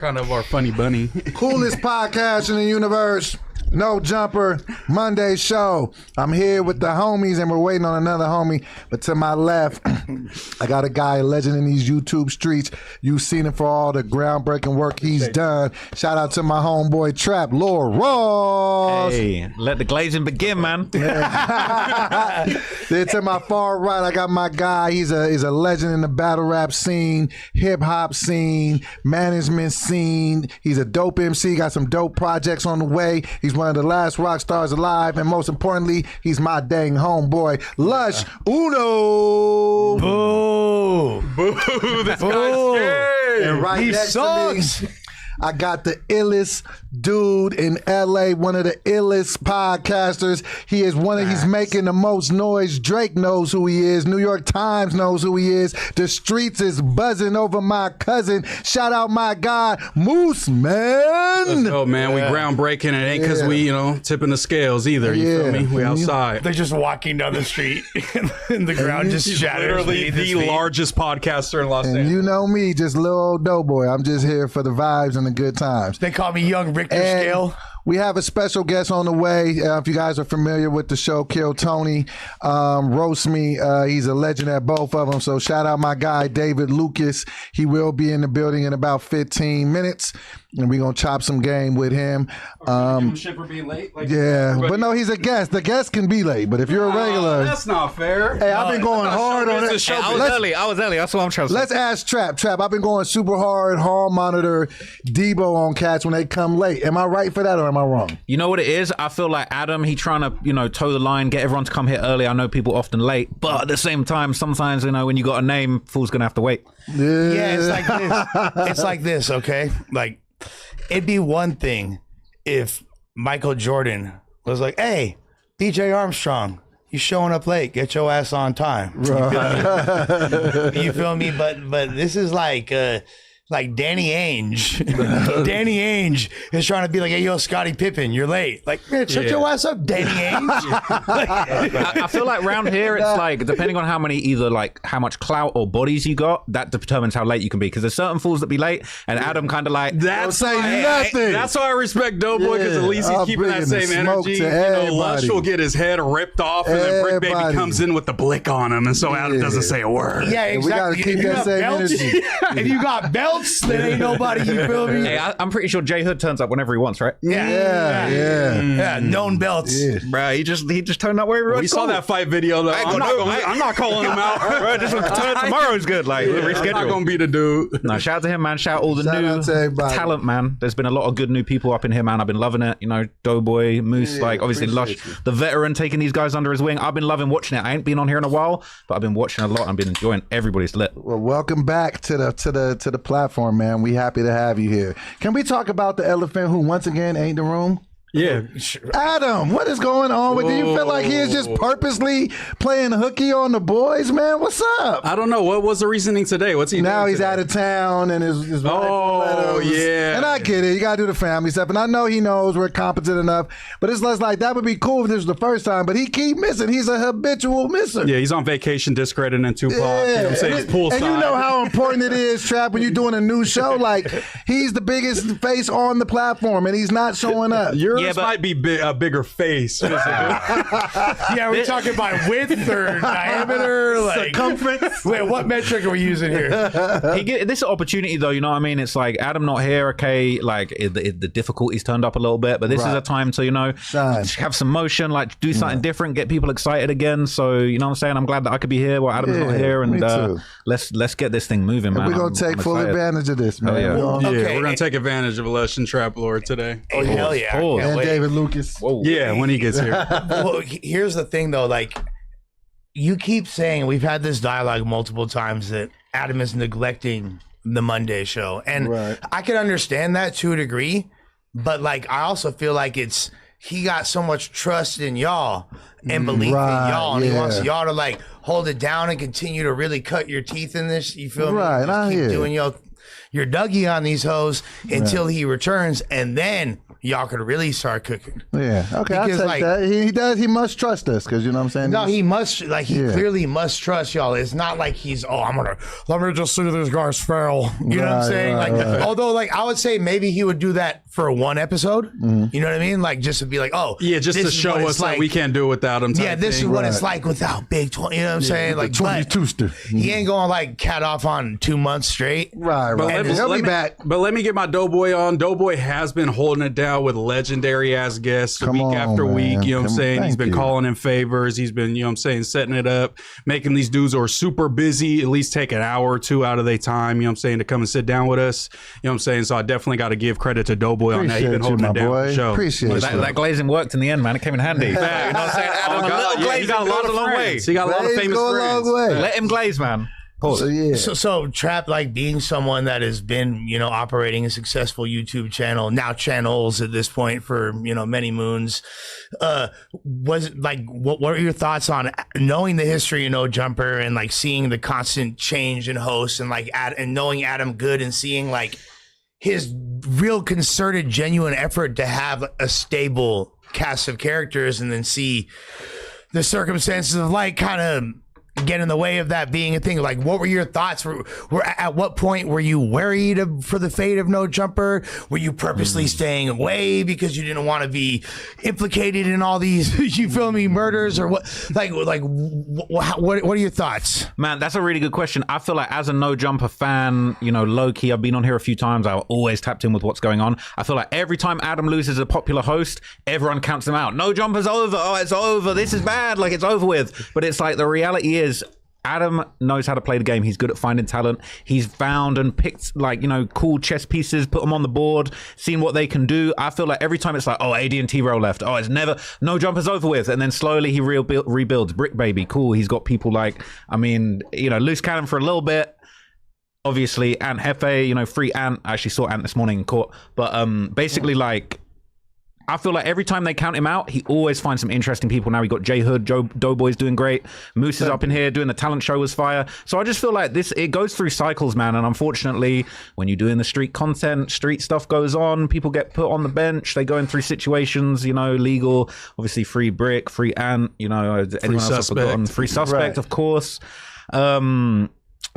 Kind of our funny bunny. Coolest podcast in the universe. No Jumper Monday show. I'm here with the homies and we're waiting on another homie. But to my left, I got a guy, a legend in these YouTube streets. You've seen him for all the groundbreaking work he's done. Shout out to my homeboy Trap, Lord Ross. Hey, let the glazing begin, man. Then to my far right, I got my guy. He's a legend in the battle rap scene, hip hop scene, management scene. He's a dope MC. Got some dope projects on the way. He's one of the last rock stars alive, and most importantly, he's my dang homeboy, Lush Uno. Boo! Boo! This guy's scared. And right next to me, I got the illest dude in LA, one of the illest podcasters. He is he's making the most noise. Drake knows who he is. New York Times knows who he is. The streets is buzzing over my cousin. Shout out my guy, Moose Man. Let's go, man. We groundbreaking. It ain't because we, tipping the scales either. You feel me? We outside. They're just walking down the street and the ground just shatters. Literally the largest podcaster in Los Angeles. You know me, just little old doughboy. I'm just here for the vibes and the good times. They call me Young Richter Scale. We have a special guest on the way. If you guys are familiar with the show, Kill Tony, Roast Me. He's a legend at both of them. So shout out my guy, David Lucas. He will be in the building in about 15 minutes. And we're going to chop some game with him. Shit for being late? But no, he's a guest. The guest can be late. But if you're a regular. That's not fair. Hey, I've been going hard on it. Hey, I was early. That's what I'm trying to say. Let's ask Trap. I've been going super hard, hall monitor, Debo on cats when they come late. Am I right for that or am I wrong? You know what it is? I feel like Adam, he trying to, toe the line, get everyone to come here early. I know people often late, but at the same time, sometimes, when you got a name, fool's going to have to wait. Yeah, it's like this. It's like this, okay? Like, it'd be one thing if Michael Jordan was like, hey, BJ Armstrong, you showing up late, get your ass on time. Right. You feel me? But this is like Danny Ainge. Danny Ainge is trying to be like, hey, yo, Scottie Pippen, you're late. Like, man, shut your ass up, Danny Ainge. I feel like around here, it's like, depending on how many, either like how much clout or bodies you got, that determines how late you can be. Because there's certain fools that be late, and Adam kind of like, don't say nothing. That's why I respect Doughboy, because at least he's keeping that same energy. Lush will get his head ripped off, and then Brick Baby comes in with the blick on him, and so Adam doesn't say a word. Yeah, exactly. We got to keep that same energy. If you got belts, then ain't nobody, you feel me? Hey, I'm pretty sure J Hood turns up whenever he wants, right? Yeah, known belts. Yeah. Bro, he just turned up wherever he wants. We saw that fight video, though. I'm not calling him out. Bro, just turn up tomorrow's good. Like, reschedule. I'm not going to be the dude. No, shout out to him, man. Shout out all the Shout out to new everybody. talent, man. There's been a lot of good new people up in here, man. I've been loving it. Doughboy, Moose, obviously Lush, the veteran taking these guys under his wing. I've been loving watching it. I ain't been on here in a while, but I've been watching a lot. I've been enjoying everybody's lit. Well, welcome back to the platform, man. We happy to have you here. Can we talk about the elephant who once again ain't the room? Yeah. Adam, what is going on with you? Do you feel like he is just purposely playing hooky on the boys, man? What's up? I don't know. What was the reasoning today? What's he Now doing he's today? out of town and his wife Oh, yeah. And I get it. You got to do the family stuff. And I know he knows we're competent enough. But it's less like that would be cool if this was the first time. But he keep missing. He's a habitual misser. Yeah, he's on vacation discrediting Tupac. You know what I'm saying? He's poolside. And you know how important it is, Trap, when you're doing a new show. Like, he's the biggest face on the platform and he's not showing up. Yours might be a bigger face. Yeah, we're talking about width or diameter, like circumference. Wait, what metric are we using here? This opportunity, though, you know what I mean? It's like Adam not here, okay, like the difficulties turned up a little bit, but this is a time to, Shine. have some motion, like do something different, get people excited again. So, you know what I'm saying? I'm glad that I could be here while Adam's not here, and me too. let's get this thing moving, man. We're going to take I'm full excited. advantage of this, man. yeah. Okay. We're going to take advantage of Lush and Trap Lord today. Oh, hell yeah. I can't And wait. David Lucas. Whoa. Yeah, when he gets here. Well, here's the thing, though. Like, you keep saying, we've had this dialogue multiple times, that Adam is neglecting the Monday show. And I can understand that to a degree. But, like, I also feel like he got so much trust in y'all and belief in y'all. And he wants y'all to, like, hold it down and continue to really cut your teeth in this. You feel me? Right, Just I keep hear doing your Dougie on these hoes until he returns. And then y'all could really start cooking. Yeah. Okay. I'll Because, take like- that. He does. He must trust us because you know what I'm saying. No, He's- he must, like, he clearly must trust y'all. It's not like he's, let me just see this guy's fail. You know what I'm Right, saying? right, Like, right. although, like, I would say maybe he would do that for one episode. Mm-hmm. You know what I mean? Like, just to be like, oh, Yeah, just this to is show what us it's that we can't do it without him. Yeah, this is what it's Right. like without Big 20. You know what I'm saying? Like, but 22ster. he ain't going to, like, cat off on 2 months straight. Right. But Right. He'll be back. But let me get my Doughboy on. Doughboy has been holding it down with legendary ass guests Come week on, after week. man. You know what I'm Come on. saying? He's Thank been you. calling in favors. He's been, you know what I'm saying, setting it up, making these dudes who are super busy at least take an hour or two out of their time, you know what I'm saying, to come and sit down with us. You know what I'm saying? So I definitely got to give credit to Doughboy on that. He's Appreciate been you, holding my it down for boy. the show. Appreciate That, you. that glazing worked in the end, man. It came in handy. You know what I'm saying? Adam, a little Yeah, glaze he got a lot goes of a long way. friends. He got a lot of Glaze famous go a friends. long way. Let him glaze, man. So, yeah. So Trap, like being someone that has been, you know, operating a successful YouTube channel, now channels at this point for, you know, many moons, was like, what are your thoughts on knowing the history of No Jumper and like seeing the constant change in hosts and like, and knowing Adam Good and seeing like his real concerted, genuine effort to have a stable cast of characters and then see the circumstances of like kind of get in the way of that being a thing. Like, what were your thoughts? Were at what point were you worried for the fate of No Jumper? Were you purposely staying away because you didn't want to be implicated in all these, you feel me, murders or what? What are your thoughts? Man, that's a really good question. I feel like as a No Jumper fan, you know, low key, I've been on here a few times. I always tapped in with what's going on. I feel like every time Adam loses a popular host, everyone counts him out. No Jumper's over. Oh, it's over. This is bad. Like, it's over with. But it's like the reality is, Adam knows how to play the game. He's good at finding talent. He's found and picked, like, you know, cool chess pieces, put them on the board, seen what they can do. I feel like every time it's like, oh, AD and T-Row left. Oh, it's never, No Jumper's over with. And then slowly he rebuilds. Brick Baby, cool. He's got people like, I mean, you know, Loose Cannon for a little bit. Obviously, Ant Hefe, you know, free Ant. I actually saw Ant this morning in court. But basically, like, I feel like every time they count him out, he always finds some interesting people. Now we got J Hood, Doughboy's doing great. Moose is up in here doing the talent show was fire. So I just feel like it goes through cycles, man. And unfortunately, when you're doing the street content, street stuff goes on. People get put on the bench. They go in through situations, you know, legal. Obviously, free Brick, free Ant. You know, anyone else I've forgotten? Free Suspect, Right. of course.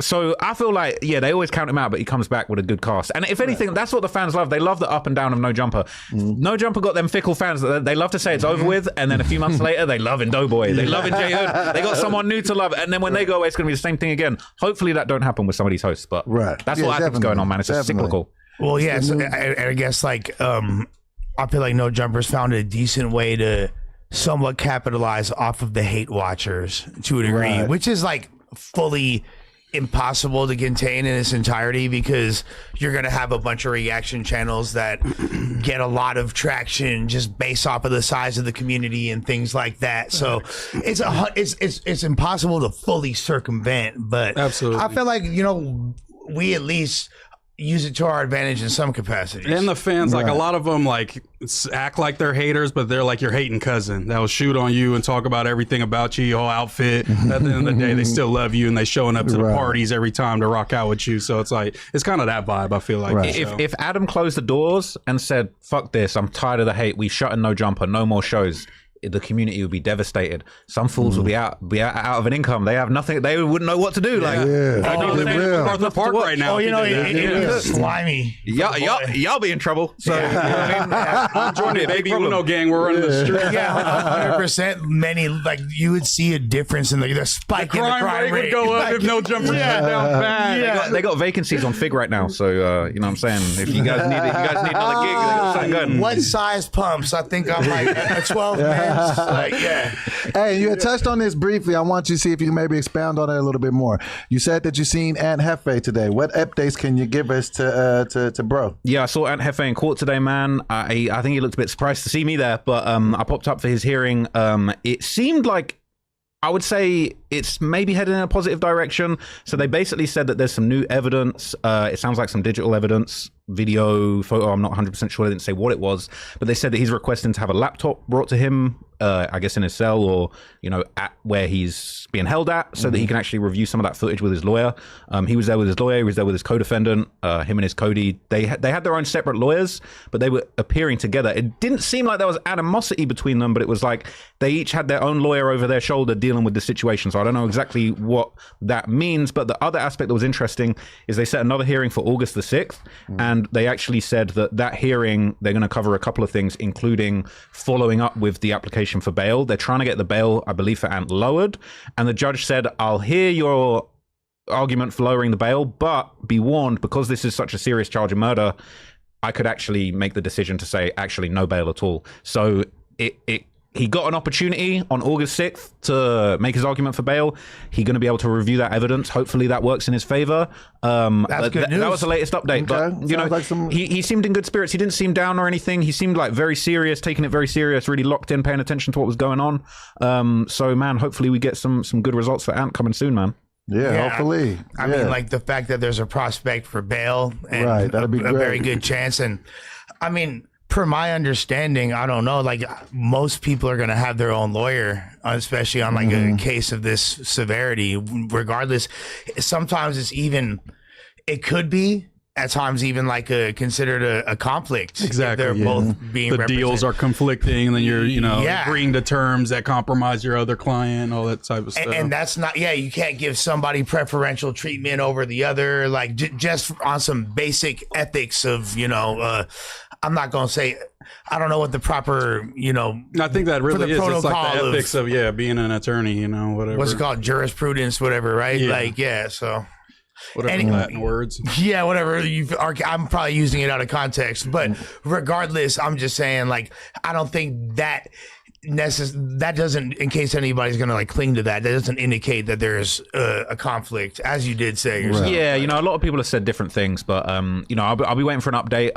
So I feel like, yeah, they always count him out, but he comes back with a good cast. And if anything, that's what the fans love. They love the up and down of No Jumper. No Jumper got them fickle fans that they love to say it's over with, and then a few months later, they love in Doughboy. They love in J Hood. They got someone new to love, and then when they go away, it's going to be the same thing again. Hopefully that don't happen with some of these hosts, but Right. that's Yeah, what I think's going on, man. It's just definitely. cyclical. Well, yes, I guess like I feel like No Jumper's found a decent way to somewhat capitalize off of the hate watchers to a degree, Right. which is like fully impossible to contain in its entirety because you're going to have a bunch of reaction channels that get a lot of traction just based off of the size of the community and things like that. So it's impossible to fully circumvent, but Absolutely. I feel like, you know, we at least use it to our advantage in some capacity. And the fans, like Right. a lot of them, like act like they're haters, but they're like your hating cousin that will shoot on you and talk about everything about you, your whole outfit. At the end of the day, they still love you and they showing up to the Right. parties every time to rock out with you. So it's like it's kind of that vibe. I feel like. Right. If Adam closed the doors and said, fuck this, I'm tired of the hate, we shut in No Jumper, no more shows, the community would be devastated. Some fools will be out of an income. They have nothing. They wouldn't know what to do. Like, Yeah. I know Oh, the they same will. with Arthur Park right now. Oh, if you he know, did that. it Yeah. is slimy. y'all be in trouble. So, you know what I mean? I'm joining the Big baby problem. Uno gang. We're running the street. Yeah, 100%. Many, like, you would see a difference in the spike in the crime rate would go up if No Jumper shut down bad. They got vacancies on Fig right now, so you know what I'm saying. If you guys need another gig, they got something going. What size pumps? I think I'm like a 12 men's. Like, yeah. Hey, you had touched on this briefly. I want you to see if you can maybe expound on it a little bit more. You said that you seen Ant Hefe today. What updates can you give us to bro? Yeah, I saw Ant Hefe in court today, man. I think he looked a bit surprised to see me there, but I popped up for his hearing. It seemed like, I would say it's maybe heading in a positive direction. So they basically said that there's some new evidence. It sounds like some digital evidence video, photo. I'm not 100% sure. They didn't say what it was, but they said that he's requesting to have a laptop brought to him, I guess in his cell or, at where he's being held at, so that he can actually review some of that footage with his lawyer. He was there with his lawyer. He was there with his co-defendant, him and his Cody. They had their own separate lawyers, but they were appearing together. It didn't seem like there was animosity between them, but it was like they each had their own lawyer over their shoulder dealing with the situation. So I don't know exactly what that means, but the other aspect that was interesting is they set another hearing for August the 6th, and they actually said that hearing, they're going to cover a couple of things, including following up with the application for bail. They're trying to get the bail, I believe, for Ant lowered, and the judge said, I'll hear your argument for lowering the bail, but be warned, because this is such a serious charge of murder, I could actually make the decision to say actually no bail at all. So he got an opportunity on August 6th to make his argument for bail. He's going to be able to review that evidence. Hopefully that works in his favor. That's good news. That was the latest update. Okay. But, Like he seemed in good spirits. He didn't seem down or anything. He seemed like very serious, taking it very serious, really locked in, paying attention to what was going on. So, man, hopefully we get some good results for Ant coming soon, man. Yeah, hopefully. I mean, like the fact that there's a prospect for bail and Right, that'd be a great. very good chance. And I mean, per my understanding, I don't know, like most people are going to have their own lawyer, especially on like a case of this severity, regardless. Sometimes it could be at times even like considered a conflict. if Exactly, They're yeah. both being The deals are conflicting, and then you're, Yeah. agreeing to terms that compromise your other client, all that type of stuff. And that's not, you can't give somebody preferential treatment over the other, like just on some basic ethics of, I'm not going to say, I don't know what the proper, I think that really the is. It's like protocol the of- ethics of being an attorney, whatever. what's it called? Jurisprudence, whatever, right? Yeah. So. Whatever Any- Latin words. Yeah, whatever. I'm probably using it out of context, but regardless, I'm just saying, like, I don't think that that doesn't, in case anybody's gonna like cling to that doesn't indicate that there's a conflict, as you did say yourself. Yeah, a lot of people have said different things, but I'll be waiting for an update.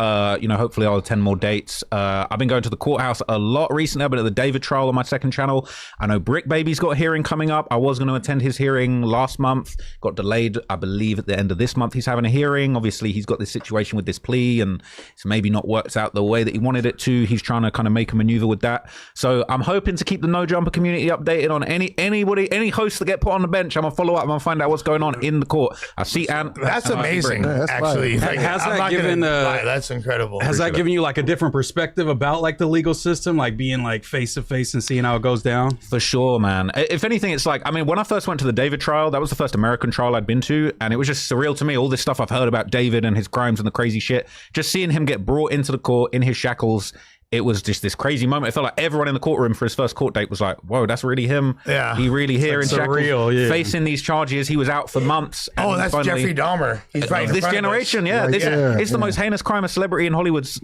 Hopefully I'll attend more dates. I've been going to the courthouse a lot recently. I've been at the David trial on my second channel. I know Brick Baby's got a hearing coming up. I was going to attend his hearing last month, got delayed, I believe, at the end of this month. He's having a hearing. Obviously he's got this situation with this plea, and it's maybe not worked out the way that he wanted it to. He's trying to kind of make a maneuver with that. So I'm hoping to keep the No Jumper community updated on any hosts that get put on the bench. I'm gonna follow up. I'm gonna find out what's going on in the court. I see Ant. That's amazing. Yeah, that's actually, fine. Like, Has I'm that not gonna given, lie, that's incredible. Has that given you like a different perspective about like the legal system, like being like face to face and seeing how it goes down? For sure, man. If anything, it's like, when I first went to the David trial, that was the first American trial I'd been to, and it was just surreal to me. All this stuff I've heard about David and his crimes and the crazy shit, just seeing him get brought into the court in his shackles, it was just this crazy moment. It felt like everyone in the courtroom for his first court date was like, whoa, that's really him. Yeah. He really here in shackles, surreal, facing these charges. He was out for months. Oh, and that's finally- Jeffrey Dahmer. He's right in This front of us. generation, yeah. Right This, there, it's the most heinous crime a celebrity in Hollywood's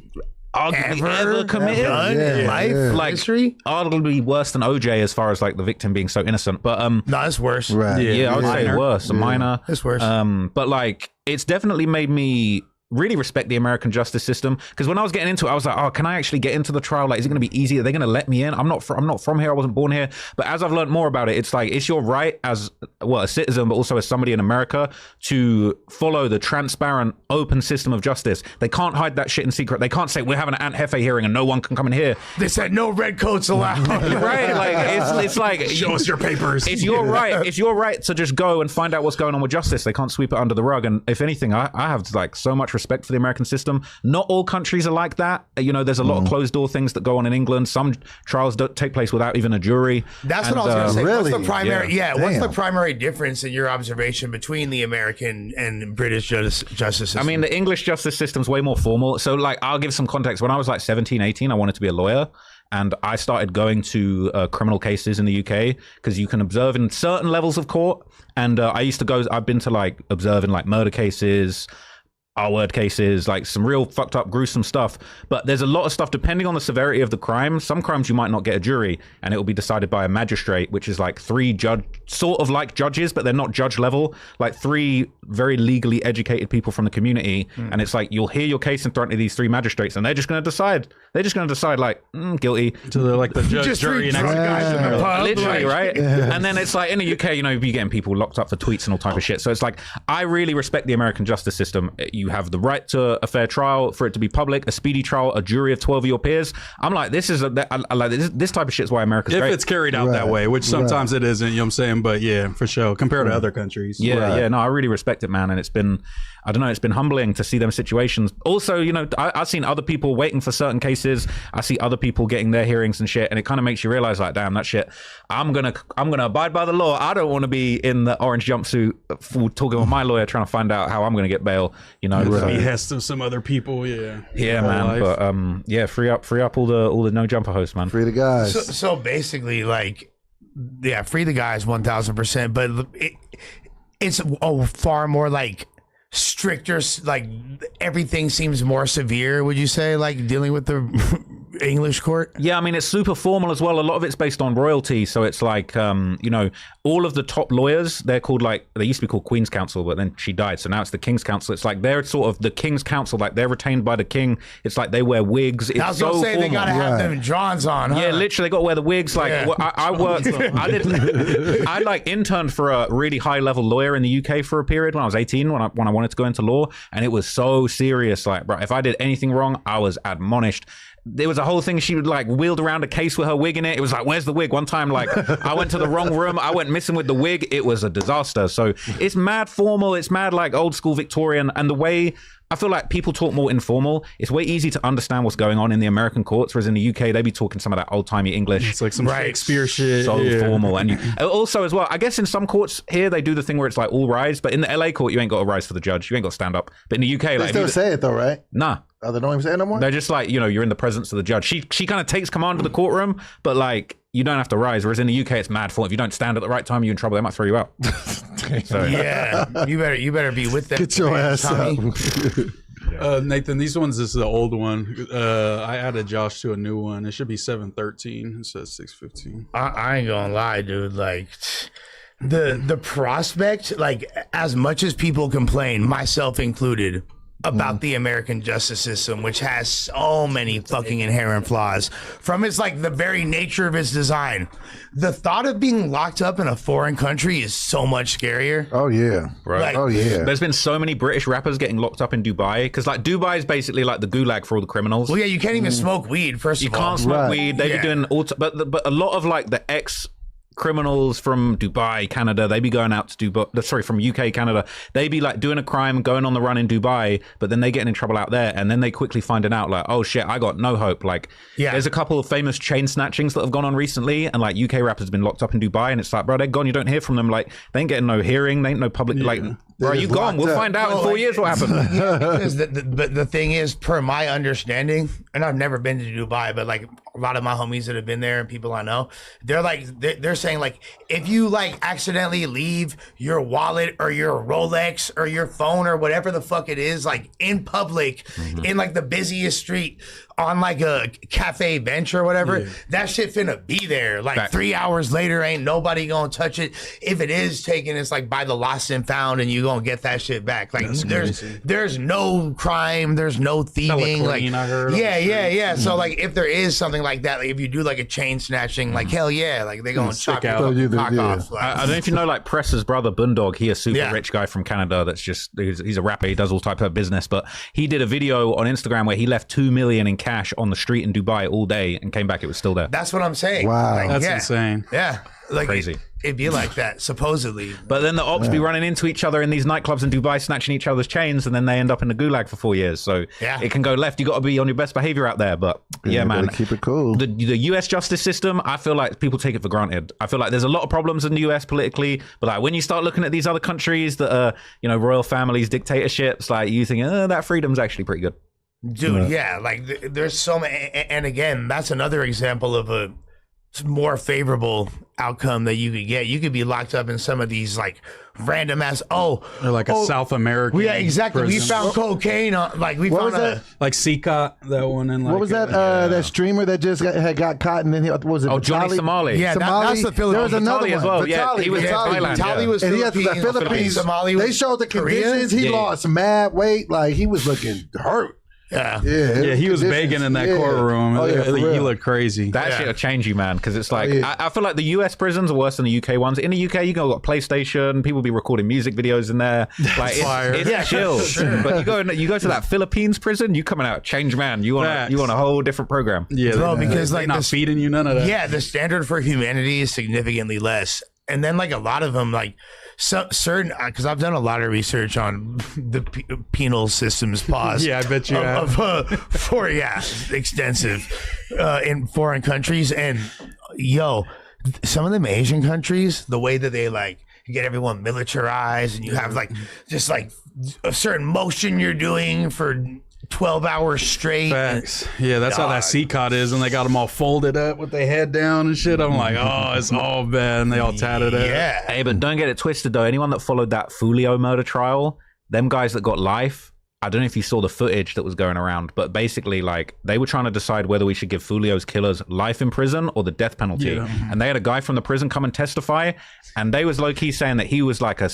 arguably ever committed. done Yeah, in life, yeah. Like, history. arguably worse than OJ as far as like the victim being so innocent. But No, it's worse. Right. yeah, I would say Minor. worse, a minor. It's worse. But like, it's definitely made me really respect the American justice system, because when I was getting into it, I was like, oh, can I actually get into the trial? Like, is it going to be easy? Are they going to let me in? I'm not from here. I wasn't born here. But as I've learned more about it, it's like, it's your right as a citizen, but also as somebody in America, to follow the transparent, open system of justice. They can't hide that shit in secret. They can't say, we're having an Ant Hefe hearing and no one can come in here. They said no red coats allowed. Right? Like, it's like, Show us your papers. it's your right. It's your right to just go and find out what's going on with justice. They can't sweep it under the rug. And if anything, I have like so much respect for the American system. Not all countries are like that. There's a lot of closed door things that go on in England. Some trials don't take place without even a jury. That's what I was going to say. Really? What's the primary? Yeah. What's the Damn. primary difference in your observation between the American and British justice system? I mean, the English justice system's way more formal. So, like, I'll give some context. When I was like 17, 18, I wanted to be a lawyer. And I started going to criminal cases in the UK, because you can observe in certain levels of court. And I've been to like observe in like murder cases, R-word cases, like some real fucked up, gruesome stuff. But there's a lot of stuff, depending on the severity of the crime. Some crimes you might not get a jury, and it will be decided by a magistrate, which is like three sort of like judges, but they're not judge level, like three very legally educated people from the community. And it's like, you'll hear your case in front of these three magistrates, and they're just going to decide. They're just going to decide like, guilty. So they're like the judge, Just jury, three and drunk executioner. guys in the pub, Literally, like- right? And then it's like, in the UK, you're getting people locked up for tweets and all type of shit. So it's like, I really respect the American justice system. you have the right to a fair trial, for it to be public, a speedy trial, a jury of 12 of your peers. I'm like, this is I like this type of shit's why America's great. If it's carried out that way, which sometimes it isn't, you know what I'm saying? But yeah, for sure, compared to other countries. Yeah, no, I really respect it, man. And it's been, I don't know, it's been humbling to see them situations. Also, you know, I've seen other people waiting for certain cases. I see other people getting their hearings and shit, and it kind of makes you realize, like, damn, that shit. I'm gonna abide by the law. I don't want to be in the orange jumpsuit talking with my lawyer trying to find out how I'm gonna get bail. You know, so, behest of some other people. Yeah, man. life. But yeah, free up all the no jumper hosts, man. Free the guys. So basically, like, yeah, free the guys 1,000%. But it's far more like stricter. Like everything seems more severe. Would you say, like dealing with the English court? Yeah, I mean, it's super formal as well. A lot of it's based on royalty. So it's like, you know, all of the top lawyers, they're called, like, they used to be called Queen's Counsel, but then she died. So now it's the King's Counsel. It's like they're sort of the King's Counsel, like they're retained by the King. It's like they wear wigs. It's I was going to say, formal. they got to have them Johns on, huh? Yeah, literally, they got to wear the wigs. Like, Yeah. I worked, I like interned for a really high level lawyer in the UK for a period when I was 18, when I wanted to go into law. And it was so serious. Like, bro, if I did anything wrong, I was admonished. There was a whole thing. She would like wheeled around a case with her wig in it. It was like, where's the wig? One time, like, I went to the wrong room. I went missing with the wig. It was a disaster. So it's mad formal. It's mad like old school Victorian. And the way I feel like people talk more informal, it's way easy to understand what's going on in the American courts. Whereas in the UK, they be talking some of that old timey English. It's like some Shakespeare shit. So formal. And you, also as well, I guess in some courts here, they do the thing where it's like all rise. But in the LA court, you ain't got to rise for the judge. You ain't got to stand up. But in the UK, They like, still say it though, right? nah. Oh, they don't even say it no more? They're just like, you know, you're in the presence of the judge. She kind of takes command of the courtroom, but like, you don't have to rise. Whereas in the UK, it's mad fault. If you don't stand at the right time, you're in trouble. They might throw you out. So, Yeah, you better be with that. Get your ass Tommy. up. Nathan, these ones, this is the old one. I added Josh to a new one. It should be 713. It says 615. I ain't gonna lie, dude. Like the prospect, like as much as people complain, myself included, about the American justice system, which has so many fucking inherent flaws from its like the very nature of its design. The thought of being locked up in a foreign country is so much scarier. Oh, yeah. Right. Like, Oh, yeah. there's been so many British rappers getting locked up in Dubai because like Dubai is basically like the gulag for all the criminals. well, yeah, you can't even smoke weed. First You of all, can't smoke Right. weed. They Yeah. be doing but a lot of like the ex criminals from Dubai, Canada, they be going out to Dubai, sorry, from UK, Canada, they be like doing a crime, going on the run in Dubai, but then they getting in trouble out there, and then they quickly finding out like, oh shit, I got no hope. Like, Yeah. there's a couple of famous chain snatchings that have gone on recently, and like UK rappers have been locked up in Dubai, and it's like, bro, they're gone. You don't hear from them. Like, they ain't getting no hearing. They ain't no public. Like, bro, They're you just gone. locked We'll up. find out in Well, 4 like- years what happened. because but the thing is, per my understanding, and I've never been to Dubai, but like a lot of my homies that have been there and people I know, they're like they're saying like if you like accidentally leave your wallet or your Rolex or your phone or whatever the fuck it is like in public in like the busiest street on like a cafe bench or whatever, that shit finna be there. Like Fact. 3 hours later, ain't nobody gonna touch it. If it is taken, it's like by the lost and found, and you gonna get that shit back. Like there's no crime, there's no thieving. Like clean, I heard on yeah, the yeah, yeah. So like if there is something like that, like if you do like a chain snatching, like hell yeah, like they gonna stick chop your out. fucking You do, cock yeah. off. Like, I don't know if you know, like Press's brother Boondog. He a super Yeah. rich guy from Canada. That's just he's a rapper. He does all type of business. But he did a video on Instagram where he left $2 million in cash on the street in Dubai all day and came back. It was still there. that's what I'm saying. Wow. Like, That's yeah. insane. Yeah, like Crazy. It'd be like that supposedly. But then the ops be running into each other in these nightclubs in Dubai, snatching each other's chains, and then they end up in the gulag for 4 years. So Yeah. it can go left. You got to be on your best behavior out there. But yeah, man. Keep it cool. The US justice system, I feel like people take it for granted. I feel like there's a lot of problems in the US politically, but like when you start looking at these other countries that are, you know, royal families, dictatorships, like you think, that freedom's actually pretty good. Dude, yeah, like there's so many, and again, that's another example of a more favorable outcome that you could get. You could be locked up in some of these like random ass. Or like a South American. Yeah, exactly. We prison. found cocaine on, like we What found was a. that? like Seacot, that one. And like, What was that? That streamer that just had got caught and then what was it? Oh, Johnny Vitali? Somali. Yeah, that's the There was Philippines. another Vitali one as well. Yeah, Vitali, he was in Vitali. Thailand. Vitali Yeah. was And he had the Philippines. Philippines. Somali was They showed the Korea? conditions. He Yeah. lost mad weight. Like he was looking hurt. Yeah, he was begging in that courtroom. Oh, yeah, for He real. looked crazy. That shit will change you, man. Because it's like yeah. I feel like the US prisons are worse than the UK ones. In the UK, you got PlayStation, people be recording music videos in there. Like it's chill. But you go to that Philippines prison, you coming out changed man. You want a whole different program. Yeah, Bro, because they're like not feeding you none of that. Yeah, the standard for humanity is significantly less. And then like a lot of them, like certain, because I've done a lot of research on the penal systems pause. Yeah, I bet you have. Extensive in foreign countries. And some of them Asian countries, the way that they like get everyone militarized and you have like just like a certain motion you're doing for 12 hours straight. Facts. Yeah, that's how that CCOT is, and they got them all folded up with their head down and shit. I'm like, oh, it's all bad, and they all tatted up. Yeah. Hey, but don't get it twisted though. Anyone that followed that Fulio murder trial, them guys that got life, I don't know if you saw the footage that was going around, but basically, like, they were trying to decide whether we should give Fulio's killers life in prison or the death penalty. Yeah. And they had a guy from the prison come and testify, and they was low-key saying that he was like a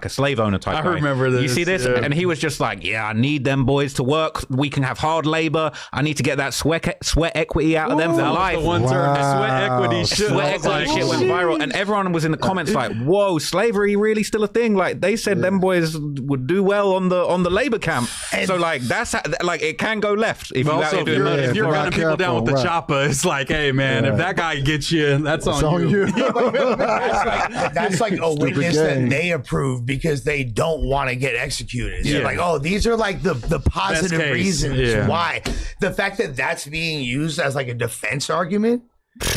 slave owner type guy. I remember this. You see this? Yeah. And he was just like, yeah, I need them boys to work. We can have hard labor. I need to get that sweat equity out of them for life. The one term, the sweat equity shit. Sweat equity shit went viral. And everyone was in the comments like, whoa, slavery really still a thing? Like, they said them boys would do well on the labor camp. And so, like, that's how, like, it can go left. If you're gunning people down with the chopper, it's like, hey, man, if that guy gets you, that's on you. That's like a witness that they approve because they don't want to get executed. Yeah. Like, oh, these are like the positive reasons why. The fact that that's being used as like a defense argument,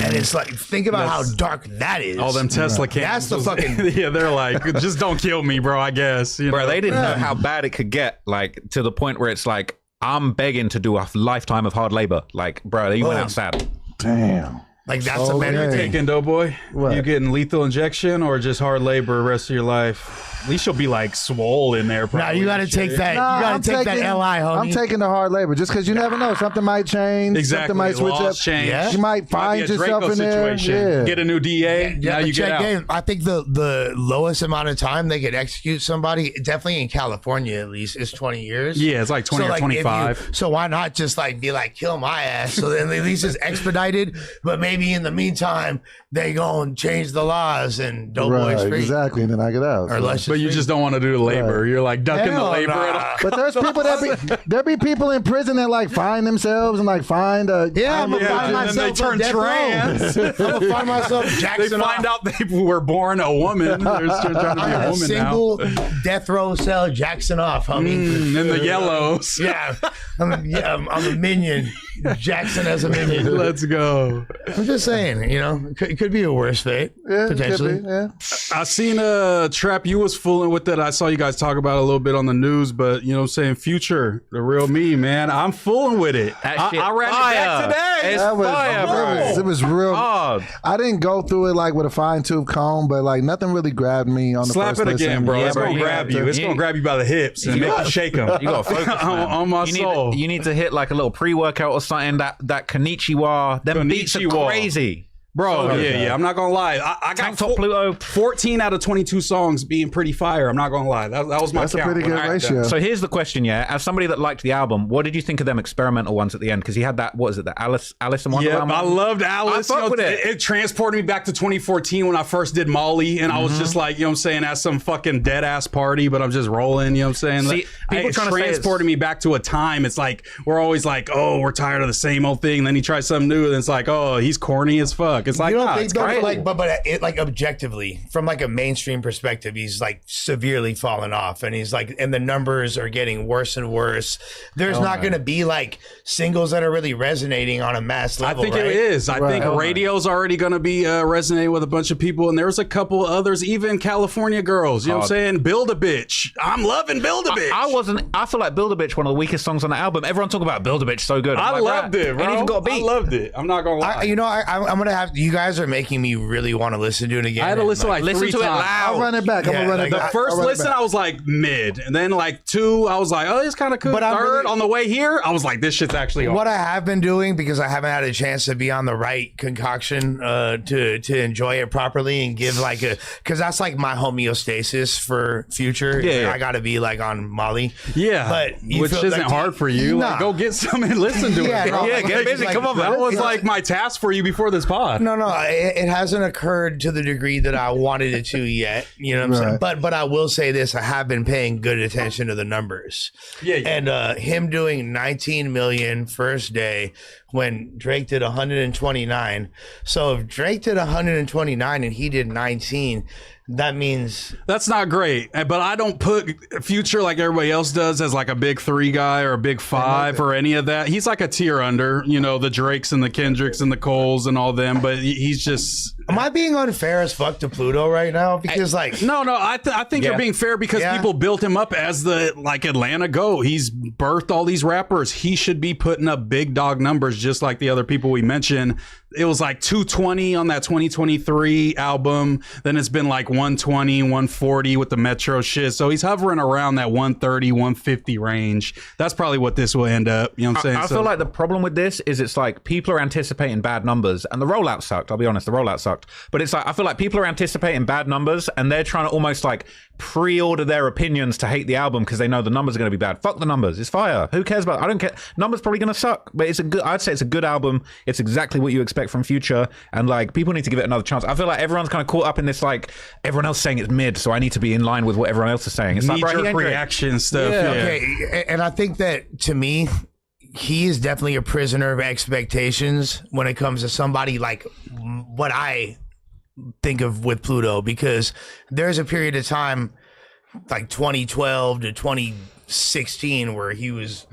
and it's like, think about how dark that is. All them Tesla cams. That's the fucking... Yeah, they're like, just don't kill me, bro, I guess. Bro, they didn't know how bad it could get, like, to the point where it's like, I'm begging to do a lifetime of hard labor. Like, bro, you went out sad. Damn. Like, that's a better thing. Taking Doughboy? What? You getting lethal injection or just hard labor the rest of your life? At least you'll be like swole in there. Nah, you got to take that. Nah, you got to take that LI, homie. I'm taking the hard labor just because you never know. Something might change. Exactly. Something might switch Laws up. change. Yeah. You might find yourself in there. Yeah. Get a new DA. Now you get out. In. I think the lowest amount of time they could execute somebody, definitely in California at least, is 20 years. Yeah, it's like 20 or 25. So why not just like be like, kill my ass? So then at least it's expedited. But maybe in the meantime, they go and change the laws and Doughboy's free. Exactly, and then I get out. Or less. But you just don't want to do the labor. You're like ducking the labor. But there's people there be people in prison that like find themselves and like find a I'm gonna find and then they myself turn trans. I'm gonna find myself They Jackson. find out they were born a woman. They're trying to be a woman single now. death row cell Jackson off, homie. In the yellows. Yeah, I'm a minion. Jackson as a minion. Let's go. I'm just saying, it could be a worse fate, potentially. I seen a trap you was fooling with that. I saw you guys talk about it a little bit on the news, but you know what I'm saying? Future, the real me, man. I'm fooling with it. I ran it back today. It's fire, bro. It was real. Hard. I didn't go through it like with a fine tooth comb, but like nothing really grabbed me on the Slap first it again, listen. bro. Yeah, It's bro, gonna you grab got you. to. It's gonna grab you by the hips and make you shake them. You got to focus, man. on my soul. You need to hit like a little pre-workout or something. That Konnichiwa. Them beats are Konnichiwa. crazy. Bro, yeah. I'm not gonna lie. I got Tank Top Pluto. 14 out of 22 songs being pretty fire. I'm not gonna lie. That was my That's a count. pretty good When I- ratio. So here's the question, yeah. As somebody that liked the album, what did you think of them experimental ones at the end? Because he had that, what is it, the Alice in Wonderland? Yeah, I loved Alice. I fuck with it. It transported me back to 2014 when I first did Molly, and I was just like, you know what I'm saying, at some fucking dead ass party, but I'm just rolling, you know what I'm saying? See, people It trying to say transported me back to a time. It's like, we're always like, oh, we're tired of the same old thing. Then he tries something new, and it's like, oh, he's corny as fuck. It's like, You don't nah, think it's though, great. like, but it like objectively, from like a mainstream perspective, he's like severely fallen off, and he's like, and the numbers are getting worse and worse. There's not going to be like singles that are really resonating on a mass I level. think right? it is. I think radio's already going to be resonating with a bunch of people, and there's a couple others, even California girls. You know what I'm saying? Build a bitch. I'm loving Build a bitch. I feel like Build a Bitch, one of the weakest songs on the album. Everyone talk about Build a Bitch so good. I I'm like, loved it, bro. Ain't even got a beat. I loved it. I'm not gonna lie. I'm gonna have You guys are making me really want to listen to it again. I had to listen like Listen 3 to it times. loud. I'll run it back. I'm Yeah, gonna run it like, back. The first I'll run it listen, back. I was like mid, and then like 2, I was like, oh, it's kind of cool. But I'm Third, really- on the way here, I was like, this shit's actually What awesome. I have been doing, because I haven't had a chance to be on the right concoction to enjoy it properly and give like because that's like my homeostasis for Future. Yeah. I got to be like on Molly. Yeah, But you which feel isn't like- hard for you. Nah. Like, go get some and listen to Yeah, it. bro. no, Yeah, get busy. Come on, man. That was It's- like my task for you before this pod. No, it hasn't occurred to the degree that I wanted it to yet. You know what I'm saying? But I will say this: I have been paying good attention to the numbers. Yeah. And him doing 19 million first day when Drake did 129. So if Drake did 129 and he did 19, that means That's not great, but I don't put Future like everybody else does as like a big 3 guy or a big 5 or any of that. He's like a tier under, you know, the Drakes and the Kendricks and the Coles and all them, but he's just... am I being unfair as fuck to Pluto right now? Because like No, I think Yeah. you're being fair because Yeah. people built him up as the like Atlanta GOAT. He's birthed all these rappers. He should be putting up big dog numbers just like the other people we mentioned. It was like 220 on that 2023 album. Then it's been like 120, 140 with the Metro shit. So he's hovering around that 130, 150 range. That's probably what this will end up. You know what I'm saying? I feel like the problem with this is it's like people are anticipating bad numbers and the rollout sucked. I'll be honest, the rollout sucked. But it's like I feel like people are anticipating bad numbers and they're trying to almost like pre-order their opinions to hate the album because they know the numbers are going to be bad. Fuck the numbers. It's fire. Who cares about it? I don't care. Numbers probably going to suck, but I'd say it's a good album. It's exactly what you expect from Future, and like people need to give it another chance. I feel like everyone's kind of caught up in this like everyone else saying it's mid, so I need to be in line with what everyone else is saying. It's like, bro, he knee-jerk ain't great. reaction stuff. Yeah. Yeah. okay, and I think that to me, he is definitely a prisoner of expectations when it comes to somebody like what I think of with Pluto, because there's a period of time like 2012 to 2016 where he was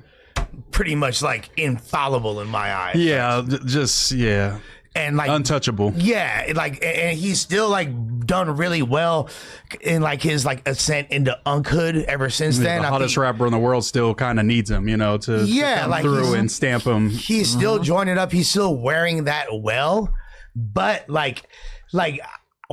pretty much like infallible in my eyes. Yeah, And like untouchable. yeah, like, and he's still like done really well in like his like ascent into unkhood ever since then. The I hottest think rapper in the world still kind of needs him, you know, to come like through he's- and stamp him. he's still joining up. He's still wearing that well, but like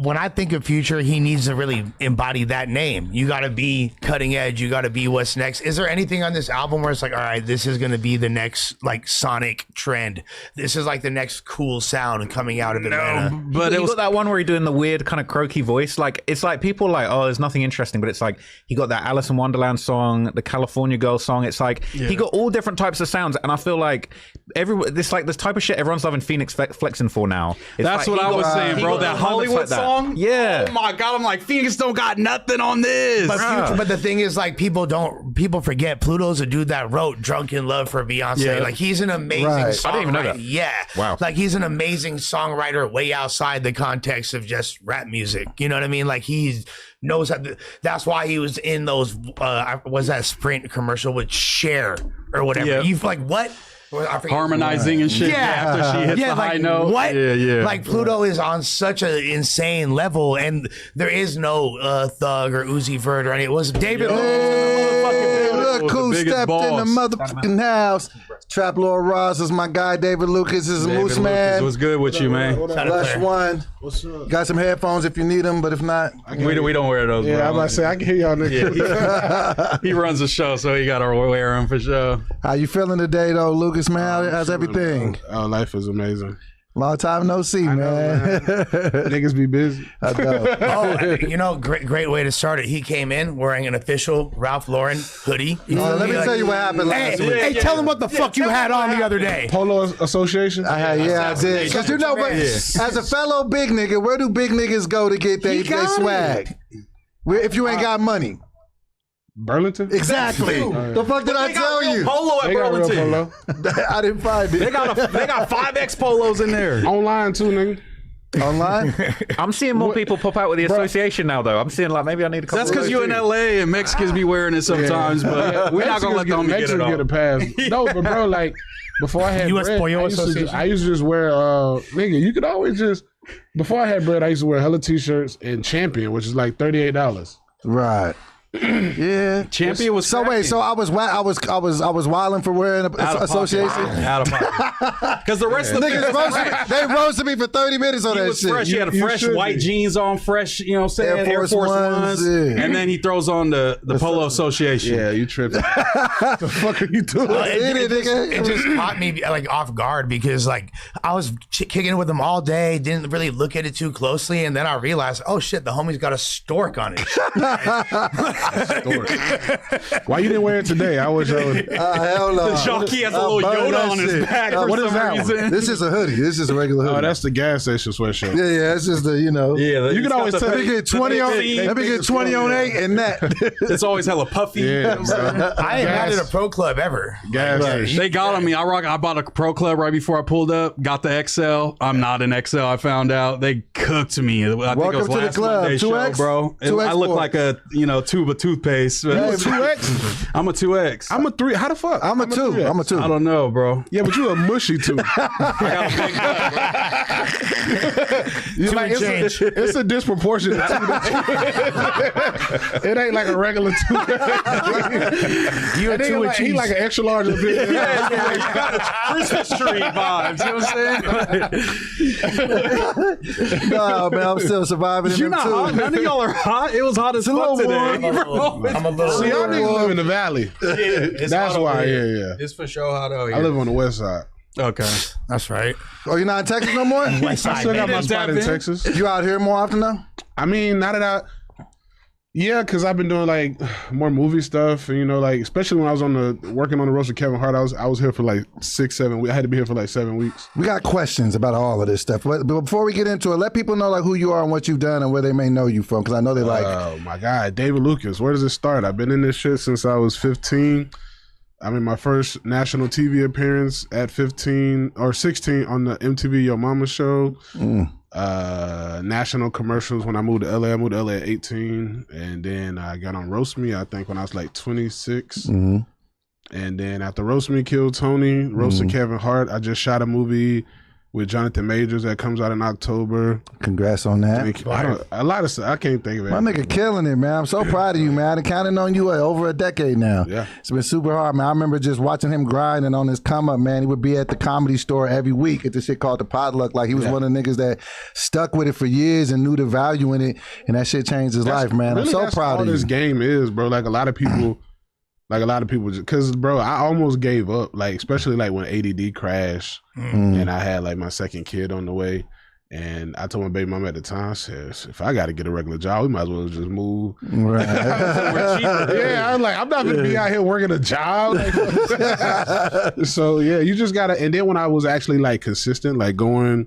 when I think of Future, he needs to really embody that name. You got to be cutting edge. You got to be what's next. Is there anything on this album where it's like, all right, this is going to be the next like sonic trend? This is like the next cool sound coming out of Atlanta. But He it was got that one where he doing the weird kind of croaky voice. Like it's like people are like, oh, there's nothing interesting, but it's like he got that Alice in Wonderland song, the California Girl song. It's like he got all different types of sounds, and I feel like this type of shit everyone's loving Phoenix flexing for now. It's That's like what he I got- was saying, he bro. got That moments Hollywood like that. song? Yeah. Oh my God. I'm like, Phoenix don't got nothing on this. But Future, but the thing is, like, people forget Pluto's a dude that wrote "Drunk in Love" for Beyonce. Yeah. Like, he's an amazing Right. songwriter. I didn't even know that. Yeah, Wow. Like, he's an amazing songwriter, way outside the context of just rap music. You know what I mean? Like, he knows how. That's why he was in those. Was that Sprint commercial with Cher or whatever? Yeah. You like what? I forget. Harmonizing and shit. Yeah. After she hits the like, high note. What? Yeah. Like Pluto is on such an insane level, and there is no Thug or Uzi Vert or any. It was David. Hey, Was look the who biggest stepped in the boss. motherfucking house. Trap Lord Ross is my guy. David Lucas is a David Moose Lucas, Man. what's good with you, man? Lush one. What's up? Got some headphones if you need them, but if not, We don't wear those, Yeah, bro. I'm about to say I can hear y'all niggas. He runs the show, so he got to wear them for sure. how you feeling today, though, Lucas, man? How's everything? Oh, life is amazing. Long time no see, man. Niggas be busy. I know. Oh, you know, great way to start it. He came in wearing an official Ralph Lauren hoodie. Let me tell you what happened Hey, last week. hey, tell him what the fuck you had on the other day. Polo Association. I did. Because you know, but as a fellow big nigga, where do big niggas go to get their swag? If you ain't got money. Burlington. Exactly. The fuck did I tell you? Polo at They got real Burlington. polo. I didn't find it. They got 5X polos in there. Online too, nigga. Online? I'm seeing more people pop out with the association now, though. I'm seeing like maybe I need a couple. That's because you in LA and Mexicans be wearing it sometimes, but we're not gonna let the homie get it Mexicans get a on. pass. No, but bro, like before I had US bread, Pollo I used, to Association? just, I used to just wear nigga. You could always just before I had bread, I used to wear hella t-shirts and Champion, which is like $38. Right. Yeah. Champion was So wait, so I was wilding for wearing Out a of association. Out of pocket. Because the rest of the Niggas roasted me. They roasted me for 30 minutes on he that was shit. fresh. He had You fresh should white be. jeans on, fresh, you know what I'm saying? Air Force Ones, yeah. And then he throws on the Polo Association. Yeah, you tripping. What the fuck are you doing? It just caught me like off guard because like I was kicking it with him all day, didn't really look at it too closely, and then I realized, oh shit, the homie's got a stork on it. Why you didn't wear it today? I wish I would. Hell no. The jockey has a little burn Yoda that on his shit. back for what is some that one? reason. This is a hoodie. This is a regular hoodie. Oh, that's the gas station sweatshirt. yeah. It's just the Yeah, You can always tell- Let me get 20 on. Let me get 20 on 8 and that. It's always hella puffy. Yeah, bro. I ain't had Gas. it at a pro club ever. Gas Right. station. They got on me. I bought a Pro Club right before I pulled up. Got the XL. I'm not an XL. I found out they cooked me. I think Welcome it was to the last club. Monday's 2X? show, bro. 2X I look for- like a tube of toothpaste. You a 2X? I'm a 2X. I'm a 3. How the fuck? I'm a 2. 3X. I'm a 2. I don't know, bro. Yeah, but you a mushy 2. You like, it's a disproportionate 2. It ain't like a regular 2. You a two He like an extra large. Up here. You got a Christmas tree vibes. You know what I'm saying? No, man, I'm still surviving in You're them not too. hot. None of y'all are hot. It was hot as a fuck little today. warm. I'm a little. See, y'all niggas live in the valley. That's why. Yeah. It's for sure hot out I live on the west side. Okay. That's right. Oh, you're not in Texas no more? West I side. still got my didn't spot tap in in? Texas. You out here more often now? I mean, now that yeah, because I've been doing like more movie stuff, and like especially when I was working on the roast with Kevin Hart, I was here for like 6-7 weeks. I had to be here for like 7 weeks. We got questions about all of this stuff. But before we get into it, let people know like who you are and what you've done and where they may know you from. Because I know they like, Oh my God, David Lucas. Where does it start? I've been in this shit since I was 15. I mean, my first national TV appearance at 15 or 16 on the MTV Yo Mama show. National commercials when I moved to LA. I moved to LA at 18. And then I got on Roast Me, I think, when I was like 26. And then after Roast Me Killed Tony, roasted Kevin Hart, I just shot a movie with Jonathan Majors that comes out in October. congrats on that. A lot of stuff. I can't think of it. My nigga killing it, man. I'm so proud of you, man. I've counted on you over a decade now. Yeah. It's been super hard, man. I remember just watching him grinding on his come up, man. He would be at the Comedy Store every week at this shit called the Potluck. Like he was one of the niggas that stuck with it for years and knew the value in it, and that shit changed his life, man. Really, I'm so that's proud all of you. this game is, bro. Like a lot of people, because bro, I almost gave up. Like especially like when ADD crashed, and I had like my second kid on the way. And I told my baby mama at the time, I said, if I got to get a regular job, we might as well just move. Right. Yeah, I'm like, I'm not going to be out here working a job. So, yeah, you just got to. And then when I was actually like consistent, like going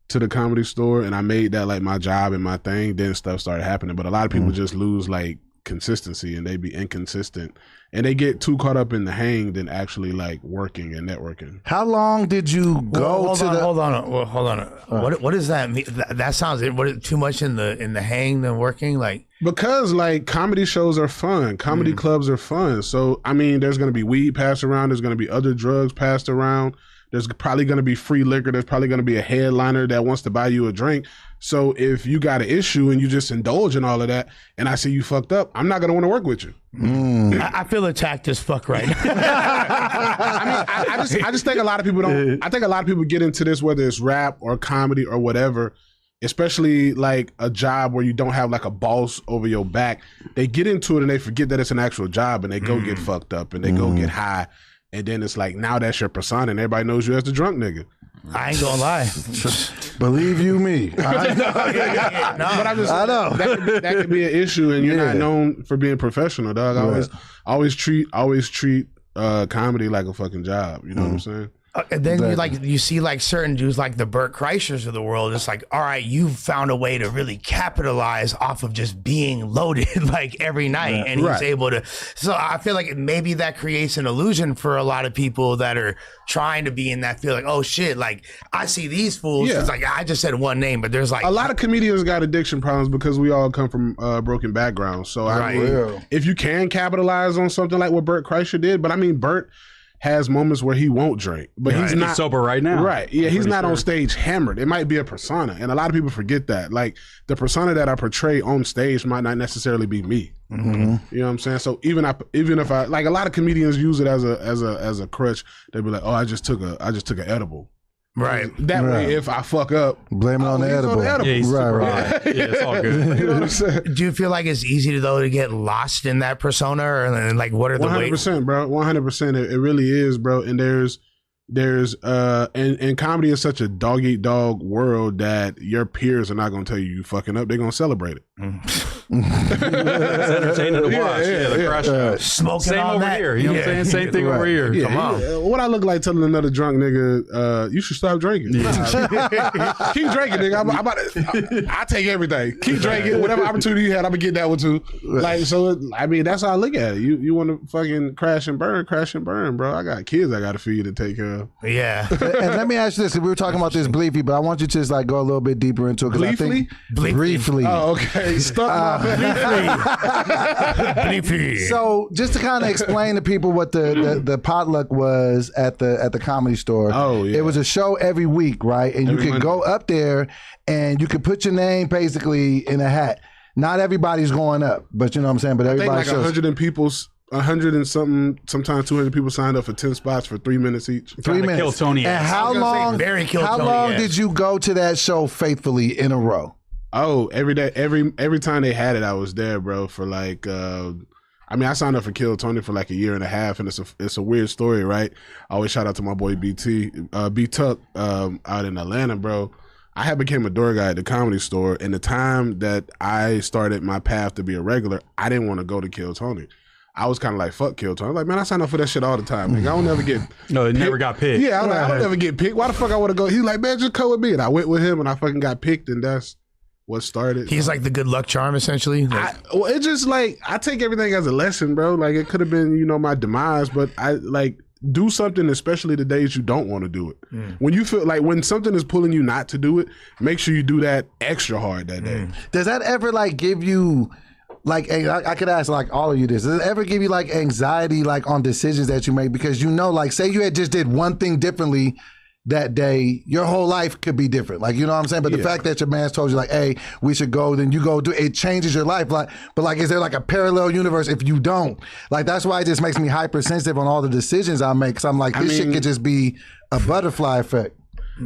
to the Comedy Store and I made that like my job and my thing, then stuff started happening. But a lot of people just lose like consistency and they be inconsistent. And they get too caught up in the hang than actually like working and networking. How long did you go hold to on, the? hold on. Well, hold on. What does that mean? That sounds too much in the hang than working. Like Because like comedy shows are fun, comedy clubs are fun. So I mean, there's gonna be weed passed around. There's gonna be other drugs passed around. There's probably gonna be free liquor. There's probably gonna be a headliner that wants to buy you a drink. So if you got an issue and you just indulge in all of that, and I see you fucked up, I'm not gonna want to work with you. I feel attacked as fuck right now. I just think a lot of people don't. I think a lot of people get into this, whether it's rap or comedy or whatever, especially like a job where you don't have like a boss over your back. They get into it and they forget that it's an actual job, and they go get fucked up and they go get high, and then it's like now that's your persona and everybody knows you as the drunk nigga. I ain't gonna lie. Believe you me. But I'm just, I know. that could be an issue, and you're not known for being professional, dog. I always treat comedy like a fucking job. You know what I'm saying? And then you see like certain dudes like the Burt Kreischers of the world. It's like, all right, you've found a way to really capitalize off of just being loaded like every night, and he's able to. So I feel like maybe that creates an illusion for a lot of people that are trying to be in that feel like, oh shit, like I see these fools. Yeah. It's like I just said one name, but there's like A lot of comedians got addiction problems because we all come from broken backgrounds. So I mean, if you can capitalize on something like what Burt Kreischer did, but I mean, Burt has moments where he won't drink, but he's not He's sober right now. Right. Yeah, he's Pretty not sure. on stage hammered. It might be a persona. And a lot of people forget that. Like the persona that I portray on stage might not necessarily be me. You know what I'm saying? So even if I like a lot of comedians use it as a crutch, they'll be like, oh, I just took an edible. Right. That Right. way if I fuck up, Blame it on the he's edible. Yeah, he's Right, super right. high. Yeah, it's all good. you know what I'm saying? Do you feel like it's easy to get lost in that persona, or like what are the ways? 100%, bro. 100%. It really is, bro. And there's and comedy is such a dog eat dog world that your peers are not gonna tell you fucking up. They're gonna celebrate it. It's entertaining to watch. Yeah, the crash out. Smoking Same on over that. here. You know what I'm saying? Same thing over here. Yeah, Come on. What I look like telling another drunk nigga, you should stop drinking. Keep drinking, nigga. I'm about to, I take everything. Keep drinking. Whatever opportunity you had, I'm gonna get that one too. Like, so, I mean, that's how I look at it. You want to fucking crash and burn, bro. I got kids I got to feed and take care of. Yeah. And let me ask you this: we were talking about this briefly, but I want you to just like go a little bit deeper into it because I think briefly. Oh, okay. Stuck So just to kind of explain to people what the potluck was at the Comedy Store. Oh, yeah. It was a show every week, right? And Every you could Monday. go up there and you could put your name basically in a hat. Not everybody's going up, but you know what I'm saying. But I think everybody like shows 100 and something, sometimes 200 people signed up for 10 spots for 3 minutes each. 3 minutes. Kill Tony And ass. how was gonna say, long? very Kill How Tony long ass. did you go to that show faithfully in a row? Oh, every day, every time they had it, I was there, bro. For like, I mean, I signed up for Kill Tony for like a year and a half, and it's a weird story, right? I always shout out to my boy B Tuck, out in Atlanta, bro. I had became a door guy at the Comedy Store, and the time that I started my path to be a regular, I didn't want to go to Kill Tony. I was kind of like, fuck Kill Tony. I'm like, man, I sign up for that shit all the time. Like, I don't never get No, it never got picked. Yeah, I'm like, I don't ever get picked. Why the fuck I want to go? He's like, man, just come with me. And I went with him, and I fucking got picked, and that's what started. He's like the good luck charm, essentially. Well, it just like I take everything as a lesson, bro. Like it could have been, my demise, but I like do something, especially the days you don't want to do it. When you feel like when something is pulling you not to do it, make sure you do that extra hard that day. Does that ever like give you like I could ask like all of you this? Does it ever give you like anxiety like on decisions that you make because like say you had just did one thing differently that day, your whole life could be different. Like, you know what I'm saying? But the fact that your man's told you like, hey, we should go, then you go do it changes your life. Like, but like, is there like a parallel universe if you don't? Like, that's why it just makes me hypersensitive on all the decisions I make. Cause I'm like, this shit could just be a butterfly effect.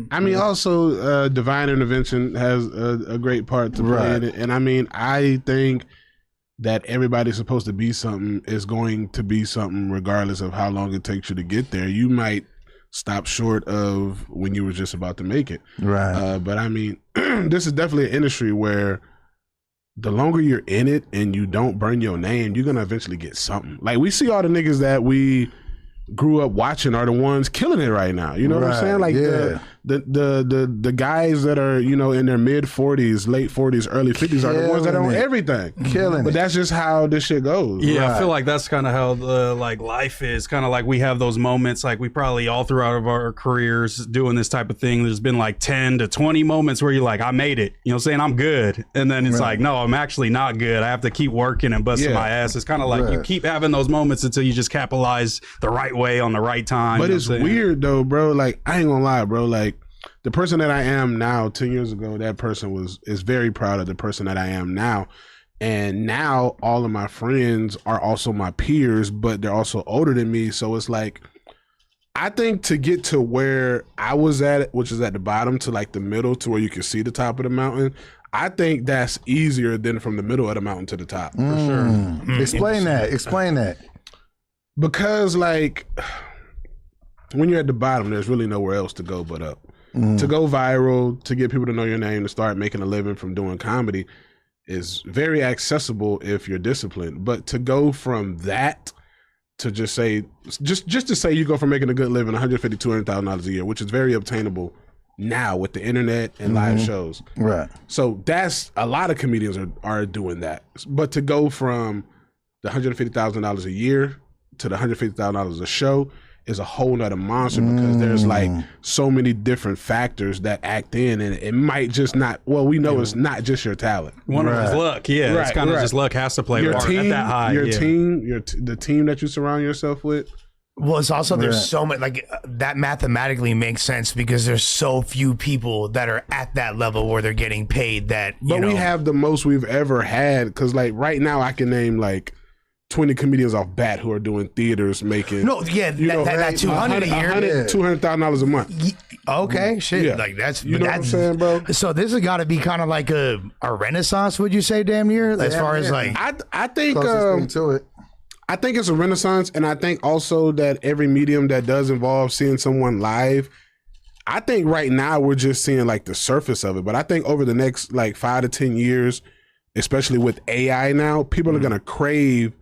I mean, also, divine intervention has a great part to play in it. And I mean, I think that everybody's supposed to be something is going to be something regardless of how long it takes you to get there. You might stop short of when you were just about to make it. Right. But I mean, this is definitely an industry where the longer you're in it and you don't burn your name, you're going to eventually get something. Like we see all the niggas that we grew up watching are the ones killing it right now. You know what I'm saying? Like the guys that are, in their mid 40s, late 40s, early 50s are the ones that are on everything. Killing But it. that's just how this shit goes. Yeah, I feel like that's kind of how the life is. Kind of like we have those moments, like we probably all throughout of our careers doing this type of thing. There's been like 10 to 20 moments where you're like, I made it. You know what I'm saying? I'm good. And then it's like, no, I'm actually not good. I have to keep working and busting my ass. It's kind of like you keep having those moments until you just capitalize the right way on the right time. But you know it's what I'm saying? weird though, bro. Like I ain't gonna lie, bro. Like the person that I am now, 10 years ago, that person is very proud of the person that I am now. And now all of my friends are also my peers, but they're also older than me. So it's like, I think to get to where I was at, which is at the bottom to like the middle to where you can see the top of the mountain, I think that's easier than from the middle of the mountain to the top. For sure. Explain that. Because like when you're at the bottom, there's really nowhere else to go but up. To go viral, to get people to know your name, to start making a living from doing comedy is very accessible if you're disciplined. But to go from that to just say, just to say you go from making a good living, $150,000, $200,000 a year, which is very obtainable now with the internet and live shows. Right. So that's a lot of comedians are doing that. But to go from the $150,000 a year to the $150,000 a show is a whole nother monster because there's like so many different factors that act in, and it might just not. Well, we know it's not just your talent. One of them is luck. Yeah, it's Right, kind of right. just luck has to play a Your part team, at that high. your yeah. team, the team that you surround yourself with. Well, it's also there's Right. so much like that mathematically makes sense because there's so few people that are at that level where they're getting paid that. But we have the most we've ever had because, like, right now I can name like 20 comedians off bat who are doing theaters making. No, yeah, that 200 a year. $200,000 a month. Okay, shit, Yeah. like that's You know what I'm that's, saying, bro? So this has got to be kind of like a renaissance, would you say, damn near, as Damn far as near. like. I think Closest thing to it. I think it's a renaissance, and I think also that every medium that does involve seeing someone live, I think right now we're just seeing like the surface of it. But I think over the next like 5 to 10 years, especially with AI now, people are gonna crave,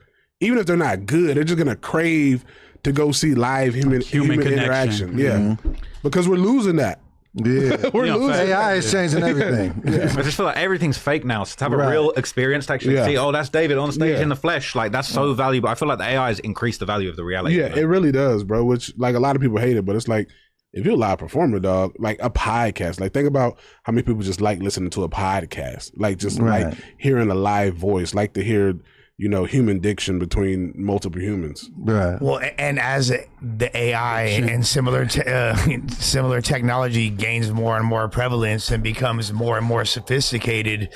even if they're not good, they're just gonna crave to go see live human connection. interaction. Yeah, because we're losing that. Yeah. We're know, losing. AI is changing everything. Yeah. I just feel like everything's fake now. So to have a Right. real experience to actually Yeah. see, oh, that's David on stage Yeah. in the flesh. Like that's so valuable. I feel like the AI has increased the value of the reality. Yeah, it really does, bro. Which like a lot of people hate it, but it's like if you're a live performer, dog, like a podcast. Like think about how many people just like listening to a podcast, like just Right. like hearing a live voice, like to hear human diction between multiple humans. Right. Well, and as the AI and similar similar technology gains more and more prevalence and becomes more and more sophisticated,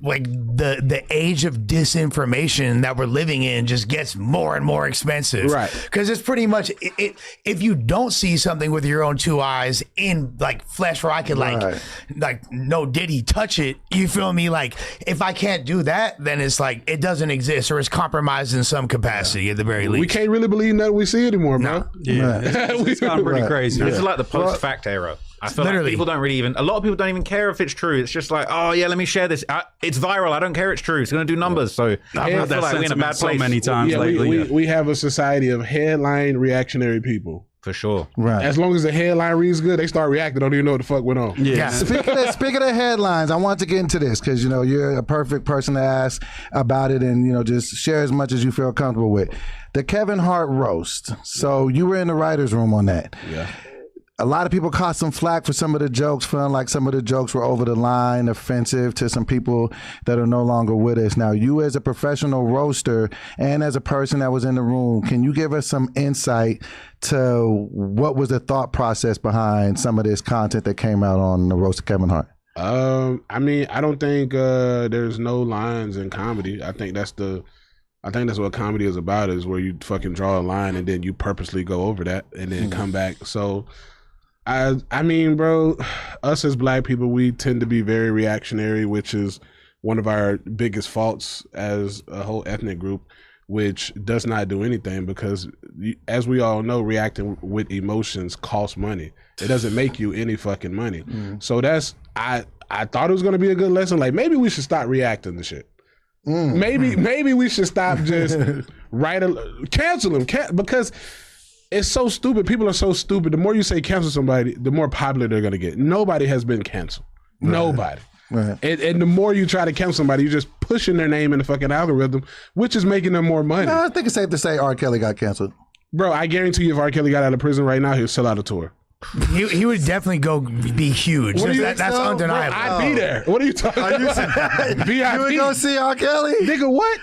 like the age of disinformation that we're living in just gets more and more expensive. Right. Because it's pretty much if you don't see something with your own two eyes in like flesh where I could Right. like no did he touch it, you feel me, like if I can't do that, then it's like it doesn't exist or it's compromised in some capacity at the very least. We can't really believe nothing we see anymore, bro. Yeah, it's gotten pretty Right. crazy. This is like the post-fact era. I feel Literally. like people don't really a lot of people don't even care if it's true. It's just like, oh yeah, let me share this. It's viral. I don't care it's true. It's going to do numbers. So I I've heard feel that like we're in a sentiment bad so place. many times Yeah, lately. we have a society of headline reactionary people. For sure. Right. As long as the headline reads good, they start reacting. Don't even know what the fuck went on. Yeah. Speaking of headlines, I want to get into this because you're a perfect person to ask about it, and just share as much as you feel comfortable with. The Kevin Hart roast. So you were in the writers' room on that. Yeah. A lot of people caught some flack for some of the jokes, feeling like some of the jokes were over the line, offensive to some people that are no longer with us. Now, you as a professional roaster and as a person that was in the room, can you give us some insight to what was the thought process behind some of this content that came out on the roast of Kevin Hart? I mean, I don't think there's no lines in comedy. I think that's what comedy is about, is where you fucking draw a line and then you purposely go over that and then come back. So I mean, bro, us as black people, we tend to be very reactionary, which is one of our biggest faults as a whole ethnic group, which does not do anything because, as we all know, reacting with emotions costs money. It doesn't make you any fucking money. So I thought it was going to be a good lesson. Like, maybe we should stop reacting to shit. Maybe we should stop just cancel them because it's so stupid. People are so stupid. The more you say cancel somebody, the more popular they're going to get. Nobody has been canceled. Nobody. Right. And the more you try to cancel somebody, you're just pushing their name in the fucking algorithm, which is making them more money. No, I think it's safe to say R. Kelly got canceled. Bro, I guarantee you if R. Kelly got out of prison right now, he'll sell out a tour. He would definitely go be huge. What do you That's think so? undeniable. I'd be there. What are you talking about? You would go see R. Kelly? Nigga, what?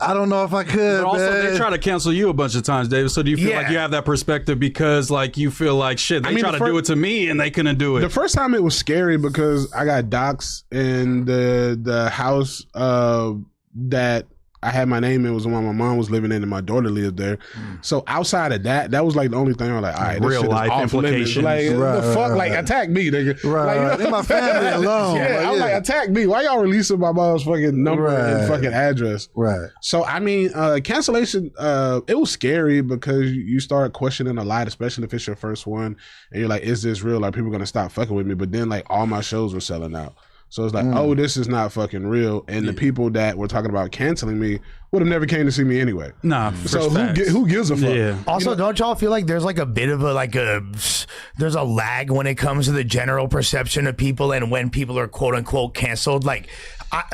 I don't know if I could. But also, man. they try to cancel you a bunch of times, David. So do you feel Yeah. like you have that perspective because, like, you feel like shit? They mean, try the to do it to me and they couldn't do The it. first time it was scary because I got doxxed in the house that I had my name in was the one my mom was living in and my daughter lived there. So outside of that was like the only thing I was like, all right, this Real shit is life off limits. implications. Like, Right, the fuck? right, Like, right. attack me, nigga. Right, Like, you right. know Leave my family alone. Yeah, Like, I'm like, yeah. attack me. Why y'all releasing my mom's fucking number and Right. fucking address? Right. So I mean, cancellation. It was scary because you start questioning a lot, especially if it's your first one, and you're like, "Is this real? Like, people gonna stop fucking with me?" But then, like, all my shows were selling out, so it's like, "Oh, this is not fucking real." And the people that were talking about canceling me would have never came to see me anyway. Nah, So who gives a fuck? Yeah. Also, don't y'all feel like there's like a bit of there's a lag when it comes to the general perception of people and when people are quote unquote canceled? Like,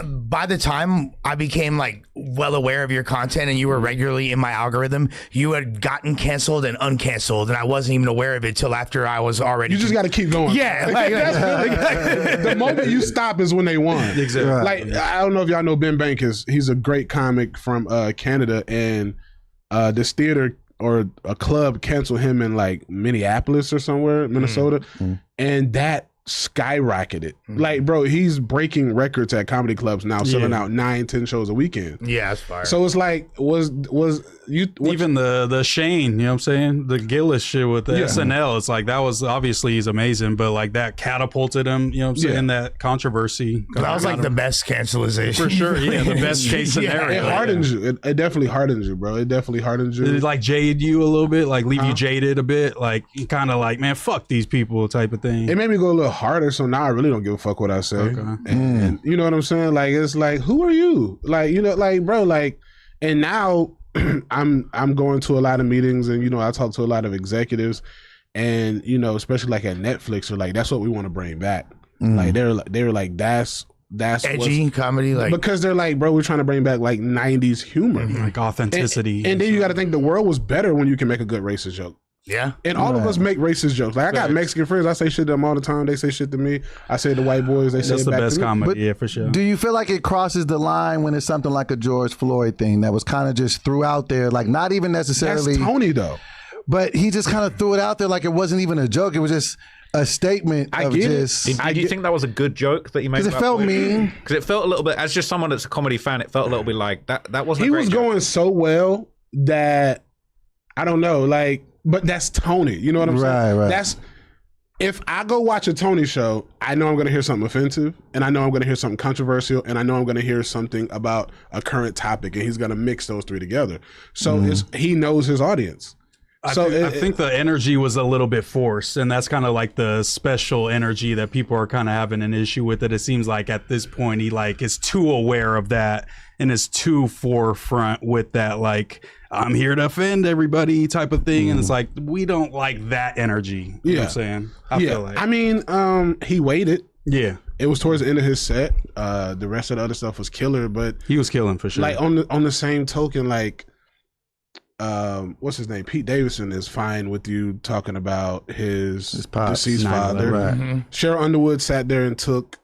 by the time I became like well aware of your content and you were regularly in my algorithm, you had gotten canceled and uncanceled, and I wasn't even aware of it till after I was already. You just got to keep going. Yeah, like- the moment you stop is when they won. Exactly. Right. Like, I don't know if y'all know Ben Bankers. He's a great comic from Canada, and this theater or a club cancel him in like Minneapolis or somewhere, Minnesota, and that skyrocketed. Like, bro, he's breaking records at comedy clubs now, selling out 9-10 shows a weekend. Yeah, that's fire. So it's like, was you Even the Shane, you know what I'm saying? The Gillis shit with the SNL. It's like, that was obviously he's amazing, but like that catapulted him, you know what I'm saying? That controversy. that was like the best cancelization. For sure, yeah, the best case scenario. it hardens you. It definitely hardens you, bro. It definitely hardens you. Did it like jade you a little bit, like leave you jaded a bit, like you kind of like, man, fuck these people type of thing. It made me go a little harder, so now I really don't give a fuck what I say. And you know what I'm saying? Like, it's like, who are you? Like, you know, like, bro, like, and now I'm going to a lot of meetings, and you know, I talk to a lot of executives, and you know, especially like at Netflix, are like, that's what we want to bring back. Like they're like, that's edgy comedy, like, because they're like, bro, we're trying to bring back like 90s humor, like authenticity. and then you got to think the world was better when you can make a good racist joke. yeah. And all of us make racist jokes. Like, I got Mexican friends. I say shit to them all the time. They say shit to me. I say to white boys. They say That's it the back best to me. comedy, yeah, for sure. Do you feel like it crosses the line when it's something like a George Floyd thing that was kind of just threw out there, like not even That's necessarily, Tony, though. but he just kind of threw it out there like it wasn't even a joke. It was just a statement I of get it. just. Do you think that was a good joke that you made? Because it felt mean. Because it felt a little bit, as just someone that's a comedy fan, it felt a little bit like that wasn't. He a great was joke. going so well that, I don't know, like, but that's Tony. You know what I'm saying? Right. That's, if I go watch a Tony show, I know I'm going to hear something offensive, and I know I'm going to hear something controversial, and I know I'm going to hear something about a current topic, and he's going to mix those three together. So he knows his audience. I think the energy was a little bit forced, and that's kind of like the special energy that people are kind of having an issue with. It seems like at this point he like is too aware of that and is too forefront with that, like, I'm here to offend everybody type of thing. And it's like, we don't like that energy. You know what I'm saying? I feel like. I mean, he waited. Yeah. It was towards the end of his set. The rest of the other stuff was killer, but He was killing for sure. like on the same token, like, what's his name? Pete Davidson is fine with you talking about his pops, deceased 9/11. father. Right. Cheryl Underwood sat there and took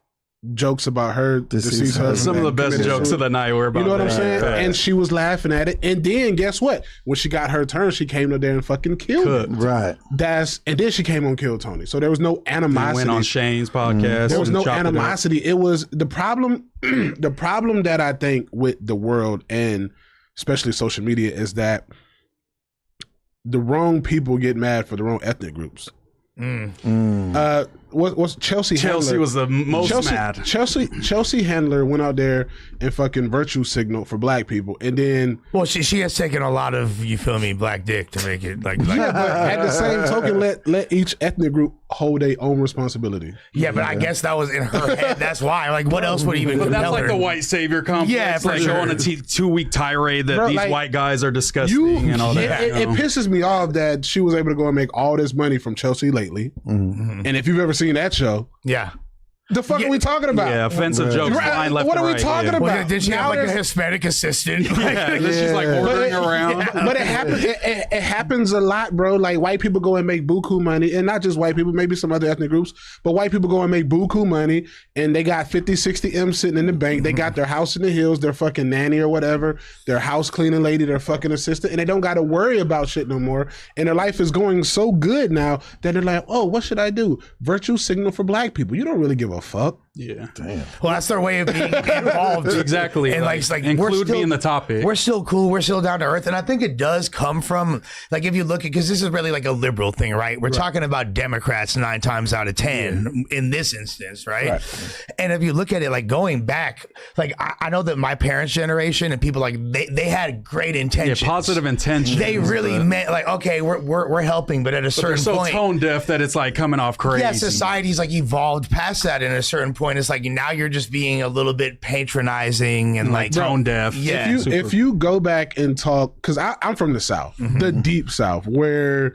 jokes about her deceased husband. Some of the best jokes of the night were about You know what I'm that. saying? Facts. And she was laughing at it. And then guess what? When she got her turn, she came up there and fucking killed it. Right. And then she came on Kill Tony. So there was no animosity. Went on Shane's podcast. There was and no chopped it up. animosity. It was the problem. The problem that I think with the world and especially social media is that the wrong people get mad for the wrong ethnic groups. What's Chelsea Chelsea Handler? was the most mad. Chelsea Handler went out there and fucking virtue signaled for black people, and then Well, she has taken a lot of, you feel me, black dick to make it like yeah, but at the same token, let each ethnic group hold their own responsibility. yeah, but I guess that was in her head. That's why. Like, what else would even But that's compel like her? the white savior complex. Yeah, for like sure. going a 2-week tirade that Bro, these like, white guys are disgusting and all that. It you know? pisses me off that she was able to go and make all this money from Chelsea lately. And if you've ever seen that show, Yeah. the fuck are we talking about? Yeah, offensive jokes Right, flying left what and are we right, talking yeah. about? Well, did she Now have like a there's- Hispanic assistant? Yeah, and then she's like ordering around. But it happens. It happens a lot, bro. Like white people go and make buku money, and not just white people, maybe some other ethnic groups. But white people go and make buku money, and they got 50, 60 M sitting in the bank. They got their house in the hills, their fucking nanny or whatever, their house cleaning lady, their fucking assistant, and they don't got to worry about shit no more. And their life is going so good now that they're like, oh, what should I do? Virtue signal for black people. You don't really give a fuck. Yeah. Well, that's their way of being involved. Exactly. And like, it's like include we're still, me in the topic. We're still cool. We're still down to earth. And I think it does come from, like, if you look at, because this is really like a liberal thing, right? We're talking about Democrats 9 times out of 10 in this instance, right? And if you look at it, like going back, like I know that my parents' generation and people like they had great intentions. Yeah, positive intentions. They really meant like, okay, we're helping, but at a They're certain so point, tone deaf that it's like coming off crazy. yeah, society's like evolved past that. And at a certain point, it's like now you're just being a little bit patronizing and like tone deaf. Yeah. If you go back and talk, because I'm from the South, the deep South, where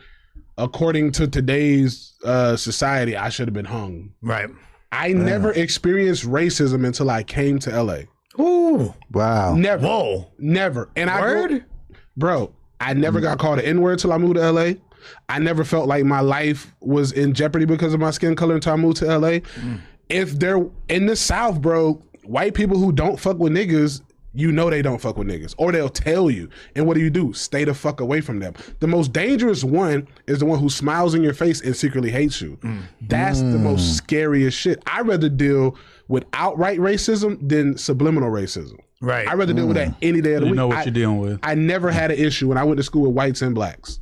according to today's society, I should have been hung. Right. I never experienced racism until I came to LA. Ooh. Wow. Never. Whoa. Never. And Word? Bro, I never got called an N-word till I moved to LA. I never felt like my life was in jeopardy because of my skin color until I moved to LA. If they're in the South, bro, white people who don't fuck with niggas you know they don't fuck with niggas, or they'll tell you. And what do? Stay the fuck away from them. The most dangerous one is the one who smiles in your face and secretly hates you. That's the most scariest shit. I'd rather deal with outright racism than subliminal racism. Right. I'd rather deal with that any day of the You week. know what you're dealing with. I never had an issue when I went to school with whites and blacks.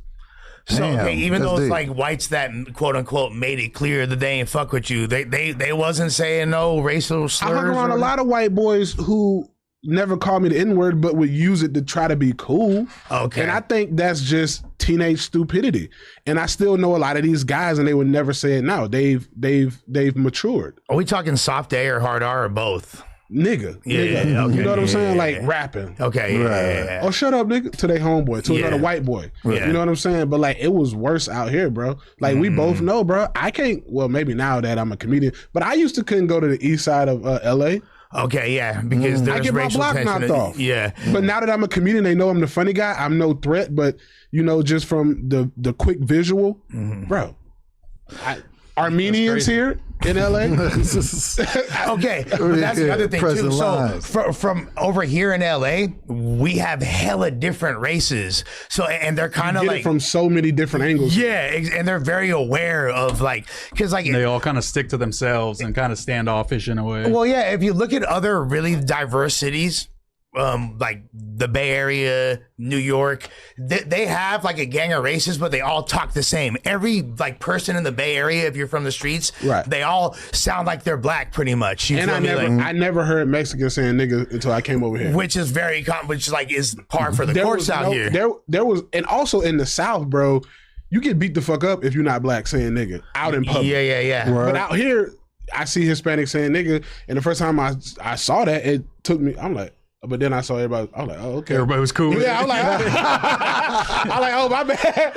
So Damn, okay, even that's though it's deep. like whites that quote unquote made it clear that they ain't fuck with you, they wasn't saying no racial slurs. I hung around or- a lot of white boys who never called me the N-word, but would use it to try to be cool. Okay. And I think that's just teenage stupidity. And I still know a lot of these guys, and they would never say it now. They've matured. Are we talking soft A or hard R or both? Nigga. Yeah, nigga. yeah, okay, You know what I'm yeah, saying? yeah, Like yeah. rapping. Okay. Yeah. Oh, shut up, nigga. To their homeboy, to Yeah. another white boy. Yeah. You know what I'm saying? But like, it was worse out here, bro. Like, we both know, bro. I can't, well, maybe now that I'm a comedian, but I used to couldn't go to the east side of LA. Okay, yeah, because there's I get my racial block tension. knocked off. Yeah. But now that I'm a comedian, they know I'm the funny guy. I'm no threat, but you know, just from the quick visual, bro. Armenians here in LA. Okay, but that's the other thing too. Pressing So lines. from over here in LA, we have hella different races. So and they're kind of Get like it from so many different angles. and they're very aware of like because like They all kind of stick to themselves and kind of standoffish in a way. well yeah, if you look at other really diverse cities. Like the Bay Area, New York, they have like a gang of races, but they all talk the same. Every like person in the Bay Area, if you're from the streets, Right. they all sound like they're black pretty much. You And feel me? I never heard Mexicans saying nigga until I came over here. Which is very which like is par for the course was out no- here. There was, and also in the South, bro, you get beat the fuck up if you're not black saying nigga out in public. Yeah. But out here, I see Hispanics saying nigga, and the first time I saw that, it took me. I'm like, but then I saw everybody. I was like, oh okay. Everybody was cool with Yeah, it. I'm like, I'm like, oh my bad.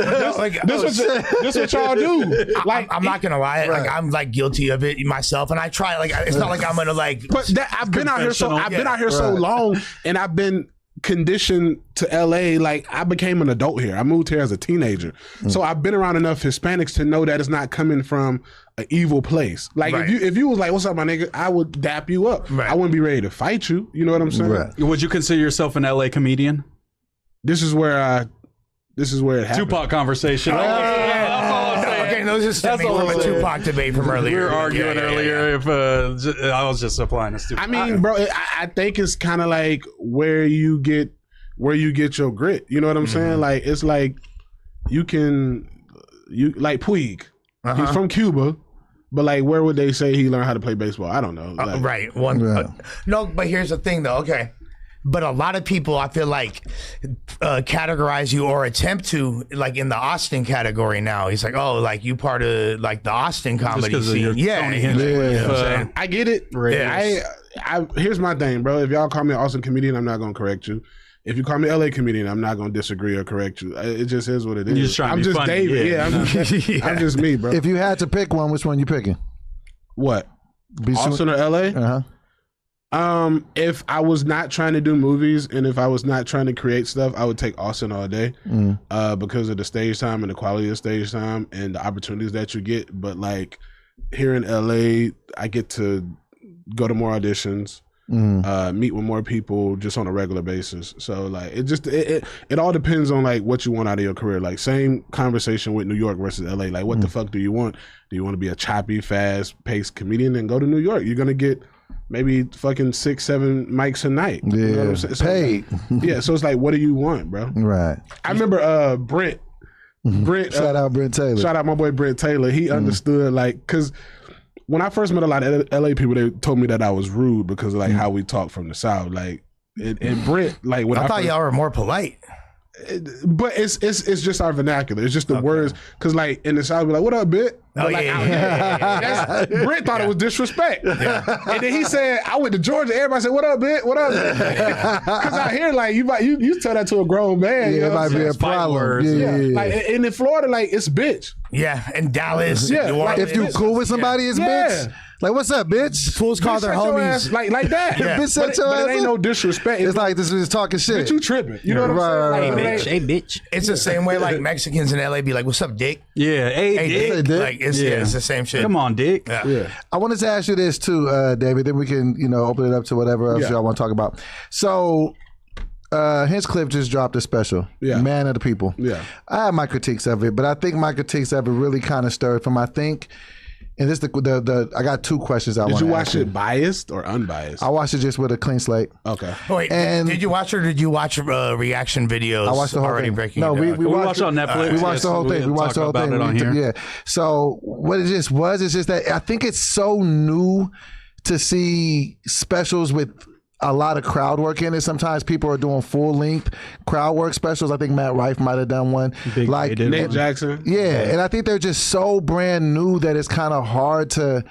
This what y'all do. Like, I'm not gonna lie, like I'm like guilty of it myself, and I try. Like it's not like I'm gonna like. But that, I've been out here so Confessional. long, and I've been conditioned to LA. Like I became an adult here. I moved here as a teenager, so I've been around enough Hispanics to know that it's not coming from an evil place. Like Right. if you was like, "What's up, my nigga?" I would dap you up. Right. I wouldn't be ready to fight you. You know what I'm saying? Right. Would you consider yourself an LA comedian? This is where it happened. Tupac conversation. Okay, no, this is stemming all from I'm a saying. Tupac debate from earlier. We were arguing Yeah, yeah, earlier yeah. if I was just applying this. I mean, bro, I think it's kind of like where you get your grit. You know what I'm saying? Like it's like you like Puig. He's from Cuba, but like where would they say he learned how to play baseball? I don't know. Like, Right. Yeah. No, but here's the thing, though. Okay. But a lot of people, I feel like, categorize you or attempt to, like in the Austin category now. He's like, oh, like you part of like the Austin comedy 'cause of scene. your Yeah. Tony Hinchcliffe, You know what I'm saying? I get it. Raiders. I here's my thing, bro. If y'all call me an Austin comedian, I'm not gonna correct you. If you call me LA comedian, I'm not gonna disagree or correct you. It just is what it is. You're just trying to I'm be just funny. David. Yeah, Yeah, I'm just me, bro. If you had to pick one, which one you picking? What? Austin or LA? Uh-huh. If I was not trying to do movies and if I was not trying to create stuff, I would take Austin all day. Because of the stage time and the quality of stage time and the opportunities that you get. But like here in LA, I get to go to more auditions, meet with more people just on a regular basis. So like it all depends on like what you want out of your career. Like same conversation with New York versus LA. Like what the fuck do you want? Do you want to be a choppy, fast paced comedian? Then go to New York. You're gonna get maybe fucking 6-7 mics a night. Yeah, You know what I'm saying? So, paid. yeah, so it's like, what do you want, bro? Right. I remember Brent. Shout out Brent Taylor. Shout out my boy Brent Taylor. He understood like because when I first met a lot of LA people, they told me that I was rude because of like how we talk from the South. Like and Brent, like when I thought first- y'all were more polite. but it's just our vernacular. It's just the words because like in the South, we're like, "What up, bit?" Oh, But, like, yeah, out yeah, here, Brent thought it was disrespect. And then he said, "I went to Georgia." Everybody said, "What up, bit? What up?" Because out here, like you tell that to a grown man. you Yeah, know it what I'm might be saying? a problem. words. Yeah. Like and in Florida, like it's bitch. Yeah, in Dallas, Yeah, New like, Orleans. If you cool with somebody, it's Yeah. bitch. Like, what's up, bitch? Fools call their Shut your homies. ass like that. Yeah. Bitch, shut But, your but ass it ain't up. no disrespect. It's like this is talking shit. bitch, you tripping. You know what I'm Right, saying? right, Like, right. it ain't- Hey, bitch. It's the same way like Mexicans in LA be like, "What's up, Dick?" Yeah, hey, Hey, Dick. Dick. Like it's Yeah. it's the same shit. Come on, Dick. Yeah. Yeah. I wanted to ask you this too, David. Then we can, open it up to whatever else Yeah. y'all want to talk about. So, Hinchcliffe just dropped a special, Yeah. Man of the People. Yeah. I have my critiques of it, but I think my critiques of it really kind of stirred from. I think, and this the I got two questions I want Did to you ask watch it biased or unbiased? I watched it just with a clean slate. Okay. Wait, And- did you watch or did you watch reaction videos? I watched the whole already thing. breaking. No, it we down? watched it on Netflix. We watched the whole thing. We We'll watched the whole talk thing. about it on here. Yeah. So what it just was, it's just that I think it's so new to see specials with a lot of crowd work in it. Sometimes people are doing full length crowd work specials. I think Matt Rife might have done one. Big Day did Nate one. Jackson. Yeah, and I think they're just so brand new that it's kind of hard to,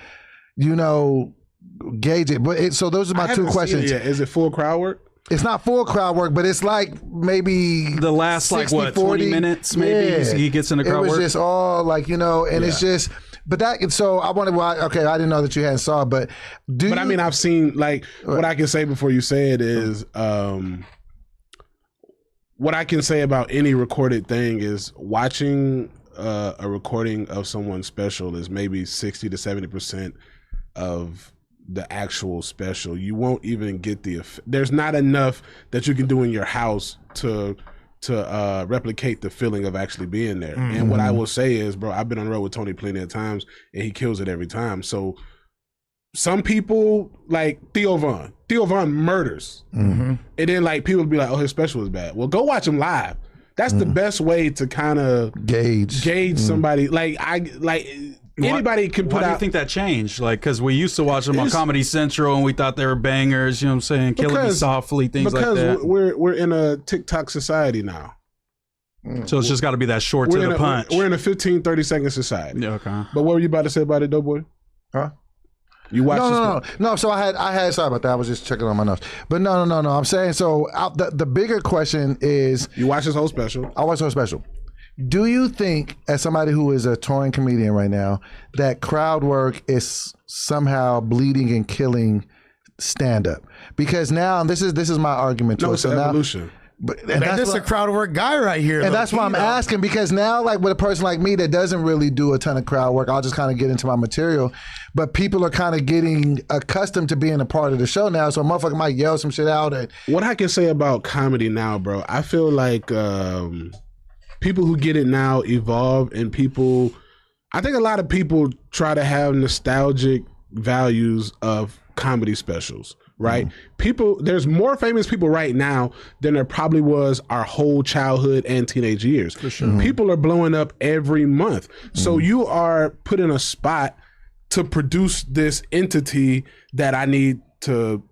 gauge it. But so those are my I two haven't seen questions. it yet. Is it full crowd work? It's not full crowd work, but it's like maybe The last, 60, 20 minutes, maybe he gets into crowd It was work. just all like, and it's just, but that, so I wanted, okay, I didn't know that you hadn't saw it, but But I mean, I've seen, like, what I can say before you say it is, what I can say about any recorded thing is watching a recording of someone's special is maybe 60 to 70% of the actual special. You won't even get there's not enough that you can do in your house to replicate the feeling of actually being there. And what I will say is, bro, I've been on the road with Tony plenty of times and he kills it every time. So some people, like Theo Von murders. And then like people be like, oh, his special is bad. Well, go watch him live. That's the best way to kind of gauge somebody. Like anybody can put Why do you out. think that changed? Like, because we used to watch them on Comedy Central and we thought they were bangers, you know what I'm saying? Killing Me Softly, things like that. Because we're in a TikTok society now. So it's just got to be that short to the punch. We're in a 15, 30-second society. Yeah, okay. But what were you about to say about it, Doughboy? Huh? You watched No. So I had. Sorry about that. I was just checking on my notes. But no. I'm saying so. The bigger question is, You watched his whole special. I watched so special. Do you think, as somebody who is a touring comedian right now, that crowd work is somehow bleeding and killing stand up? Because now this is my argument to No, it. it's So an now, evolution. but Man, this is a crowd work guy right here. and that's why I'm asking, because now, like with a person like me that doesn't really do a ton of crowd work, I'll just kind of get into my material. But people are kind of getting accustomed to being a part of the show now, so a motherfucker might yell some shit out. And What I can say about comedy now, bro, I feel like people who get it now evolve, and I think a lot of people try to have nostalgic values of comedy specials, right? There's more famous people right now than there probably was our whole childhood and teenage years. For sure. People are blowing up every month. So you are put in a spot to produce this entity that I need to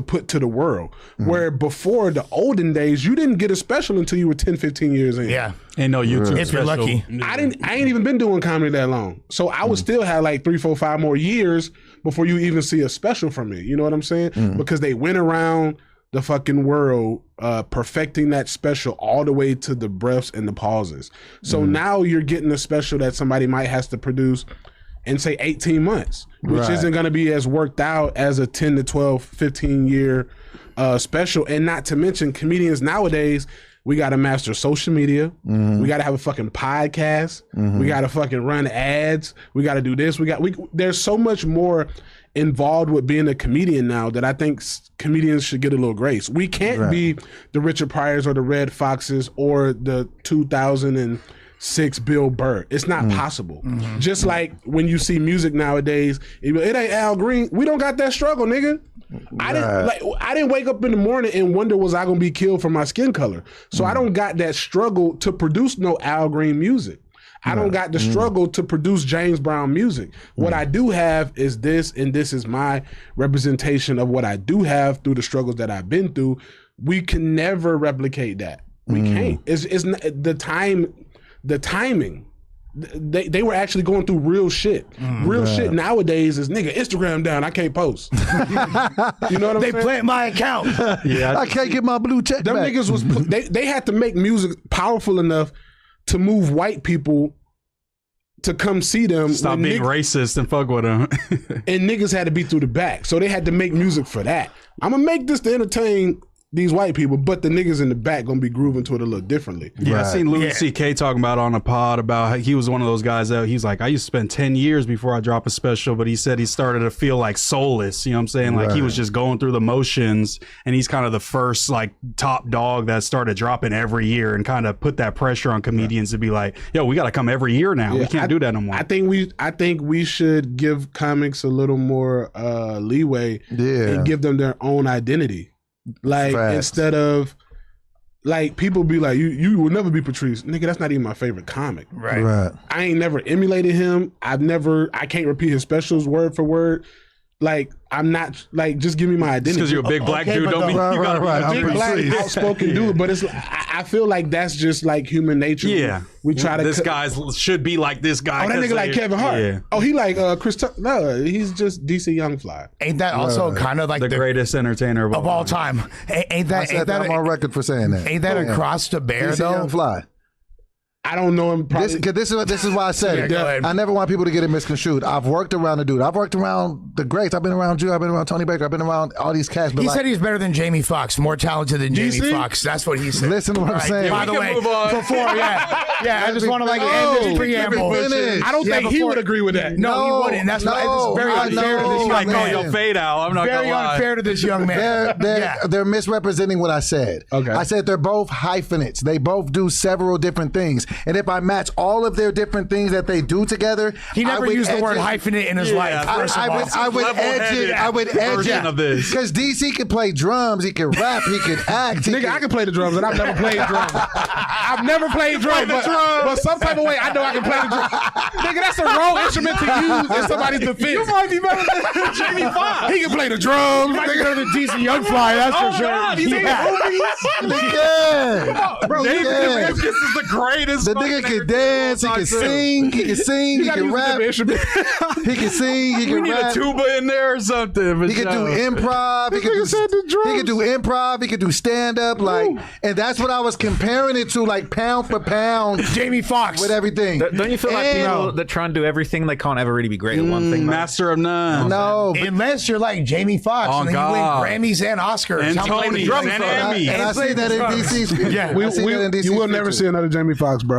put to the world. Where before the olden days, you didn't get a special until you were 10, 15 years in. Yeah. Ain't no YouTube If you're special. lucky. I ain't even been doing comedy that long. So I would still have like 3, 4, 5 more years before you even see a special from me. You know what I'm saying? Because they went around the fucking world perfecting that special all the way to the breaths and the pauses. So now you're getting a special that somebody might has to produce in say 18 months, which Right. isn't going to be as worked out as a 10 to 12, 15 year special. And not to mention comedians nowadays, we got to master social media. We got to have a fucking podcast. We got to fucking run ads. We got to do this. There's so much more involved with being a comedian now that I think comedians should get a little grace. We can't be the Richard Pryors or the Red Foxes or the 2006 Bill Burr. It's not possible. Just like when you see music nowadays, it ain't Al Green. We don't got that struggle, nigga. I didn't wake up in the morning and wonder was I gonna be killed for my skin color. So I don't got that struggle to produce no Al Green music. I don't got the struggle to produce James Brown music. What I do have is this, and this is my representation of what I do have through the struggles that I've been through. We can never replicate that. We can't. It's not, the timing. They were actually going through real shit. Real shit nowadays is nigga Instagram down. I can't post. You know what I'm They saying? plant my account. I can't get my blue check Them back. niggas was they had to make music powerful enough to move white people to come see them. Stop when being racist and fuck with him. and niggas had to be through the back. So they had to make music for that. I'm going to make this to entertain these white people, but the niggas in the back going to be grooving to it a little differently. Yeah, I seen Louis C.K. talking about on a pod about how he was one of those guys that he's like, I used to spend 10 years before I drop a special, but he said he started to feel like soulless. You know what I'm saying? Like he was just going through the motions, and he's kind of the first like top dog that started dropping every year and kind of put that pressure on comedians to be like, yo, we got to come every year now. We can't do that no more. I think we should give comics a little more leeway and give them their own identity. Like instead of like people be like, you will never be Patrice. Nigga, that's not even my favorite comic. Right. I ain't never emulated him. I can't repeat his specials word for word. Like, I'm not, like, just give me my identity. Because you're a big black dude, don't mean you gotta be a big black outspoken dude, but it's I feel like that's just like human nature. Yeah. We try to this guy should be like this guy. Oh, that nigga like Kevin Hart. Yeah. Oh, he like Chris no, he's just DC Young Fly. Ain't that also kind of like the greatest entertainer of all time? Ain't that I'm on record for saying that. Ain't that across the bear DC though? Young Fly. I don't know him. Probably. This is why I said it. I never want people to get it misconstrued. I've worked around the dude. I've worked around the greats. I've been around you. I've been around Tony Baker. I've been around all these cats. He said he's better than Jamie Foxx, more talented than Jamie Foxx. That's what he said. Listen to what I'm saying. By the way, I just want to like end this preamble. I don't think he would agree with that. No, he wouldn't. That's it's very unfair to this young man. Like, yo, fade out. I'm not very gonna lie. unfair to this young man. They're misrepresenting what I said. Okay. I said they're both hyphenates. They both do several different things. And if I match all of their different things that they do together, he never used the word hyphenate in his life. I would edge it of this because DC can play drums, he can rap, he can act. Nigga, I can play the drums, and I've never played drums. I've never played drums, but some type of way I know I can play the drums. Nigga, that's a wrong instrument to use in somebody's defense. You might be better than Jamie Foxx. He can play the drums. He might be better than DC Young Fly. That's for sure. God, he's bro, this is the greatest. The nigga can dance, he can sing, he can rap, he can sing, he can rap. We need a tuba in there or something. He can do improv. He can do improv. He can do stand up. Like, and that's what I was comparing it to, like pound for pound. Jamie Foxx with everything. Don't you feel like people that try and do everything, they can't ever really be great at one thing? Master of none. No, unless you're like Jamie Foxx and then you win Grammys and Oscars and Tonys and Emmys. And I see that in DC. Yeah, you will never see another Jamie Foxx, bro.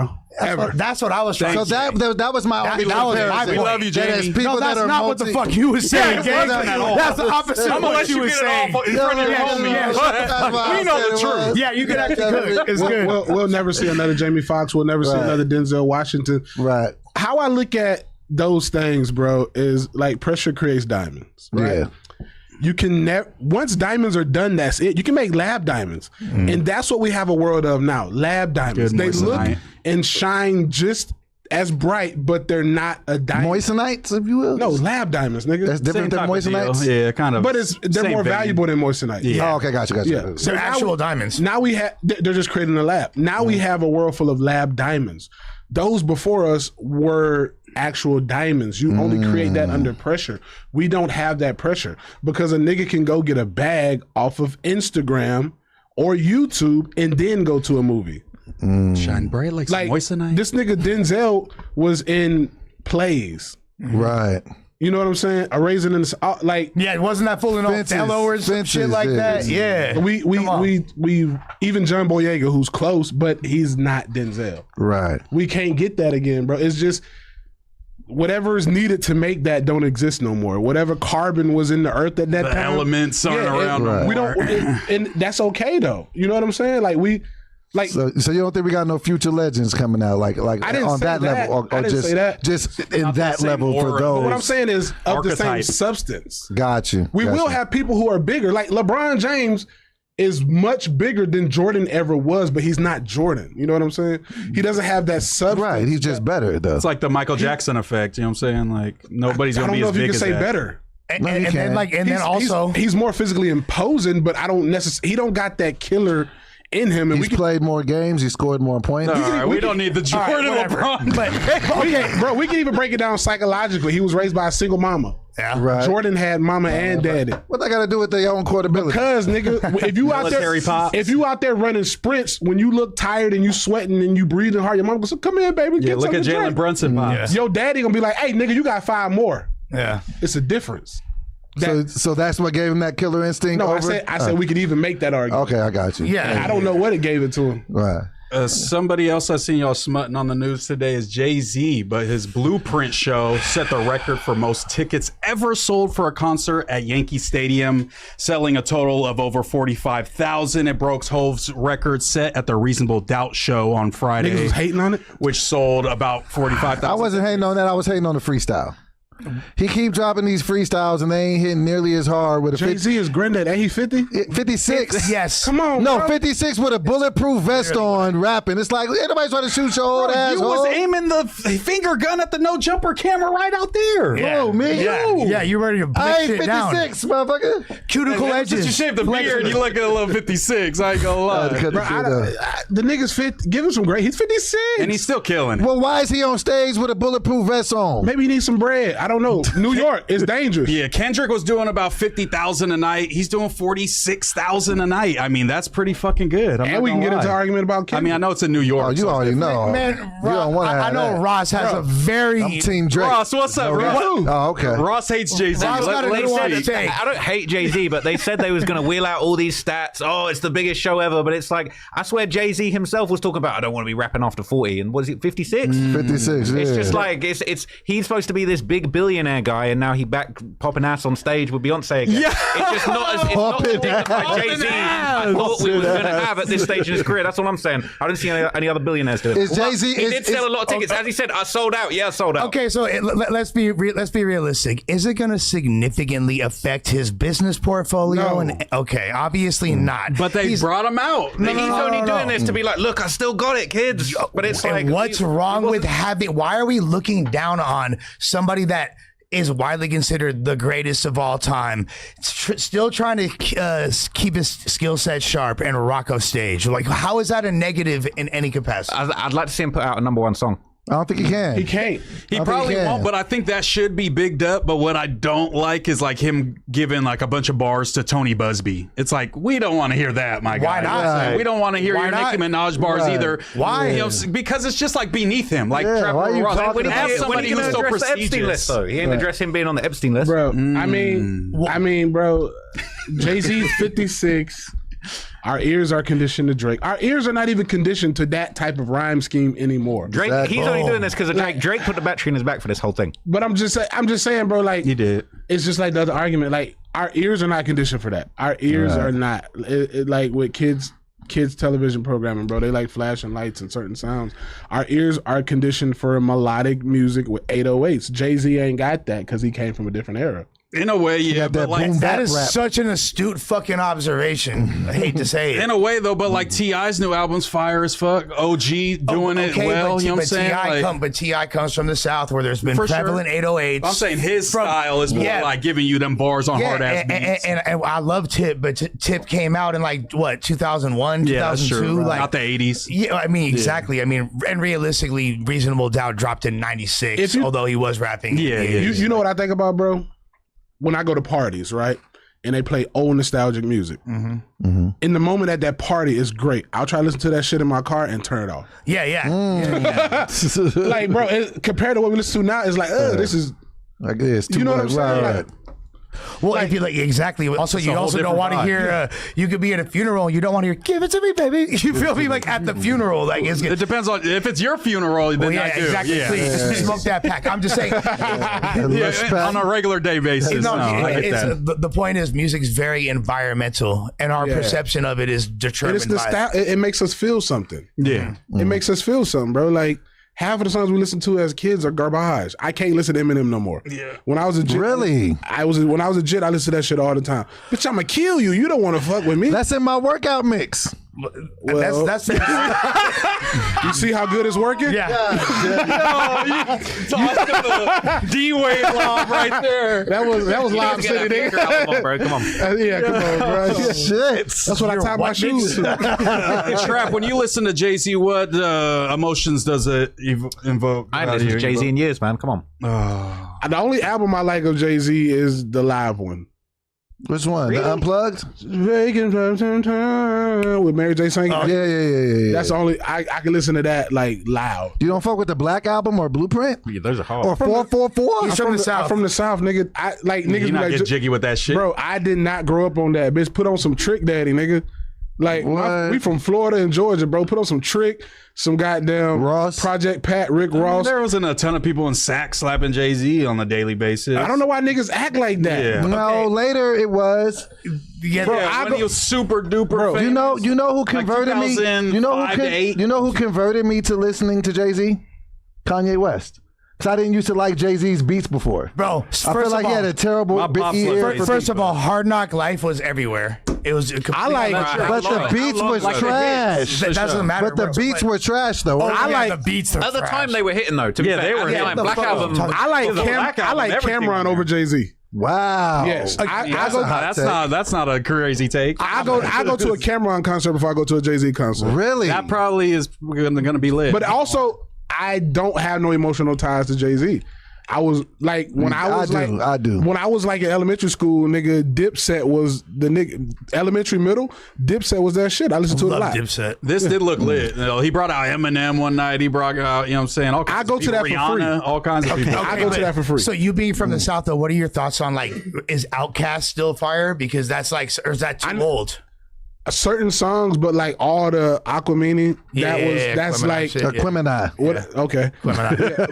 That's what I was trying to say. So that was my only comparison. We love you, Jamie. No, that's not what the fuck you was saying, gang. That's the opposite of what you was saying. In front of your homie. We know the truth. Yeah, you can actually good. It's good. We'll never see another Jamie Foxx. We'll never see another Denzel Washington. Right. How I look at those things, bro, is like pressure creates diamonds. Right? Yeah. You can once diamonds are done, that's it. You can make lab diamonds, and that's what we have a world of now. Lab diamonds. They look and shine just as bright, but they're not a diamond. Moissanites, if you will. No, lab diamonds, nigga. That's different than moissanites. Yeah, kind of. But they're more valuable than moissanite. Yeah. Oh, okay, gotcha. Yeah. So actual diamonds. Now we have. They're just creating a lab. Now we have a world full of lab diamonds. Those before us were actual diamonds. You only create that under pressure. We don't have that pressure because a nigga can go get a bag off of Instagram or YouTube and then go to a movie. Shine bright like moissanite. This nigga Denzel was in plays. Right. You know what I'm saying? A Raisin in the like. Yeah, wasn't that fooling on Othello or some shit like that? Yeah. We even John Boyega, who's close, but he's not Denzel. Right. We can't get that again, bro. It's just whatever is needed to make that don't exist no more. Whatever carbon was in the earth at that time, elements aren't around no more. We don't, and that's okay though. You know what I'm saying? Like we. Like, so you don't think we got no future legends coming out like I didn't on say that level, or I didn't just say that. just in that level for those? But what I'm saying is of the same Archetype. substance. Got you. We will have people who are bigger. Like LeBron James is much bigger than Jordan ever was, but he's not Jordan. You know what I'm saying? He doesn't have that substance. Right. He's just better though. It's like the Michael Jackson effect. You know what I'm saying? Like nobody's I gonna don't be know as if you big can as say that. better. And then also he's more physically imposing, but I don't necessarily. He don't got that killer in him, and He's played more games. He scored more points. All right, we don't need the Jordan LeBron. But okay, bro, we can even break it down psychologically. He was raised by a single mama. Yeah. Right. Jordan had mama and daddy. What they got to do with their own quotability? Because nigga, if you out there, Military pops. if you out there running sprints, when you look tired and you sweating and you breathing hard, your mom goes, "Come here, baby, Yeah, get look something at to Jalen drink." Brunson pops. Your daddy gonna be like, "Hey, nigga, you got 5 more." Yeah. It's a difference. So that's what gave him that killer instinct. No, over? I said we could even make that argument. Okay, I got you. Yeah. I don't know what it gave it to him. Right. Somebody else I seen y'all smutting on the news today is Jay-Z, but his Blueprint show set the record for most tickets ever sold for a concert at Yankee Stadium, selling a total of over 45,000. It broke Hove's record set at the Reasonable Doubt show on Niggas Friday, was hating on it. which sold about 45,000. I wasn't hating on that. I was hating on the freestyle. He keep dropping these freestyles and they ain't hitting nearly as hard with a Jay-Z is granddad. Ain't he 50? 56. Yes. Come on, No, bro. 56 with a bulletproof vest on, rapping. It's like, ain't nobody trying to shoot your old You asshole. was aiming the finger gun at the no jumper camera right out there. Oh, me? Yeah. You. Yeah, you ready to I blitz ain't it down. 56, motherfucker. Cuticle Since edges. you shaved the beard, you look a little 56. I ain't gonna lie. The nigga's fit. Give him some great. He's 56. And he's still killing it. Well, why is he on stage with a bulletproof vest on? Maybe he needs some bread. I don't know. New York is dangerous. Yeah, Kendrick was doing about 50,000 a night. He's doing 46,000 a night. I mean, that's pretty fucking good. I'm And not we can gonna get into lie. argument about I Kendrick. mean, I know it's in New York. Oh, you so it's already different. know. Man, you don't want to I have know that. Ross has a very. I'm Team Drake. Ross, what's up? Okay. Ross, Oh, okay. Ross hates Jay-Z. Ross got a They good one said, to take. I don't hate Jay-Z, but they said they was going to wheel out all these stats. Oh, it's the biggest show ever. But it's like, I swear Jay-Z himself was talking about, I don't want to be rapping after 40. And was it 56? 56, yeah. It's just like, it's he's supposed to be this big billionaire guy, and now he back popping ass on stage with Beyonce again. Yeah. It's just not as it's not the dignified Jay-Z I thought we were going to have at this stage in his career. That's all I'm saying. I don't see any other billionaires do it. Is Jay-Z... He did sell a lot of tickets. As he said, I sold out. Yeah, I sold out. Okay, so let's be realistic. Is it going to significantly affect his business portfolio? No. And okay, obviously not. But they brought him out. He's only doing this to be like, look, I still got it, kids. But it's like, and what's wrong with having? Why are we looking down on somebody that is widely considered the greatest of all time, still trying to keep his skill set sharp and rock a stage? Like, how is that a negative in any capacity? I'd like to see him put out a #1 song. I don't think he can. he can't. He I probably think he can. won't, but I think that should be bigged up. But what I don't like is like him giving like a bunch of bars to Tony Busby. It's like, we don't want to hear that, my guy. Why not? You know what I'm saying? Right. We don't want to hear Why your not? Nicki Minaj bars Right. either. Why? You know, because it's just like beneath him. Like Yeah, Trapper why are you Ross. talking When he about has it? somebody When are who's you so gonna address the Epstein list, prestigious. though? He ain't addressed him being on the Epstein list. Bro, I mean, bro, Jay-Z's 56. Our ears are conditioned to Drake. Our ears are not even conditioned to that type of rhyme scheme anymore. Drake, Exactly. he's only doing this because of Drake. Drake put the battery in his back for this whole thing. But I'm just saying, bro, like He did. it's just like the other argument. Like our ears are not conditioned for that. Our ears are not. Like with kids television programming, bro, they like flashing lights and certain sounds. Our ears are conditioned for melodic music with 808s. Jay-Z ain't got that because he came from a different era. In a way, yeah. got that But like, boom That bap is rap. such an astute fucking observation. I hate to say it. in a way though, but like T.I.'s new album's fire as fuck. OG doing it well. You know what I'm saying? But T.I. comes from the South where there's been For sure. prevalent 808s. I'm saying his style is more like giving you them bars on hard ass beats. and I love Tip, but Tip came out in like what 2001, Yeah, that's 2002, true. like Not the 80s. Yeah, I mean exactly. I mean, and realistically, Reasonable Doubt dropped in '96, If you- although he was rapping. Yeah, in the yeah. 80s. You know what I think about, bro? When I go to parties, right? And they play old nostalgic music. In the moment at that party is great. I'll try to listen to that shit in my car and turn it off. Yeah, yeah. Like, bro, compared to what we listen to now, it's like, this is, Like this. you know what I'm saying? Like, Well, if you like exactly. Also, It's you a whole also don't different want to vibe. hear. You could be at a funeral and you don't want to hear "Give it to me, baby." You feel me? Like at the funeral, like it's It depends on if it's your funeral. Then Well, yeah, I do. exactly. Yeah. Please smoke that pack. I'm just saying. Yeah, on a regular day basis. No, I get that. the point is, music's very environmental, and our perception of it is and determined it's by. it makes us feel something. Yeah. It makes us feel something, bro. Like, half of the songs we listen to as kids are garbage. I can't listen to Eminem no more. Yeah. When I was a jit, Really? when I was a jit, I listened to that shit all the time. Bitch, I'ma kill you. You don't want to fuck with me. That's in my workout mix. Well, that's you see how good it's working? yeah. D-Wade lob right there. That was Lob City, nigga. Come on, bro. Come on. Yeah, come on, bro. Shit. That's what I tie my shoes to. Hey, Trap, when you listen to Jay-Z, what emotions does it invoke? I ain't listened to Jay-Z in years, man. Come on. The only album I like of Jay-Z is the live one. Which one? The Unplugged? With Mary J. singing. Yeah. That's the only I can listen to that like loud. You don't fuck with the Black Album or Blueprint? Yeah, those are hard. Or 444? He's from the South. I'm from the South, nigga. I like niggas You be not like, get jiggy with that shit? bro, I did not grow up on that. Bitch, put on some Trick Daddy, nigga. Like What? we from Florida and Georgia, bro. Put on some Trick, some goddamn Ross. Project Pat, Rick Ross. There wasn't a ton of people in sack slapping Jay-Z on a daily basis. I don't know why niggas act like that. Yeah. No, later it was. Yeah, Bro, Yeah, I when go- he was super duper famous. You know who converted me? You know 2005 to 8? who converted me to listening to Jay-Z? Kanye West. Because I didn't used to like Jay-Z's beats before. bro. I feel like he had a terrible My big pops ear. loved Jay-Z. First of all, Hard Knock Life was everywhere. It was. I like, But the beats was trash. That doesn't matter. But the bro. beats were trash, though. Oh, I yeah, like- the beats. At the time, they were hitting though. To be Yeah, fair. they were At the hitting. time, Black Album. I like The Black I Album, like everything Cameron was over Jay-Z. Wow. Yes. I That's go- a hot take. That's not a crazy take. I go to a Cameron concert before I go to a Jay-Z concert. Really? That probably is gonna be lit. But also, I don't have no emotional ties to Jay-Z. I was like when I was I do. when I was like in elementary school, nigga, Dipset was the nigga elementary middle. Dipset was that shit. I listened to it a lot. Dipset. this did look lit. You know, he brought out Eminem one night. He brought out, you know what I'm saying? All kinds I go of to people. that for Rihanna, free. all kinds of people. I go to that for free. So you being from the South, though, what are your thoughts on like is Outkast still fire? Because that's like, or is that too old? Certain songs, but like all the Aquemini, that's Aquemini like shit. Aquemini. what? Okay, But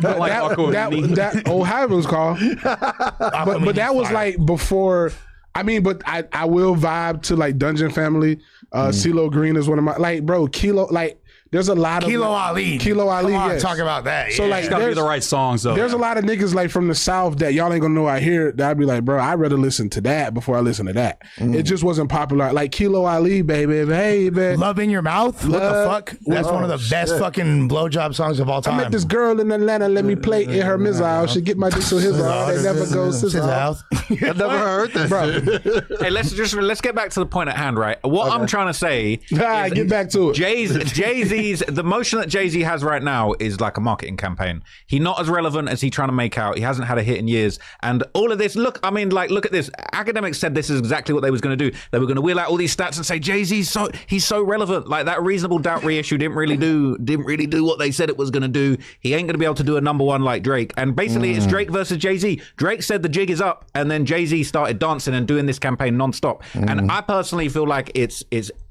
but like Aquemini. that old how it was called. But that was like before. I mean, but I will vibe to like Dungeon Family. CeeLo Green is one of my like, bro. Kilo, like, there's a lot of Kilo Ali. Kilo Ali. Come on, Yes. talk about that. So, yeah. like, It's gotta be there's- the right songs though. There's a lot of niggas like from the South that y'all ain't gonna know I hear that I'd be like, bro, I'd rather listen to that before I listen to that. It just wasn't popular. Like Kilo Ali, baby. Love in Your Mouth? What the Love- fuck? That's one of the best fucking blowjob songs of all I time. met this girl in Atlanta, let me play in her missile. She get my dick to his eye. They never go His scissor. house. I never heard that. Bro, Hey, let's get back to the point at hand, right? What I'm trying to say, nah, get back to it. Jay-Z's the motion that Jay-Z has right now is like a marketing campaign. He's not as relevant as he's trying to make out. He hasn't had a hit in years, and all of this. Look at this. Academics said this is exactly what they was going to do. They were going to wheel out all these stats and say Jay-Z's he's so relevant. Like that Reasonable Doubt reissue didn't really do what they said it was going to do. He ain't going to be able to do a number one like Drake. And basically, it's Drake versus Jay-Z. Drake said the jig is up, and then Jay-Z started dancing and doing this campaign nonstop. And I personally feel like it's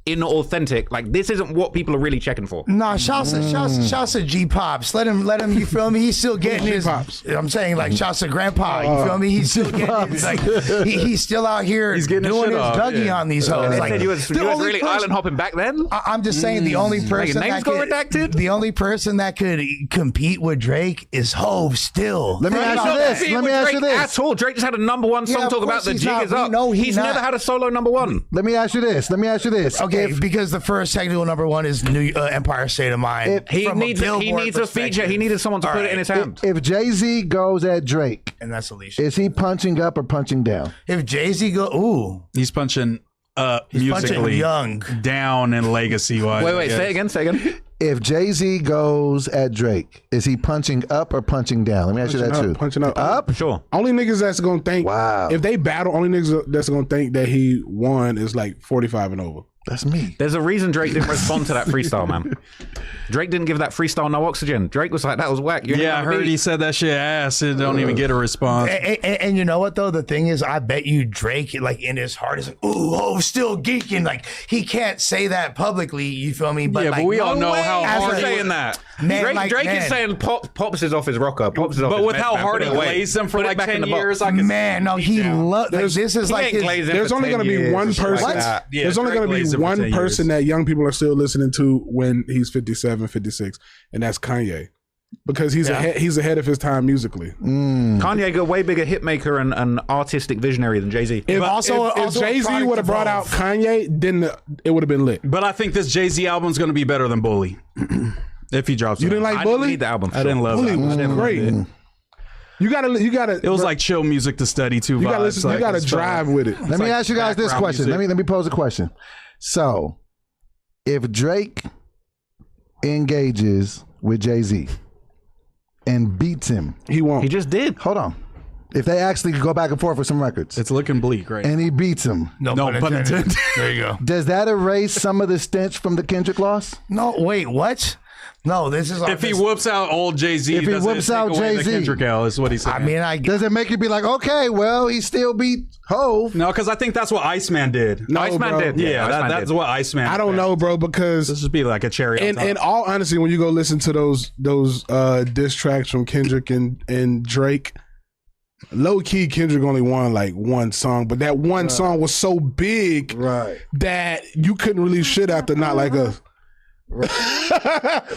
inauthentic. Like this isn't what people are really checking for. Nah, shouts to G Pops. Let him. You feel me? He's still getting his. G-Pops? I'm saying like shouts to Grandpa. You feel me? He's still getting his, like he's still out here getting his doing shit his off, Dougie yeah. on these hoes. They Like, said you was the only really person- island hopping back then. I'm just saying the only person names that go could, redacted? the only person that could compete with Drake is Hove still. Let me He's ask not you this. competing Let me with ask Drake you this. at all. Drake just had a number one song Yeah, of talking course about the he's jig not. is We up. know He's not. never had a solo number one. Let me ask you this. Okay, because the first technical number one is New Empire State of Mind. He From needs a Billboard feature. perspective. He needed someone to All put it right. in his hand. If Jay-Z goes at Drake, And that's Alicia. is he punching up or punching down? If Jay-Z go, ooh, He's punching punching musically young. down and legacy wise. Wait, say it again. If Jay-Z goes at Drake, is he punching up or punching down? Let me ask you that too. Punching up. Up? Sure. Only niggas that's gonna think. Wow. If they battle, only niggas that's gonna think that he won is like 45 and over. That's me. There's a reason Drake didn't respond to that freestyle, man. Drake didn't give that freestyle no oxygen. Drake was like, that was whack. You ain't Yeah, I gonna heard beat. he said that shit ass. It don't even get a response. And you know what though? The thing is, I bet you Drake, like in his heart, is like, "Ooh, oh, still geeking." Like he can't say that publicly. You feel me? But Yeah, like, but we all know Way how as hard a he saying was- that. Man, Drake man. is saying Pops is off his rocker. Pops is off But his with meds, how man. hard Put he it away. glazed him for Put it like back in 10 the box. years, I can Man, no, he loved. Like, this is He like ain't his. glazing There's for only 10 gonna be years one or something person. like that. Yeah, There's only Drake going to glazed be him for one 10 person years. that young people are still listening to when he's 57, 56, and that's Kanye. because he's ahead of his time musically. Kanye got way bigger hit maker and artistic visionary than Jay-Z. If Jay-Z would have brought out Kanye, then it would have been lit. But I think this Jay-Z album's going to be better than Bully. If he drops it. You didn't like I Bully? didn't need the album. I didn't love Bully it. was great. You gotta. It was like chill music to study to. you gotta vibes. listen. Like, you gotta it's drive with it. Let me ask you guys this background question. music. Let me pose a question. So, if Drake engages with Jay-Z and beats him, He won't. He just did. hold on. If they actually go back and forth with some records It's looking bleak, right? and he beats him, No pun intended. There you go. does that erase some of the stench from the Kendrick loss? No, wait, what? No, this is. If he whoops out old Jay-Z, If he does it whoops take out away the Jay-Z? Kendrick L is what he said. I mean, Does it make you be like, okay, well, he still beat Hove? no, because I think that's what Iceman did. No, Iceman bro. did. Yeah, Iceman that's did. what Iceman. I don't know, bro, because This should be like a cherry. on top. in all honesty, when you go listen to those diss tracks from Kendrick and Drake, low key Kendrick only won like one song, but that one song was so big that you couldn't release shit after Not Like Us.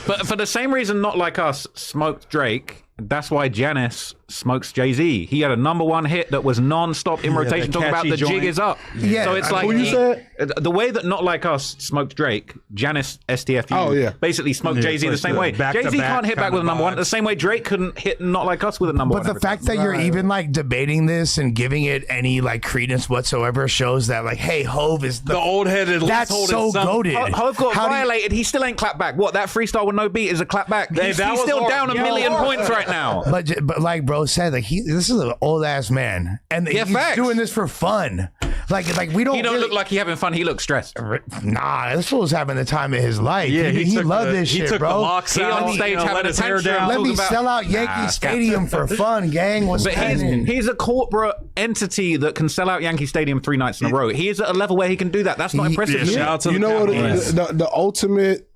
But for the same reason Not Like Us smoked Drake, that's why Janice smokes Jay-Z. He had a #1 hit that was non-stop in rotation the talking about catchy the joint. jig is up. Yeah, So it's I like mean- Who you said? the way that Not Like Us smoked Drake, Janice STFU Oh, yeah. basically smoked Yeah, Jay-Z the it's same the way. back-to-back Jay-Z can't hit back kind with a of #1 vibe. the same way Drake couldn't hit Not Like Us with a #1. But the fact that you're even like debating this and giving it any like credence whatsoever shows that like, hey, Hove is the old head at least that's told so his son. goated. Hove got How do you- violated. He still ain't clapped back. What, that freestyle with no beat is a clap back? Hey, He's that was still hard. down a Yeah, million hard. points right now. But like bro said, like this is an old ass man, and Yeah, he's facts. doing this for fun. Like we don't. He don't really, look like he having fun. He looks stressed. Nah, this fool's having the time of his life. Yeah, he took loved the- this he shit, took bro. the locks He out, on stage having let a his hair tantrum. down. Let me about- sell out Yankee Stadium for fun, gang. What's But happening? he's a corporate entity that can sell out Yankee Stadium 3 nights in a row. He is at a level where he can do that. That's not impressive. yeah, to me. shout out to You the know what? Cowboys. The ultimate,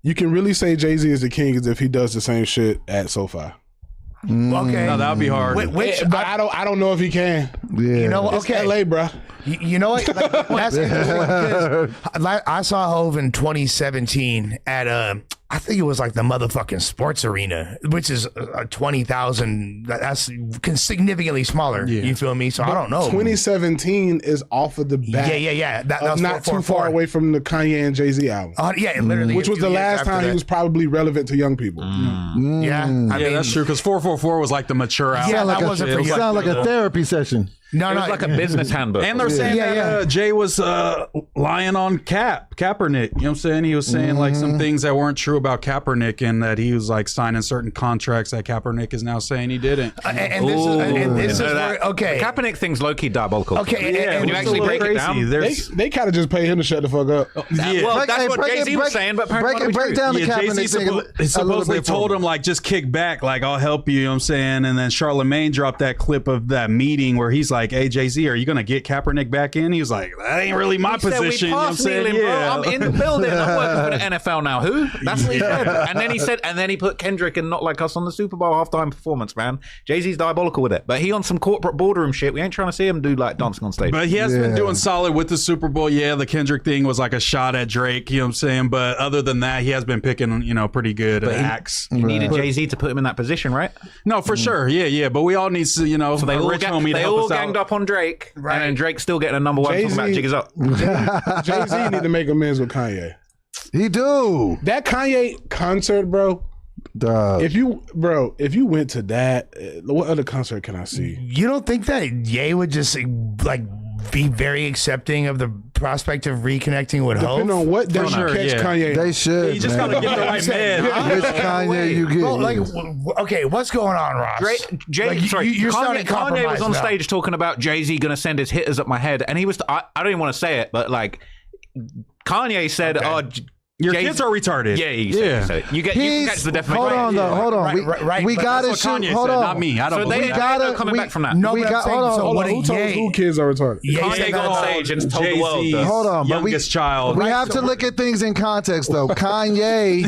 you can really say Jay-Z is the king is if he does the same shit at SoFi. Okay, No, that would be hard. which But I don't know if he can. Yeah. you know what? It's Okay, LA, bro. You know what? Like, that's interesting because I saw Hove in 2017 at I think it was like the motherfucking sports arena, which is 20,000. That's significantly smaller. You feel me? So I don't know. 2017 is off of the back. Yeah. That's Not too far away from the Kanye and Jay-Z album, Yeah, literally. which was the last time he was probably relevant to young people. Yeah, I Yeah, mean, that's true. Because 444 was like the mature album. Yeah, Sound that like wasn't a, for it young sound like a people. therapy session. No, It was like a business handbook. And they're saying Yeah, that Jay was lying on Kaepernick. You know what I'm saying? He was saying like some things that weren't true about Kaepernick and that he was like signing certain contracts that Kaepernick is now saying he didn't. and this is where, okay. The Kaepernick thing's low-key diabolical. Okay, Yeah, and when you it's actually a little break it crazy. down, There's They kind of just pay him to shut the fuck up. yeah. well, that's Hey, what Jay-Z was saying, but apparently break down the Yeah, Kaepernick Jay-Z thing a supposedly little bit for told me. him like just kick back, like I'll help you. You know what I'm saying? And then Charlamagne dropped that clip of that meeting where he's like, "Hey Jay-Z, are you gonna get Kaepernick back in?" He was like, "That ain't really my He said, position." You know what I'm pass saying? kneeling, bro. I'm in the building. I'm working for the NFL now. Who? That's what he said. And then he put Kendrick and Not Like Us on the Super Bowl halftime performance, man. Jay-Z's diabolical with it. But he on some corporate boardroom shit. We ain't trying to see him do like dancing on stage. But he has been doing solid with the Super Bowl. Yeah, the Kendrick thing was like a shot at Drake. You know what I'm saying? But other than that, he has been picking, pretty good acts. he needed Jay-Z to put him in that position, right? No, for sure. Yeah. But we all need to, So they a all, rich homie to they help all us out. ganged up on Drake, and then Drake's still getting a #1 talking about Jay-Z- Jig is up. Jay-Z need to make amends with Kanye. He do. That Kanye concert, bro. Dog. If you went to that, what other concert can I see? You don't think that Ye would just like be very accepting of the prospect of reconnecting with Depending Hov? on what day you sure, catch yeah. Kanye. They should. You just man. gotta get the right man. Which Kanye you get? Bro, like, okay, what's going on, Ross? You're sounding Kanye was compromised on now. stage talking about Jay-Z gonna send his hitters up my head, and he was. I don't even want to say it, but like Kanye said, Your Jay-Z- kids are retarded. Yeah, he said it. You can catch the definition. Hold on, though. Hold on. We but gotta That's what shoot. Kanye Hold said, on. not me. I don't So they believe ain't that. no coming back from that. No, We but got- I'm saying, hold on, so hold what Who told us who kids are retarded? Ye Kanye said got on that- stage and told the world. Jay-Z's Hold on, but we- youngest child. We have to look at things in context, though. Kanye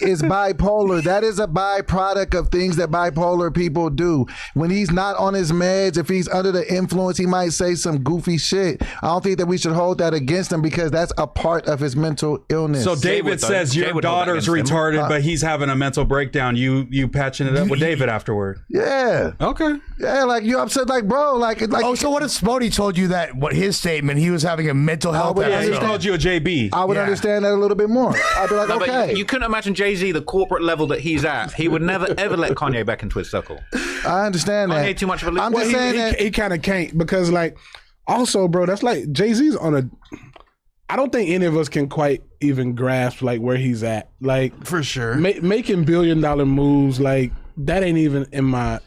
is bipolar. That is a byproduct of things that bipolar people do. When he's not on his meds, if he's under the influence, he might say some goofy shit. I don't think that we should hold that against him because that's a part of his mental mental illness. So David would, though. says Jay your would hold that daughter's against him. retarded, but he's having a mental breakdown. You patching it up with David afterward. yeah. Okay. Yeah, like you upset, like bro, like Oh, so what if Spody told you that? What his statement? He was having a mental health would Yeah, he episode. called you a JB. I would Yeah. understand that a little bit more. I'd be like, No, but okay, you couldn't imagine Jay-Z, the corporate level that he's at. He would never, ever let Kanye back into his circle. I understand that. Kanye too much of a I'm Well, just saying that. He kind of can't because, like, also, bro, that's like Jay-Z's on a. I don't think any of us can quite even grasp like where he's at. Like For sure. making $1 billion moves, like that ain't even in my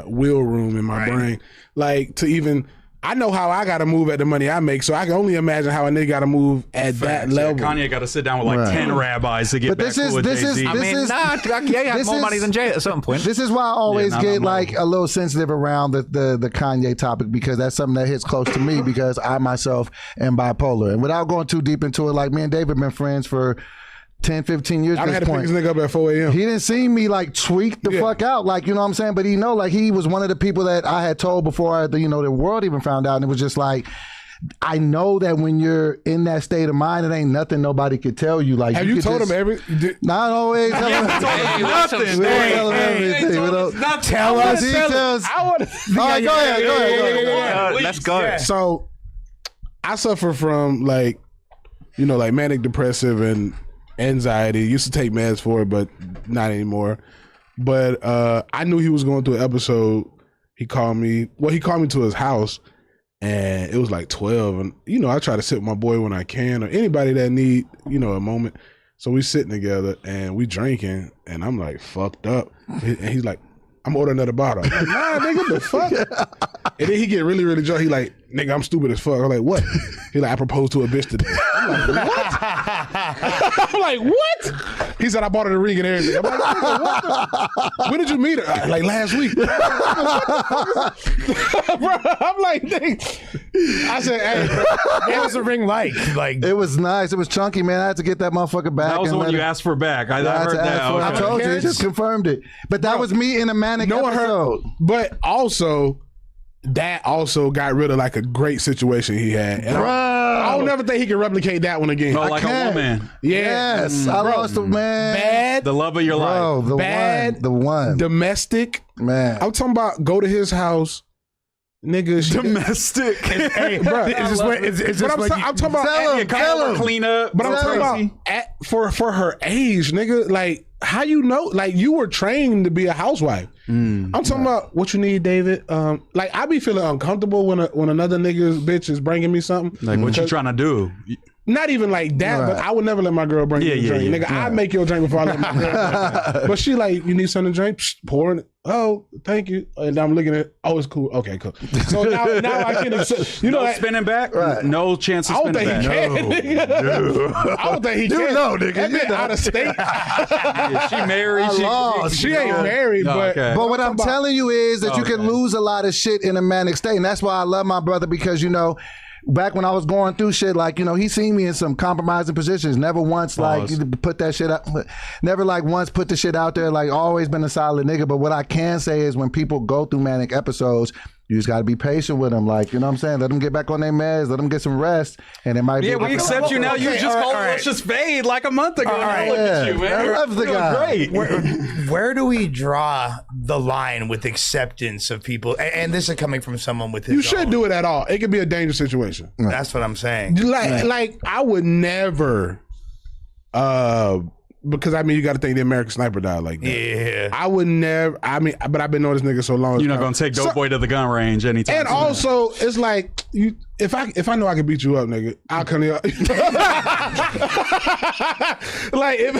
wheel room in my brain. Like to even. I know how I got to move at the money I make, so I can only imagine how a nigga got to move at that Yeah, level. Kanye got to sit down with like Right. 10 rabbis to get But back this cool is- with this is- Jay-Z. I This mean, is- Ye had this more is- money than Jay at a certain point. This is why I always not get no more. like a little sensitive around the Kanye topic because that's something that hits close to me because I myself am bipolar. And without going too deep into it, like me and David been friends for 10, 15 years I at had this to pick point. this nigga up at 4 a.m. He didn't see me like tweak the Yeah. fuck out, like, you know what I'm saying? But he know, like, he was one of the people that I had told before, the world even found out. And it was just like, I know that when you're in that state of mind, it ain't nothing nobody could tell you. Like, Have you could told just, him every? Not always. Tell him, Nothing. we don't tell him everything. We don't Tell the us. details. I want. All right, go ahead. Let's go. So, I suffer from like manic depressive and anxiety. Used to take meds for it, but not anymore. But I knew he was going through an episode. He called me. Well, he called me to his house, and it was like 12. And I try to sit with my boy when I can, or anybody that need a moment. So we sitting together and we drinking, and I'm like fucked up, and he's like, I'm ordering another bottle. I'm like, nah, nigga, the fuck? And then he get really, really drunk. He like, nigga, I'm stupid as fuck. I'm like, what? He like, I proposed to a bitch today. I'm like, what? I'm like, what? He said, I bought her the ring and everything. I'm like, nigga, what the? When did you meet her? Like last week. Bro, I'm like, nigga. I said, hey, What was the ring like? Like It was nice. It was chunky, man. I had to get that motherfucker back. That was the and one let you it- asked for back. I I had heard to that. ask for it. I Okay. told you. He just confirmed it. But that was me in a manic no one heard. episode. But also, that also got rid of like a great situation he had. And I don't never think he can replicate that one again. Oh, like a can't. woman. Yeah. Yes, I lost a man. Bad, The love of your Bro, life. the Bad. one. The one. domestic. Man. I'm talking about go to his house, nigga. Domestic. hey, Bruh, is this what is this But I'm, what ta- you- I'm talking about Tell him. Tell him. Clean up. But I'm Tell talking him. about for her age, nigga. Like, how you know? Like, you were trained to be a housewife. I'm talking about what you need, David. Like, I be feeling uncomfortable when another nigga's bitch is bringing me something. Like, what you trying to do? Not even like that, but Right. I would never let my girl bring me a Yeah, drink. yeah. Nigga, I make your drink before I let my girl drink. But she like, you need something to drink? Psh, pouring it. Oh, thank you. And I'm looking at it. Oh, it's cool. Okay, cool. So now I can accept. You know, No that, spinning back? Right. No chance of I don't spinning think back. he can. nigga. I don't think he You can. know, nigga. That You bitch know. out of state. Yeah, she married. I lost. She ain't married, No, but okay. But what I'm telling you is that you Okay. can lose a lot of shit in a manic state. And that's why I love my brother because, back when I was going through shit, like, he seen me in some compromising positions. Never once, like, put that shit up. Never, like, once put the shit out there. Like, always been a solid nigga. But what I can say is when people go through manic episodes, you just got to be patient with them. Like, you know what I'm saying? Let them get back on their meds. Let them get some rest. And it might be. Yeah, we accept you now. You Okay, just all called right. Let's just fade like a month ago. All right. Look at Yeah, you, man. I You're love the doing guy. great. where do we draw the line with acceptance of people? And this is coming from someone with his you should own- do it at all. It could be a dangerous situation. That's what I'm saying. Like I would never, because you got to think the American Sniper died like that. Yeah. I would never. But I've been knowing this nigga so long. You're not gonna take Doughboy to the gun range anytime. And soon. also, it's like you. If I know I can beat you up, nigga, I'll come here. Like if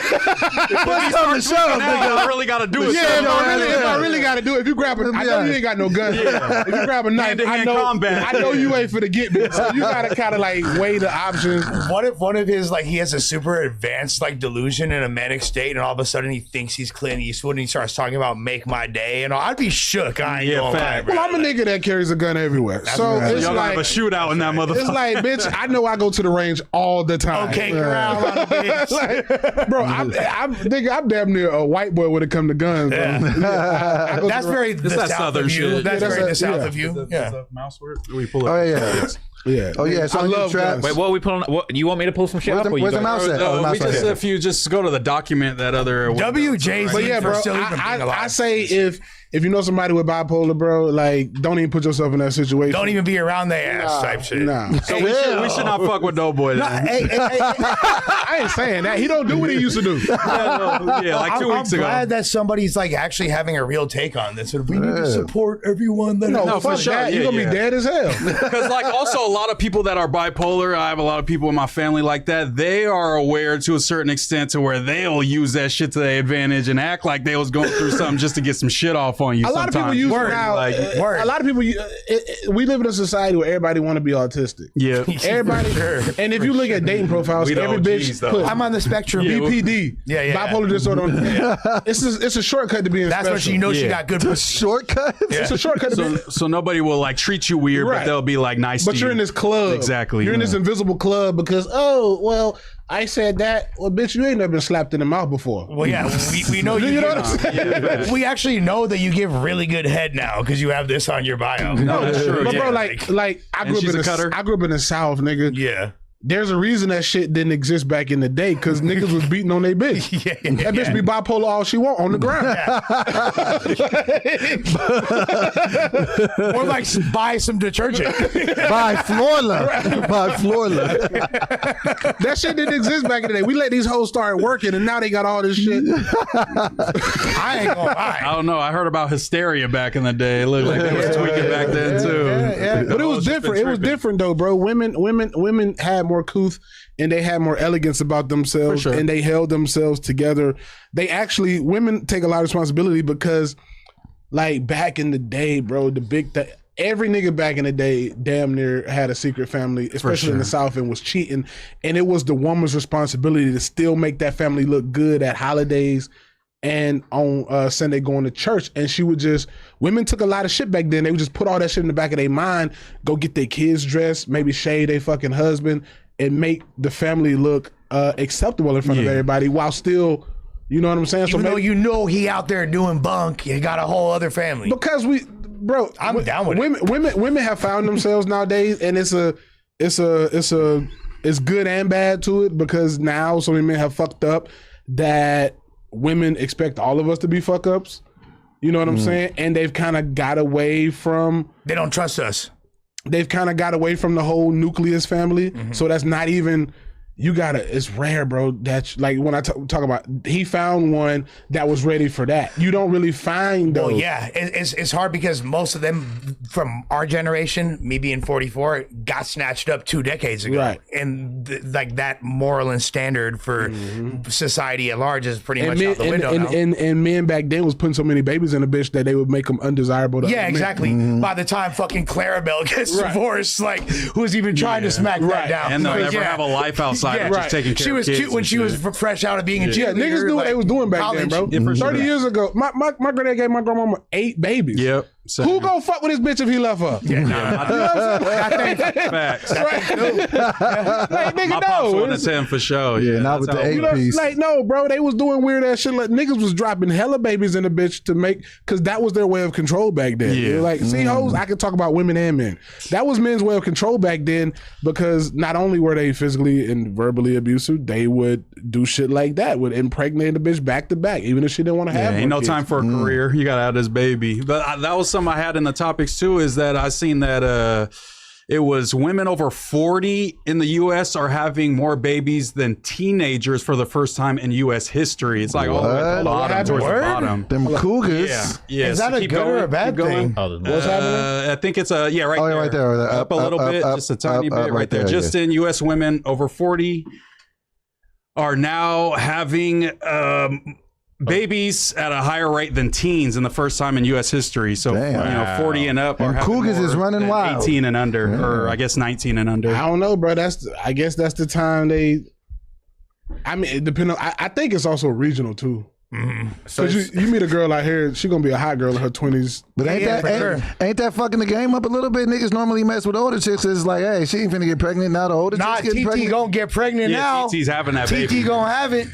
I really got to do it. Yeah, so- if I really got to do it, if you grab a, I know you ain't got no gun. If you grab a knife, Hand-to-hand combat. I know you ain't for to get me. So you gotta kind of like weigh the options. What if one of his he has a super advanced delusion in a manic state, and all of a sudden he thinks he's Clint Eastwood, and he starts talking about "Make My Day," and I'd be shook. I ain't Yeah, gonna lie, fact. bro. Well, I'm a nigga that carries a gun everywhere, so right. it's Y'all gonna like have a shootout out in that motherfucker. It's like, bitch, I know I go to the range all the time. Okay, corral on a bitch. Like, bro, I'm damn near a white boy when it come to guns. Bro. Yeah. I go to That's the- very the that south southern of you. shit. That's Yeah, very the that's south yeah. of you. Yeah. Mouse word? We pull it. Oh yeah. Yeah. Oh yeah. So I love traps. guns. Wait, what are we pulling? What you want me to pull some shit Where's up? the, or you where's the don't? mouse at? Oh, the No, mouse we just right if you just go to the document that other WJ's But yeah, bro, still even being I alive. say if you know somebody with bipolar, bro, like don't even put yourself in that situation. Don't even be around their ass type shit. Nah. So we should not fuck with Doughboy. Then. I ain't saying that. He don't do what he used to do. Yeah, like 2 weeks I'm ago. glad that somebody's like actually having a real take on this. We need to support everyone that No, No, for fuck sure. that. Yeah, You're gonna yeah. be dead as hell. Because like also a lot of people that are bipolar, I have a lot of people in my family like that. They are aware to a certain extent to where they'll use that shit to their advantage and act like they was going through something just to get some shit off on you. A lot of people use Word, now. like, word. A lot of people. We live in a society where everybody want to be autistic. Yeah. Everybody. And if you look at dating profiles, We the every OGs, bitch though. put I'm on the spectrum. BPD. Yeah. Bipolar disorder. It's a shortcut to being That's special. when she knows she Yeah. got good pussy. Shortcut. It's a shortcut to being. So nobody will like treat you weird, Right. but they'll be like nice But to you're you. in this club. Exactly. You're in this invisible club because, oh, well, I said that. Well, bitch, you ain't never been slapped in the mouth before. Well, yeah, we know you. You know what I'm saying? We actually know that you give really good head now because you have this on your bio. No, that's true. But Yeah. bro, like I grew up she's in a cutter? I grew up in the South, nigga. Yeah. There's a reason that shit didn't exist back in the day because niggas was beating on their bitch. That bitch be bipolar all she want on the ground. Or like buy some detergent. By Florla. By Florla. That shit didn't exist back in the day. We let these hoes start working and now they got all this shit. I ain't gonna I lie. don't know. I heard about hysteria back in the day. It looked like they was tweaking back then too. But it was different. It was different though, bro. Women had more couth and they had more elegance about themselves For sure. and they held themselves together. Women take a lot of responsibility because like back in the day, bro, every nigga back in the day damn near had a secret family, especially in the South, and was cheating. And it was the woman's responsibility to still make that family look good at holidays and on Sunday going to church. And women took a lot of shit back then. They would just put all that shit in the back of their mind, go get their kids dressed, maybe shave their fucking husband, and make the family look acceptable in front of everybody while still, you know what I'm saying? Even though you know he out there doing bunk, he got a whole other family. because I'm down with it. women have found themselves nowadays, and it's good and bad to it because now so many men have fucked up that women expect all of us to be fuck ups. You know what I'm saying? And they've kind of got away from They don't trust us. the whole nucleus family. So that's not even. It's rare, bro. That's like when I talk about, he found one that was ready for that. You don't really find those. Well, yeah, it's hard because most of them from our generation, me being 44, got snatched up 2 decades ago. Right. And like that moral and standard for society at large is pretty much men, out the window now. and men back then was putting so many babies in a bitch that they would make them undesirable to Yeah, other men. exactly. By the time fucking Clarabelle gets divorced, like who's even trying to smack that down? And they'll Because, never have a life outside of just taking care She of was kids cute when and she was shit. fresh out of being a Yeah, cheerleader. niggas knew what they was doing back then, bro. Yeah, for sure. 30 years ago, my granddad gave my grandmama 8 babies. Yep. Who gonna fuck with this bitch if he left her? Facts. Like, nigga, My pops no. won a 10 for sure. Yeah, not with that's the how- eight You know, piece. like, no, bro, they was doing weird ass shit. Like, niggas was dropping hella babies in the bitch to make, because that was their way of control back then. Yeah. Like, see, hoes, I can talk about women and men. That was men's way of control back then because not only were they physically and verbally abusive, they would do shit like that, would impregnate the bitch back to back, even if she didn't want to have Yeah, ain't more no kids. time for a career. You gotta have this baby. But that was something I had in the topics too. Is that I seen that it was women over 40 in the U.S. are having more babies than teenagers for the first time in U.S. history. It's like all the way at the bottom, towards the bottom. Them cougars. Yeah. Is that so a keep good or going, a bad keep going. thing? What's happening? I think it's right Oh, yeah, there. right there. Up a little bit, up, just a tiny up, bit right there. yeah. Just in U.S. women over 40 are now having babies at a higher rate than teens in the first time in U.S. history. So, Damn. 40 and up are And having cougars more is running than wild. 18 and under, or I guess 19 and under. I don't know, bro. I guess that's the time they. I mean, it depend on. I think it's also regional too. Because you meet a girl out here, she gonna be a hot girl in her 20s. But ain't that fucking the game up a little bit? Niggas normally mess with older chicks. It's like, hey, she ain't finna get pregnant. Now the older Nah, chicks getting TT pregnant. gonna get pregnant Yeah, now. TT's having that baby. TT gonna have it.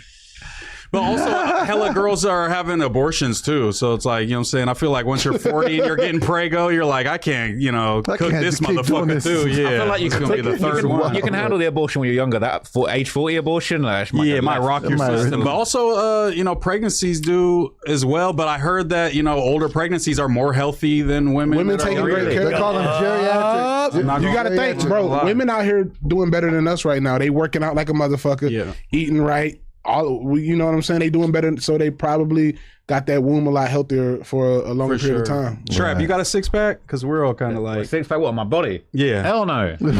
But also, hella girls are having abortions too. So it's like, you know what I'm saying? I feel like once you're 40 and you're getting prego, you're like, I can't, cook can't this keep doing motherfucker this. too. Yeah. I feel like you it's can going to be the third one. You can handle the abortion when you're younger. That for age 40 abortion, it Might rock your system. But also, pregnancies do as well. But I heard that, older pregnancies are more healthy than women. Women that are taking great younger. care. They call them geriatric. You got to think, bro. Women out here doing better than us right now. They working out like a motherfucker, Yeah. eating right. You know what I'm saying? They doing better, so they probably got that womb a lot healthier for a longer period of time. Trap, you got a six pack? Because we're all kind of like, Six pack, what, my body? yeah. Hell no. Okay. What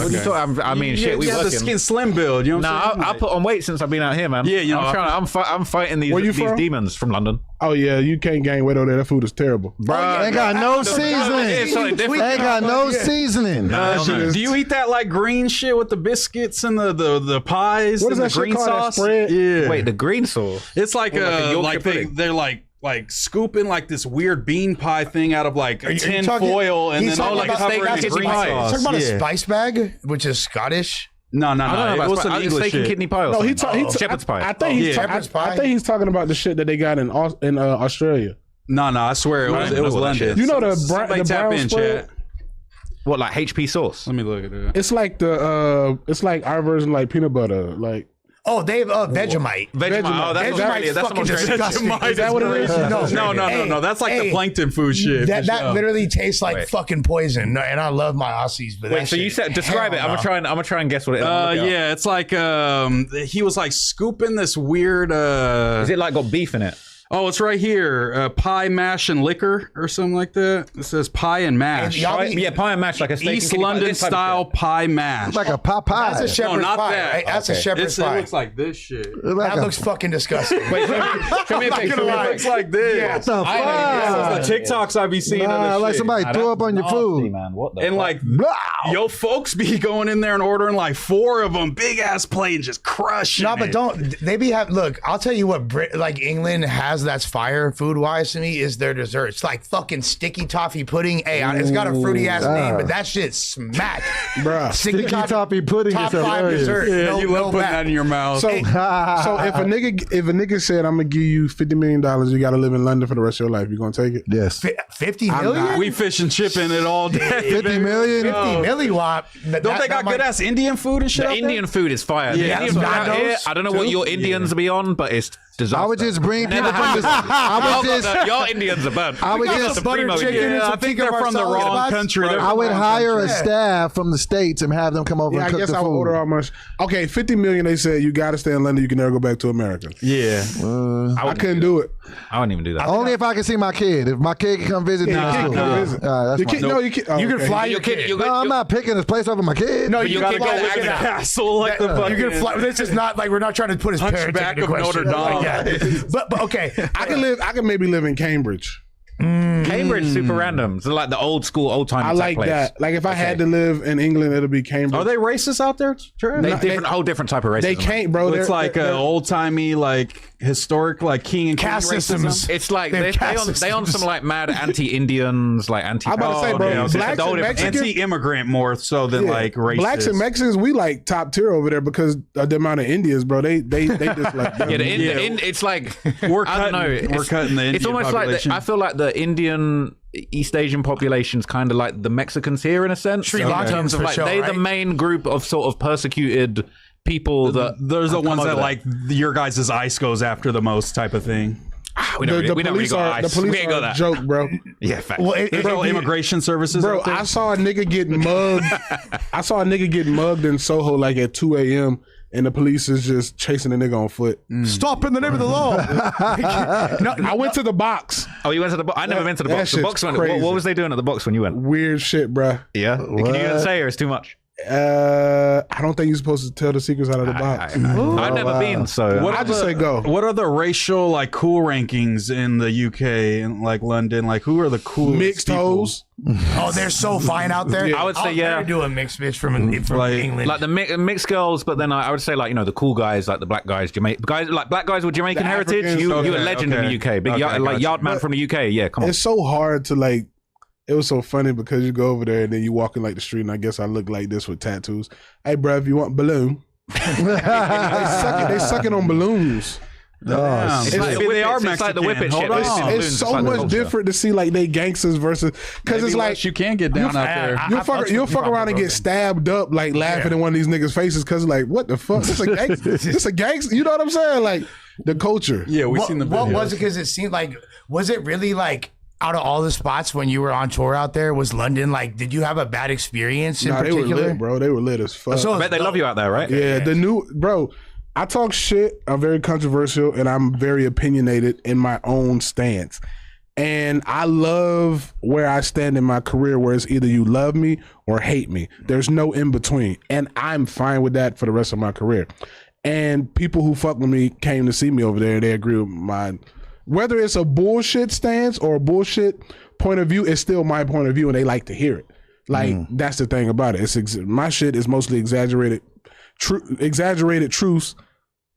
are you talking? I mean, shit, we you have the working. skin slim build. You know what I'm saying? I put on weight since I've been out here, man. Yeah, I'm fighting Where you these from? demons from London. Oh yeah, you can't gain weight over there. That food is terrible. Ain't got no It's seasoning. something different. Ain't got no seasoning. Do you eat that like green shit with the biscuits and the pies? What is and that the shit green called? That sauce? spread? Yeah. Wait, the green sauce. It's like Or like a Yorkshire like pudding? they're like scooping like this weird bean pie thing out of like you tin talking- foil and he's then talking like about cover steak it in and green kidney pie. sauce. Talking about a Yeah. spice bag, which is Scottish. No, I don't know it about was some spice. English Steak and shit. kidney pie or No, something. Shepherd's pie. I think he's Shepherd's pie. I think he's talking about the shit that they got in Australia. No, I swear it was know what that London. shit You know the Somebody the tap brown in, spread? chat. What, like HP sauce? Let me look at it. It's like it's like our version of like peanut butter. Like Oh, they have Vegemite. Vegemite. Oh, that's Vegemite's Australia. That's fucking from Australia. disgusting. is that what it is? No. That's like the plankton food shit. That for sure. literally tastes like Wait. fucking poison. No, and I love my Aussies, but Wait, that so you shit- said describe it. hell I'm gonna try and guess what it is. Yeah, it's like he was like scooping this weird. Is it like got beef in it? Oh, it's right here. Pie, mash, and liquor, or something like that. It says pie and mash. And y'all- Yeah, pie and mash like a steak and East kidney pie, London this type of style shit. pie mash. Like a Popeye. That's a shepherd's not pie, that. right? That's a Okay. shepherd's It pie. looks like this shit. That looks fucking disgusting. Wait, show me a not picture. gonna lie. It looks like this. Yeah. What the This fuck? is the TikToks I be seeing of Nah, this like shit. somebody threw up on your food. man. What the And like, yo, folks be going in there and ordering like 4 of them, big ass plate, and just crushing. No, but it. don't they be have look, I'll tell you what like England has that's fire food wise to me is their desserts. Like fucking sticky toffee pudding. Hey, it's got a fruity ass name, but that shit smack. Bruh. Sticky toffee pudding top is 5 hilarious. dessert. Yeah, no, you love no putting back. that in your mouth. So, so if a nigga said I'm gonna give you $50 million, you gotta live in London for the rest of your life, you gonna take it? Yes. 50 million? we fish and chipping it all day. 50 million? 50 million wop. Don't they got good ass Indian food and shit? The out there? Indian food is fire. The Yeah, Indian that's food what out I here, know. I don't know what your Indians be on, but it's disaster. I would just bring people Never from had the. this. I would just. Your Indians are burnt. I would We got just- some butter primo chicken Indians. and Yeah, some I think tikka they're from the masala wrong spots. country. They're I from would the wrong hire country. a staff from the States and have them come over Yeah, and I cook guess the I would food. order all much. Okay, $50 million. They said you gotta stay in London. You can never go back to America. Yeah. I couldn't do it. I wouldn't even do that. Only if I can see my kid. If my kid can come visit, then Yeah, that's you cool. can't come visit. That's The my- kid, no, you can't. Oh, You can okay. fly Your your kid, kid. you No, I'm not picking this place over my kid. No, You gotta go fly look at the castle like the fucking You can fly. This is not like we're not trying to put his parents Hunchback into of question. Notre Dame. Like that. But okay, I can maybe live in Cambridge. Cambridge, super random. So like the old school, old time. I like place. that. Like if I had to live in England, it'll be Cambridge. Are they racist out there? Trev? They No, different, whole different type of racism. They can't, bro. It's They're- like they're- old timey, like historic, like king and queen Caste racism. systems. It's like They they, have they, caste on, they on systems. some like mad anti-Indians, like anti. I'm about to say, bro, okay, okay. blacks It's a whole and different- Mexicans, Anti-immigrant more so than yeah, like racist. blacks and Mexicans, we like top tier over there because of the amount of Indians, bro. They just like Yeah, Yeah. it's like We're I don't know. cutting- we're cutting the It's Indian almost population. like I feel like the Indian East Asian population's kind of like the Mexicans here in a sense. Sri in Lankans terms of for like sure, they're right? the main group of sort of persecuted people that Those are the come ones over that there. like your guys' ice goes after the most type of thing. we don't really police got are the ice. We police ain't are got a that. joke, bro. Yeah, fact. well, There's no immigration services. Bro, out there. I saw a nigga get mugged. I saw a nigga get mugged in Soho like at 2 a.m. and the police is just chasing the nigga on foot. stop in the name of the law. I went to the box. Oh, you went to the box? I never been to the that box. The shit's box went. crazy. What was they doing at the box when you went? Weird shit, bro. Yeah. Can you even say or it's too much? I don't think you're supposed to tell the secrets out of the box. I've never been, so I just say go. What are the racial like cool rankings in the UK and like London? Like who are the coolest Mixed people? hoes. Oh, they're so fine out there. Yeah. I would say, yeah. Do a mixed bitch from Like- England. like the mixed girls, but then I would say like, you know, the cool guys, like the black guys, guys like black guys with Jamaican The heritage. Africans. You Okay, a legend in the UK, big okay, like gotcha. yard man But from the UK. Yeah, come on. It's so hard to like. It was so funny because you go over there and then you walk in like the street and I guess I look like this with tattoos. Hey, bro, if you want balloon, they sucking on balloons. Damn. It's like Maybe the they are whippets, it's like the Mexican. whippet shit. Hold It's on. balloons, It's it's so like the much culture. different to see like they gangsters versus because Maybe it's like less you can get down out there. you'll fuck around and get stabbed up like laughing in one of these niggas' faces because like what the fuck? It's a gangster. It's a gangster. You know what I'm saying? Like the culture. Yeah, we seen the video. What was it? Because it seemed like, was it really like out of all the spots when you were on tour out there, was London like, did you have a bad experience in Nah, they were particular? lit, bro. They were lit as fuck. So I bet they love you out there, right? Yeah, the new bro. I talk shit. I'm very controversial and I'm very opinionated in my own stance. And I love where I stand in my career, where it's either you love me or hate me. There's no in between, and I'm fine with that for the rest of my career. And people who fuck with me came to see me over there, and they agree with mine. Whether it's a bullshit stance or a bullshit point of view, it's still my point of view, and they like to hear it. Like that's the thing about it. It's my shit is mostly exaggerated truths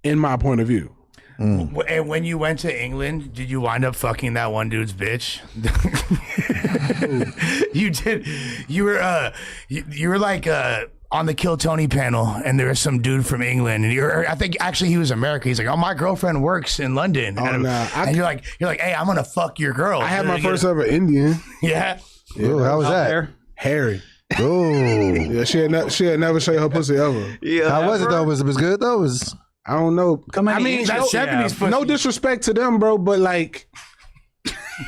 in my point of view. And when you went to England, did you wind up fucking that one dude's bitch? You did. You were like on the Kill Tony panel, and there was some dude from England, and I think actually he was American. He's like, "Oh, my girlfriend works in London," and, nah, and you're like, "Hey, I'm gonna fuck your girl." I had my first ever Indian, Yeah. Ooh, how was that? There. Harry. Ooh. Yeah, she had never showed her pussy ever. Yeah. How was it though? Was it good though? I don't know. I mean, That no, 70s pussy. no disrespect to them, bro, but like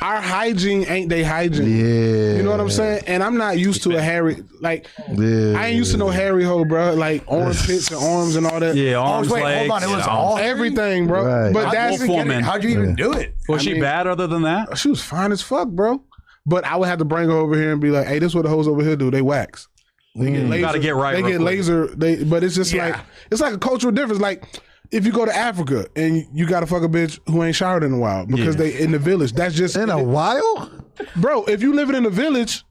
our hygiene ain't they hygiene. Yeah. You know what I'm saying? And I'm not used to a hairy like Yeah. I ain't used to no hairy hoe, bro. Like arm pits and arms and all that. Yeah, arms, Wait, legs. hold on. It was all Everything, bro. Right. But How'd that's you get it? How'd you even do it? Was she mean- bad other than that? she was fine as fuck, bro. But I would have to bring her over here and be like, hey, this is what the hoes over here do. They wax. They get laser. Gotta get right They real get quick. laser. But it's just Yeah. like it's like a cultural difference. Like if you go to Africa and you gotta fuck a bitch who ain't showered in a while because they in the village. That's just In a while? bro. If you living in the village,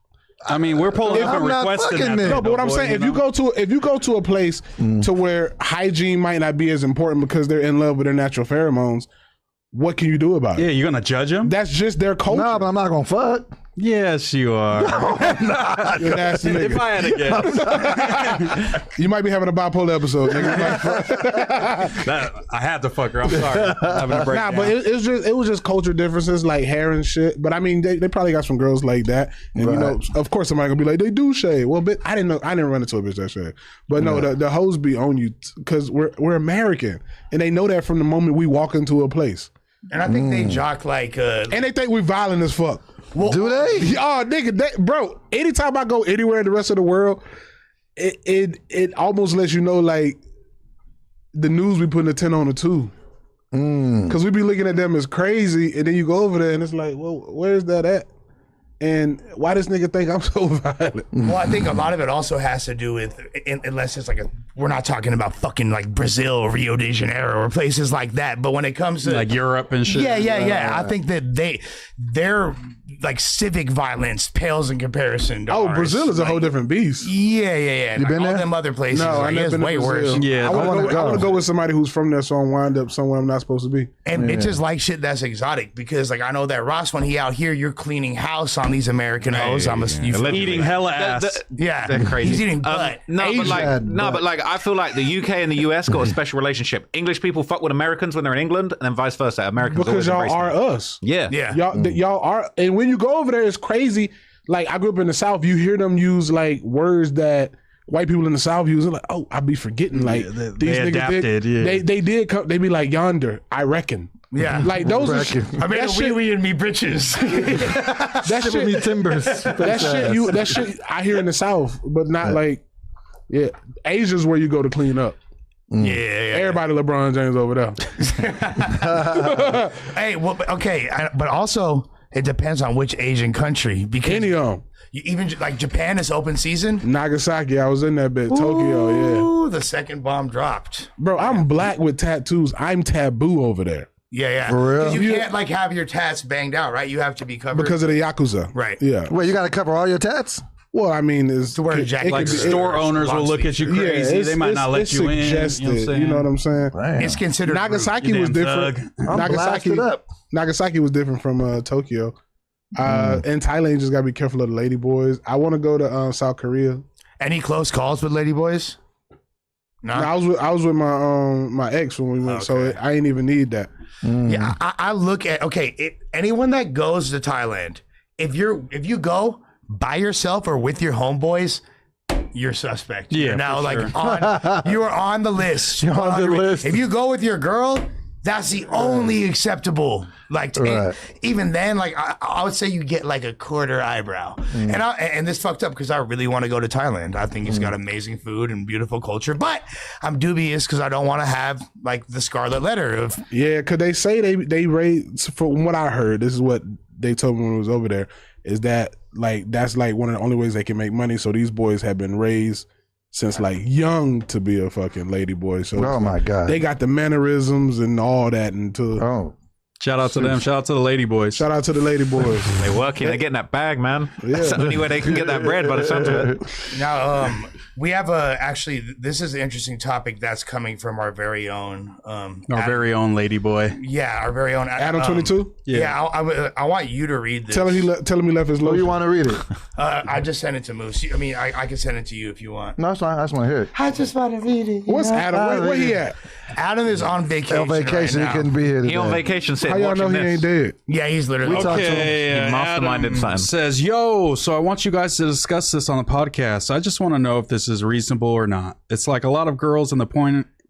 I mean, we're pulling up I'm and not requesting fucking that. there. no. But what I'm boy, saying, you if you know? go to a place to where hygiene might not be as important because they're in love with their natural pheromones, what can you do about Yeah, it? you're gonna judge him? That's just their culture. No, but I'm not gonna fuck. Yes, you are. You're a nasty nigga. If I had to guess, You might be having a bipolar episode, nigga. I had to fuck her. I'm sorry. Having a breakdown. Nah, but it was just culture differences, like hair and shit. But I mean, they probably got some girls like that, and you know, of course, somebody gonna be like, they do shave. Well, but I didn't run into a bitch that shave. But no, the hoes be on you because we're American, and they know that from the moment we walk into a place, And I think they jock like and they think we violent as fuck. Do they? Oh, nigga, bro. Anytime I go anywhere in the rest of the world, it almost lets you know like the news be putting a 10 on a 2. Because we be looking at them as crazy, and then you go over there and it's like, well, where's that at? And why does nigga think I'm so violent? Well, I think a lot of it also has to do with, unless it's like we're not talking about fucking like Brazil or Rio de Janeiro or places like that. But when it comes to like Europe and shit. yeah, I think that their like civic violence pales in comparison to Oh, ours. Brazil is a whole different beast. Yeah. You like been all there? them other places, No, I like, never it's been to way Brazil. worse. Yeah, I want wanna to go. go with somebody who's from there, so I wind up somewhere I'm not supposed to be. And it's just like shit that's exotic because like I know that Ross, when he out here, you're cleaning house on these American hoes. Eating hella ass. Yeah, They're crazy. He's eating butt. No, but like, Asian no, butt. but like, I feel like the UK and the US got a special relationship. English people fuck with Americans when they're in England, and then vice versa. Americans Because always y'all embrace are them. us. Yeah, Yeah. Y'all are, and when you go over there, it's crazy. Like I grew up in the South, you hear them use like words that white people in the South use. They're like, oh, I be forgetting. Like they these niggas adapted, did. yeah. They did come. They be like yonder. I reckon. Yeah. Like those. Are, I mean, that a shit. wee and me britches. That shit. Me timbers. That shit. That shit. I hear in the South, but not like. Yeah, Asia's where you go to clean up. yeah. Everybody, LeBron James over there. Hey, well, okay, but also It depends on which Asian country. Because Any of 'em. even like Japan is open season. Nagasaki, I was in that bit. Tokyo, yeah. Ooh, the second bomb dropped. Bro, I'm black with tattoos. I'm taboo over there Yeah. For real? 'Cause you can't like have your tats banged out, right? You have to be covered. because of the Yakuza. Right. Yeah. Wait, you got to cover all your tats? Well, I mean, it's wear a it jacket. could Like be- store owners will look at you Yeah, crazy. it's- They might not let it's you in. suggested, you know what I'm saying? Damn. It's considered Nagasaki You was damn different. thug. I'm Nagasaki, blasted up. Nagasaki was different from Tokyo. In Thailand, you just gotta be careful of the lady boys. I want to go to South Korea. Any close calls with ladyboys? No. No, I was with my ex when we went, so I ain't even need that. Yeah, I look at anyone that goes to Thailand, if you go by yourself or with your homeboys, you're suspect. Yeah, You're now for like sure. you are on the list. You're on the 100%. list. If you go with your girl, that's the only acceptable. Like Right. even then, like I would say you get like a quarter eyebrow. And this fucked up because I really want to go to Thailand. I think it's got amazing food and beautiful culture, but I'm dubious because I don't want to have like the scarlet letter of Yeah, because they say they raise, from what I heard, this is what they told me when I was over there, is that like that's like one of the only ways they can make money. So these boys have been raised since like young to be a fucking lady boy. So Oh, my God. they got the mannerisms and all that. And Oh. Shout out to them. Shout out to the lady boys. shout out to the lady boys. They're working. They're getting that bag, man. That's the only way they can get that bread by the sound of it. Now, we have actually, this is an interesting topic that's coming from our very own, Our very own lady boy. our very own Adam 22. Yeah, I want you to read this. Tell him he left his Oh, lotion. you want to read it? I just sent it to Moose. I mean, I can send it to you if you want. No, that's fine. I just want to hear it. I just want to read it. What's Adam? Where he at? Adam is on vacation. On vacation, right he now. couldn't be here today. He on vacation How sitting y'all know watching he ain't this. dead? Yeah, he's literally. talked to him. Okay, He masterminded Adam something. says, yo, so I want you guys to discuss this on the podcast. I just want to know if this is reasonable or not. It's like a lot of girls in the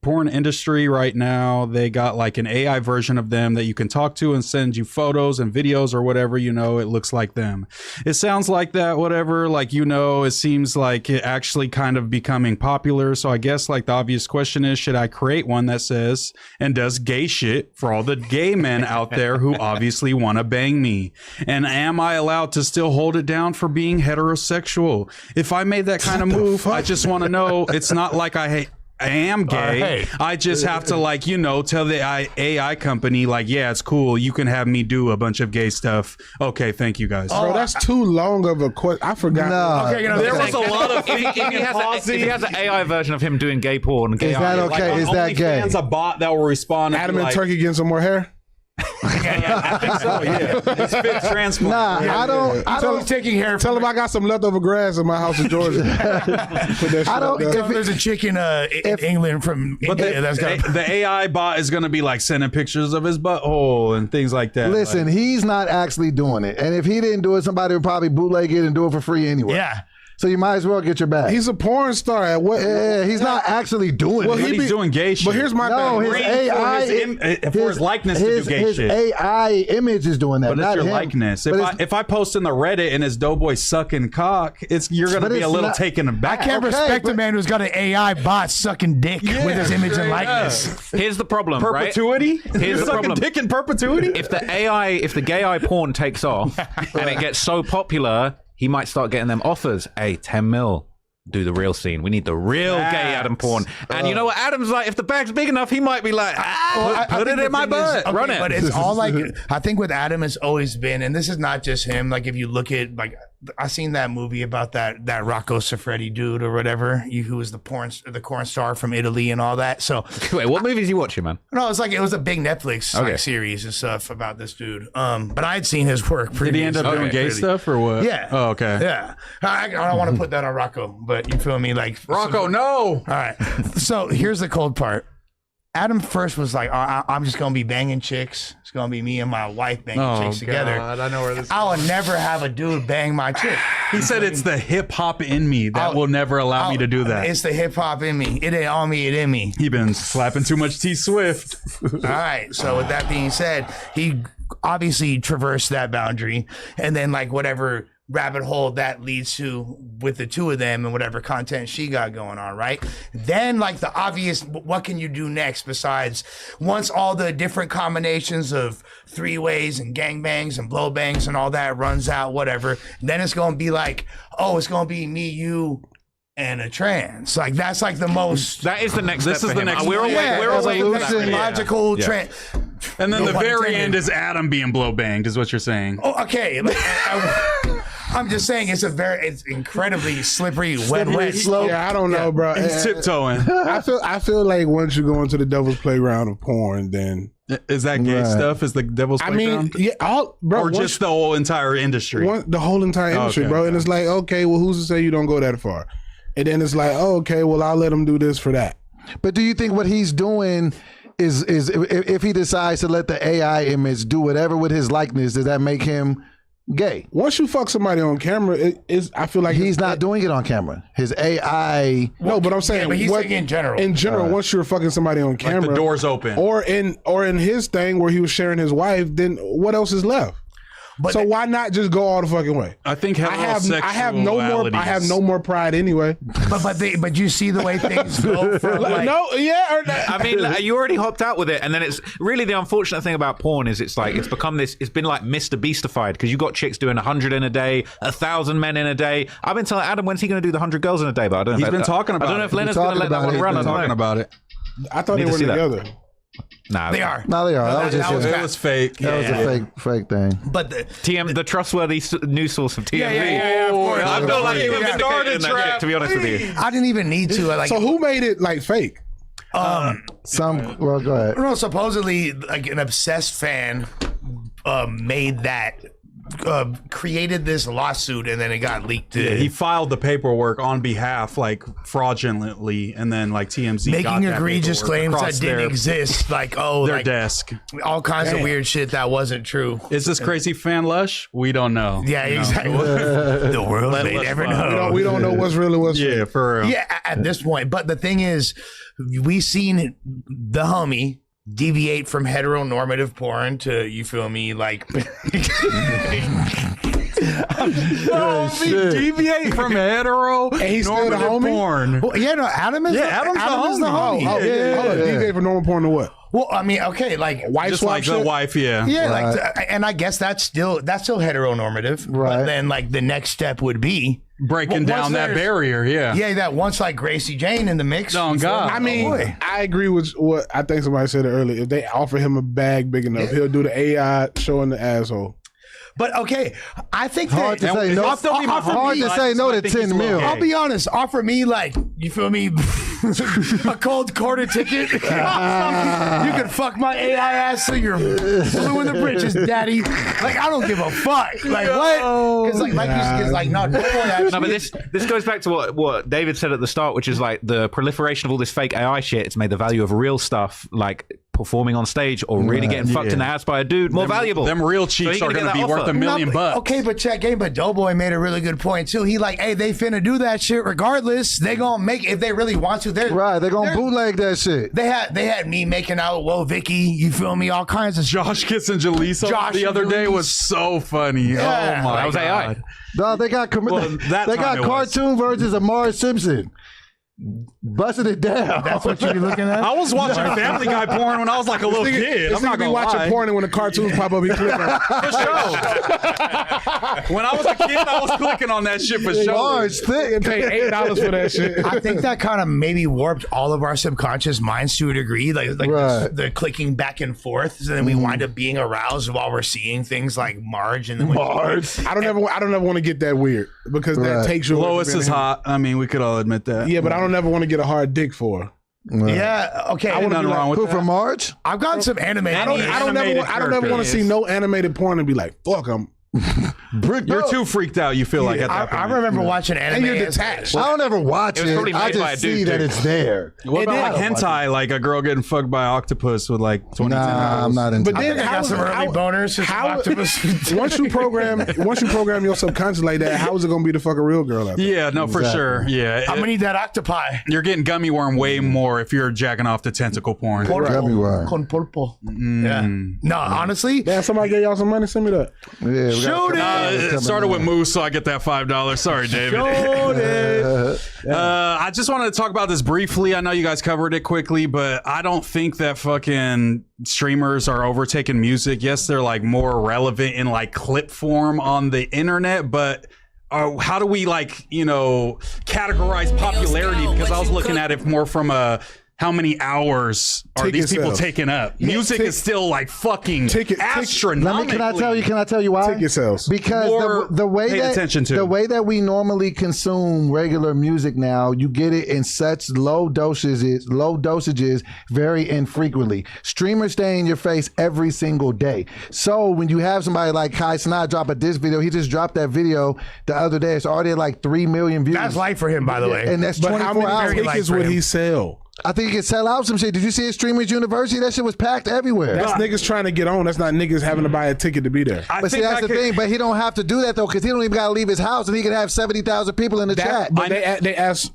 porn industry right now, they got like an AI version of them that you can talk to and send you photos and videos or whatever, it looks like them. It sounds like that, whatever, like, it seems like it actually kind of becoming popular. So I guess like the obvious question is, should I create one that says and does gay shit for all the gay men out there who obviously want to bang me? And am I allowed to still hold it down for being heterosexual? If I made that kind of move, I just want to know it's not like I am gay. Hey. I just have to tell the AI company yeah, it's cool. You can have me do a bunch of gay stuff. Okay, thank you guys. Bro, that's too long of a question. I forgot. Nah. Okay, There was a lot of If thinking he and has if he has an AI version of him doing gay porn, gay Is that art, okay? Is that gay? A bot that will respond. Adam and Turkey getting some more hair. Oh yeah, it's fit transplant. Nah, I don't. He's taking hair. Tell him I got some leftover grass in my house in Georgia. Put that shit I don't- up there. if There's a chick in England from India that's got. The AI bot is going to be sending pictures of his butthole and things like that. Listen, he's not actually doing it. And if he didn't do it, somebody would probably bootleg it and do it for free anyway. Yeah. So you might as well get your bag. He's a porn star. At what? Yeah, he's not actually doing Well, it. But he's doing gay shit. But here's my No, thing. his Agreeing for AI, for his likeness to do gay his shit. AI image is doing that. But it's not your him. likeness. But If I post in the Reddit and it's Doughboy sucking cock, you're gonna But be a it's little not- taken I aback. can't Okay, respect but- a man who's got an AI bot sucking dick with his image and likeness. Here's the problem, right? Perpetuity? Here's You're the sucking problem. dick in perpetuity? If the gay eye porn takes off and it gets so popular, he might start getting them offers. Hey, 10 mil. Do the real scene. We need the real gay Adam porn. And you know what? Adam's like, if the bag's big enough, he might be like, put it in my butt. Okay, Run it. But it's all I think with Adam has always been, and this is not just him. Like if you look at I seen that movie about that Rocco Siffredi dude or whatever, who was the porn star from Italy and all that. So Wait, what movies you watching, man? no, it was a big Netflix series and stuff about this dude. But I had seen his work. Did he end up doing gay stuff or what? Yeah. Oh, okay. Yeah. I don't want to put that on Rocco, but you feel me? Like Rocco, no. All right. So here's the cold part. Adam first was like, I'm just going to be banging chicks. It's going to be me and my wife banging chicks together. I know where this. I will never have a dude bang my chick. He said it's the hip hop in me that will never allow me to do that. It's the hip hop in me. It ain't on me, it in me. He been slapping too much T Swift. All right. So with that being said, he obviously traversed that boundary. And then whatever rabbit hole that leads to with the two of them and whatever content she got going on, right? Then like the obvious, what can you do next besides once all the different combinations of three-ways and gangbangs and blow bangs and all that runs out, whatever, then it's going to be like, oh, it's going to be me, you, and a trans. Like that's like the most. That is the next This step is for the him. next We're one. away. Yeah, We're away from that. evolution, Yeah. logical Yeah. trans. And then No the pun very intended. end is Adam being blow banged, is what you're saying. Oh, okay. Like, I'm just saying it's incredibly slippery, wet slope. Yeah, I don't know, bro. He's tiptoeing. I feel like once you go into the devil's playground of porn, then Is that gay Right. stuff? Is the devil's I mean, playground? yeah, bro, or once- just the whole entire industry? the whole entire industry, Okay. bro. And it's like, okay, well, who's to say you don't go that far? And then it's like, oh, okay, well, I'll let him do this for that. But do you think what he's doing is if he decides to let the AI image do whatever with his likeness, does that make him gay? Once you fuck somebody on camera, I feel like He's not doing it on camera. His AI. No, but I'm saying, Yeah, but he's saying in general. In general, once you're fucking somebody on Like camera, the door's open. or in his thing where he was sharing his wife, then what else is left? But So why not just go all the fucking way? I think I have heterosexualities- no more pride anyway. but you see the way things go from like, no, yeah, or not. I mean, you already hopped out with it, and then it's really the unfortunate thing about porn is it's become this. It's been like Mr. Beastified because you got chicks doing 100 in a day, 1,000 men in a day. I've been telling Adam when's he going to do the 100 girls in a day, but I don't know. He's if been talking about I don't know it. if Leonard's going to let that talking one about run. it. I He's don't talking know. about it. I thought Need they to were see that. together. Nah, they are. No, they are. That was that was just It was fake. that was a fake thing. But the, the trustworthy news source of TMZ. yeah, of course. I feel like you were Yeah. vindicated in that shit, to be honest with you. I didn't even need to. Like, So who made it like fake? Well, go ahead. no, supposedly like an obsessed fan made that. Created this lawsuit and then it got leaked to He filed the paperwork on behalf, like fraudulently, and then like TMZ got making that egregious paperwork claims that across didn't their, exist, like their like desk. all kinds of weird shit that wasn't true. Is this crazy fan lush? We don't know. Yeah, exactly. The world may let's never find know. We don't know what's real and what's fake. Yeah, for real. Yeah, at this point. But the thing is, we seen the homie deviate from heteronormative porn to, you feel me, like Deviate from hetero And he's still the normative homie? porn. well, yeah, no, Adam's the homie. Oh, yeah. Hold on. Deviate from normal porn to what? Well, I mean, okay, like White Just swap like shit? the wife, yeah. yeah, like, and I guess that's still heteronormative. Right. But then, like, the next step would be Breaking Well, once down that there's- barrier, yeah. yeah, that once like Gracie Jane in the mix. Oh, God. I mean, boy. I agree with what I think somebody said earlier. If they offer him a bag big enough, he'll do the AI showing the asshole. But okay, I think Hard that to say no. still be my Hard homie, to I say just no to think he's 10 a little mil. gay. I'll be honest. Offer me like, you feel me, a cold quarter ticket. You can fuck my AI ass so you're blue in the britches, daddy. Like I don't give a fuck. Like what? Because no, boy, actually, No, but this goes back to what David said at the start, which is like the proliferation of all this fake AI shit. It's made the value of real stuff, like performing on stage or really getting fucked in the ass by a dude, more valuable. Them real So cheeks you're are gonna going to get be that worth offer. $1 million No, bucks. okay, but check game. But Doughboy made a really good point too. He like, hey, they finna do that shit regardless. They gonna make if they really want to. Right, they're gonna bootleg that shit. They had me making out, whoa, Vicky, you feel me? All kinds of Josh kissing Jaleesa Josh the other and day Jaleesa. was so funny. Yeah. Oh my That was AI. God. No, they got Well, that they time got it was. cartoon versions of Marge Simpson. Busting it down. That's what you be looking at. I was watching Family Guy porn when I was like a little kid. I'm not be gonna watching lie. porn and when the cartoons pop up, he click on. For sure. When I was a kid, I was clicking on that shit for sure. Marge thick. And pay $8 for that shit. I think that kind of maybe warped all of our subconscious minds to a degree, like Right. the clicking back and forth, so then we wind up being aroused while we're seeing things like Marge, and then we, Marge. I don't ever want to get that weird because that Right. takes you away from Lois being is him. hot. I mean, we could all admit that. Yeah, but I don't ever want to get a hard dick for her. yeah, okay. Ain't nothing wrong with Who that. from Marge? I've gotten some anime. I don't Animated ever want to see characters. no animated porn and be like, fuck, I'm. You're too freaked out, you feel like, at that I point. remember watching anime. And you're as- detached. I don't ever watch It was it. probably I made by a just dude, see that too. it's there. What about like I don't watch hentai, like a girl getting fucked by an octopus with like 20 Nah, tentacles? I'm not into But I then think I got some early boners. Since how- Octopus. once you program your subconscious like that, how is it gonna be to fuck a real girl out there? Yeah, no, for sure. Yeah. I'm gonna need that octopi. You're getting gummy worm way more if you're jacking off the tentacle porn. Gummy worm. Con pulpo. Yeah. No, honestly, Damn, somebody gave y'all some money. Send me that. Yeah, We got a couple dollars It coming started in. with Moose, so I get that $5. Sorry, David. I just wanted to talk about this briefly. I know you guys covered it quickly, but I don't think that fucking streamers are overtaking music. Yes, they're like more relevant in like clip form on the internet, but how do we categorize popularity? Because I was looking at it more from a how many hours are Ticket these people sales. taking up? Music is still like fucking astronomical. Can I tell you why? Ticket sales. Because More the way paid that attention to. the way that we normally consume regular music now, you get it in such low dosages very infrequently. Streamers stay in your face every single day. So when you have somebody like Kai Cenat drop a diss video, he just dropped that video the other day. It's already at like 3 million views. That's light for him, by the way. And that's But how 24 many hours. tickets for would him. he sell? I think he could sell out some shit. Did you see his Streamers University? That shit was packed everywhere. That's niggas trying to get on. That's not niggas having to buy a ticket to be there. But see, that's the thing. But he don't have to do that though, because he don't even got to leave his house, and he could have 70,000 people in the chat. But they ask,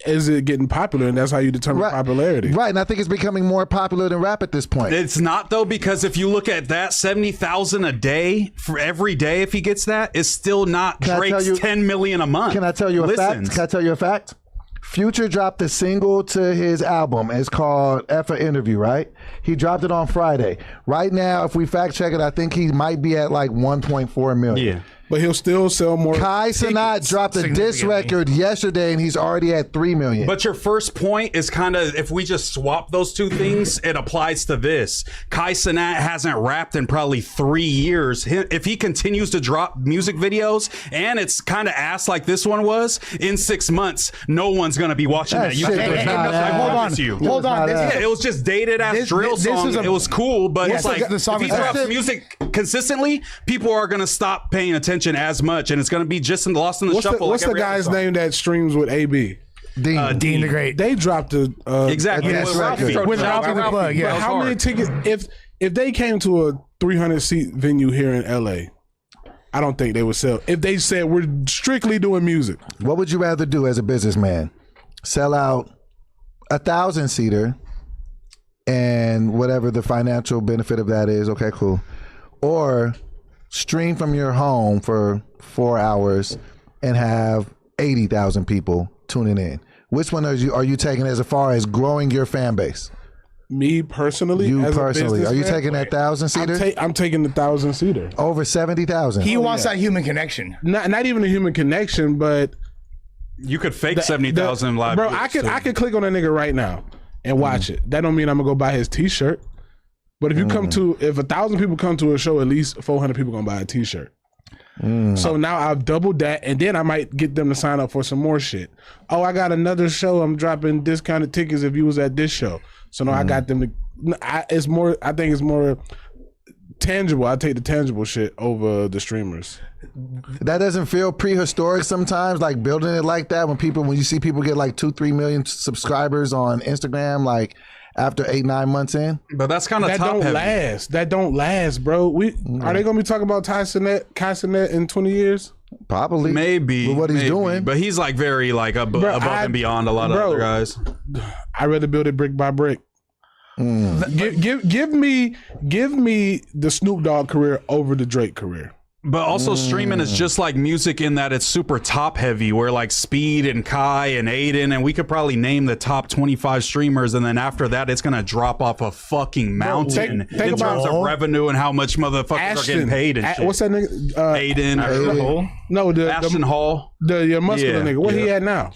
is it getting popular? And that's how you determine popularity. Right, and I think it's becoming more popular than rap at this point. It's not though, because if you look at that 70,000 a day for every day, if he gets that, it's still not Can I tell Drake's you- 10 million a month. Can I tell you a fact? Can I tell you a fact? Future dropped a single to his album. It's called F a Interview, right? He dropped it on Friday. Right now, if we fact check it, I think he might be at like 1.4 million. Yeah. But he'll still sell more. Kai Cenat dropped a diss significantly. record yesterday, and he's already at 3 million. But your first point is kind of, if we just swap those two things, it applies to this. Kai Cenat hasn't rapped in probably 3 years. If he continues to drop music videos and it's kind of ass like this one was, in 6 months, no one's going to be watching That that. You shit can't- was I not ass. promise you. Hold on. It was not Yeah, it was just dated ass This- drill this song. is a- It was cool, but Yeah, it's so like the song if he is drops ass. music consistently, people are going to stop paying attention as much, and it's going to be just lost in the What's shuffle. the, what's like the every other guy's song. name that streams with AB? Dean. Dean the Great. They dropped a Exactly. Yes, With Ralphie. record. With Shout out to Ralphie the Ralphie. Plug, yeah. That But was how many hard. tickets? If they came to a 300-seat venue here in LA, I don't think they would sell. If they said we're strictly doing music, What would you rather do as a businessman? Sell out 1,000-seater and whatever the financial benefit of that is, okay, cool. Or stream from your home for 4 hours and have 80,000 people tuning in. Which one are you taking as far as growing your fan base? me personally, You as personally, a are you businessman, taking that 1,000-seater? I'm taking the 1,000-seater. Over 70,000. He wants that human connection. Not even a human connection, but You could fake 70,000 live. Bro, views, I too. could click on that nigga right now and watch it. That don't mean I'm gonna go buy his T-shirt. But if you come to, if 1,000 people come to a show, at least 400 people gonna buy a T-shirt. So now I've doubled that, and then I might get them to sign up for some more shit. Oh, I got another show. I'm dropping discounted tickets if you was at this show. So now I got them to. It's more. I think it's more tangible. I take the tangible shit over the streamers. That doesn't feel prehistoric sometimes, like building it like that when you see people get like 2-3 million subscribers on Instagram, like after 8-9 months in. But that's kind of That top don't heavy. last. That don't last, bro. Are they gonna be talking about Kai Cenat in 20 years? Probably. Maybe With what he's maybe. doing. But he's like very like above and beyond a lot of other guys. I'd rather build it brick by brick. Give me the Snoop Dogg career over the Drake career. But also streaming is just like music in that it's super top heavy, where like Speed and Kai and Aiden, and we could probably name the top 25 streamers, and then after that it's gonna drop off a fucking mountain think in terms about- of revenue and how much motherfuckers are getting paid and shit. What's that nigga? Aiden, No, Ashton Hall. the muscular Yeah, nigga. What he at now?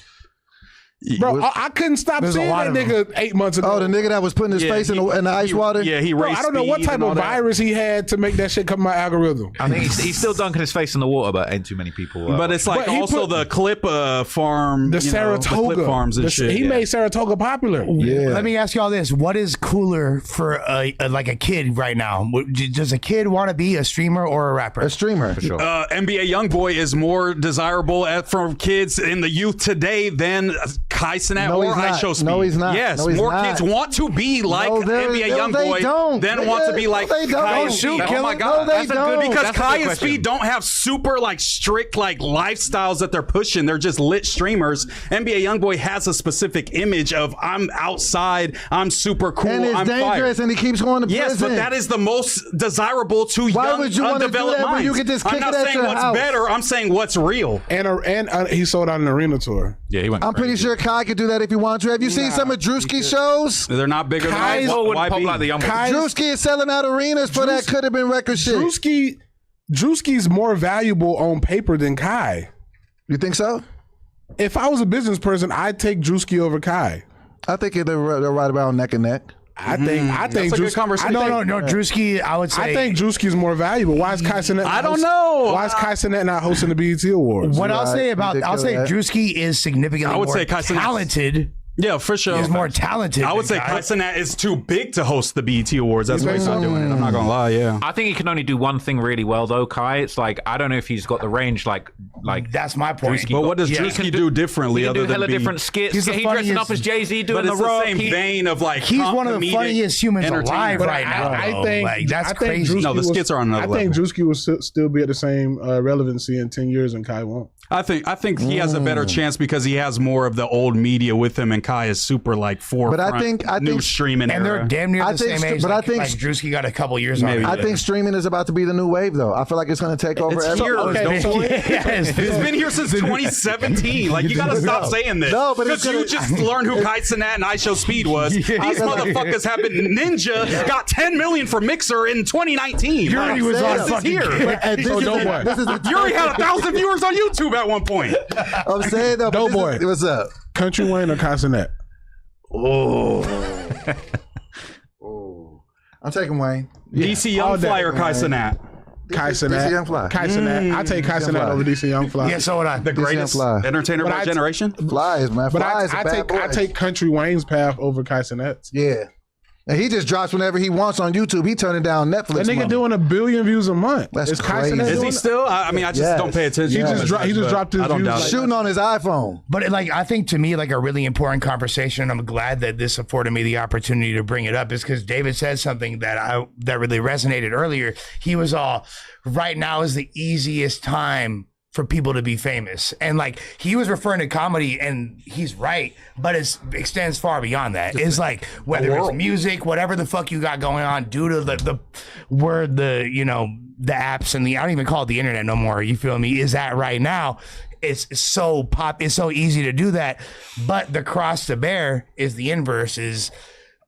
Bro, I couldn't stop There's a seeing lot that of nigga 8 months ago. Oh, the nigga that was putting his Yeah, face in the ice water? Yeah, he Bro, raced I don't know what Speed type and all of that. virus he had to make that shit come my algorithm. I think he's still dunking his face in the water, but ain't too many people. But it's like But he also put- the clip farm, The you know, the Saratoga clip farms and shit. He yeah. made Saratoga popular. Yeah. Let me ask you all this: what is cooler for like a kid right now? Does a kid want to be a streamer or a rapper? A streamer. For sure. NBA YoungBoy is more desirable for kids in the youth today than Kai Cenat No, or he's not. I Show Speed. No, he's not. Yes, No, he's more not. kids want to be like No, NBA they don't. Youngboy than want to be like No, they don't. Kai Oh, and shoot, Speed. Oh my God. No, they That's a good- don't. Because That's a Kai good and question. Speed don't have super like strict like lifestyles that they're pushing. They're just lit streamers. NBA Youngboy has a specific image of I'm outside, I'm super cool, And it's I'm dangerous, fired. and he keeps going to Yes, prison. but that is the most desirable to Why young, would you wanna do undeveloped that when minds. you could just I'm kick not it at saying your what's house? better. I'm saying what's real. And he sold out an arena tour. Yeah, he went. I'm pretty crazy. sure Kai could do that if he wanted to. Have you seen some of Drewski's shows? They're not bigger Kai's- than Oh, wouldn't pop YB. like the young boy. Drewski is selling out arenas for that could have been record shit. Drewski's more valuable on paper than Kai. You think so? If I was a business person, I'd take Drewski over Kai. I think they're right around neck and neck. I think That's a good Drewski- conversation. I think- No, Drewski, I would say. I think Drewski's more valuable. Why is Kai Cenat? I don't know. Why is Kai Cenat not hosting the BET Awards? What I'll Right. say about, I'll say Ridiculous. Drewski is significantly I would more say Kai Cenat's- talented. Yeah, for sure. He's more talented. I would say than Kai Cenat is too big to host the BET Awards. That's why he's not doing it. I'm not gonna lie. Yeah. I think he can only do one thing really well though, Kai. It's like I don't know if he's got the range like That's my point. Drewski But what does Yeah. Drewski do differently he can other do than hella be? different skits. He's the He's dressing funniest- up as Jay-Z doing But the it's the rock. same vein of like. He's one of the comedic funniest humans entertainment. alive But right now. I though. think like, that's I think crazy. Drewski No, the skits are on another I think level. Drewski will still be at the same relevancy in 10 years, and Kai won't. I think he has a better chance because he has more of the old media with him, and Kai is super like forefront. I think- new streaming and era. they're damn near I the think same st- age. but I like, think like st- Drewski got a couple years on. Maybe. I think streaming is about to be the new wave, though. I feel like it's going to take over It's everything. here. Okay, Don't- so Yes. It's been here since 2017. Like you gotta stop saying this. No, but it's because you gonna- just learned who Kai Cenat and I Show Speed was. These motherfuckers have been Ninja got 10 million for Mixer in 2019. Yuri was This on is fucking here. And this So is don't the- worry. this is the- Yuri had 1,000 viewers on YouTube at one point. I'm saying though. but this Doughboy. is- What's up? Country Wayne or Kai Cenat? I'm taking Wayne. DC Young all day, Fly or Kai Cenat? Kai DC Cenat. Young Fly. Kai Cenat. I take Kai Young Cenat Fly. over DC Young Fly. Yeah, so would I. The greatest Fly. entertainer of But our I- generation? Flies, man. But Flies I are bad take boys. I take Country Wayne's path over Kai Cenat's. Yeah. And he just drops whenever he wants on YouTube. He turning down Netflix. That nigga money. doing 1 billion views a month. That's Is Kai crazy. Cenat Is doing he that? still? I mean, I just Yes. don't pay attention. He to just him dro- he just but dropped his I don't views doubt like- it. shooting on his iPhone. But like, I think to me, like a really important conversation. I'm glad that this afforded me the opportunity to bring it up. Is because David said something that really resonated earlier. He was all, right now is the easiest time for people to be famous, and like he was referring to comedy, and he's right, but it extends far beyond that. It's like whether it's music, whatever the fuck you got going on, due to the word, the apps and I don't even call it the internet no more. You feel me? Is that right now? It's so it's so easy to do that, but the cross to bear is the inverse. Is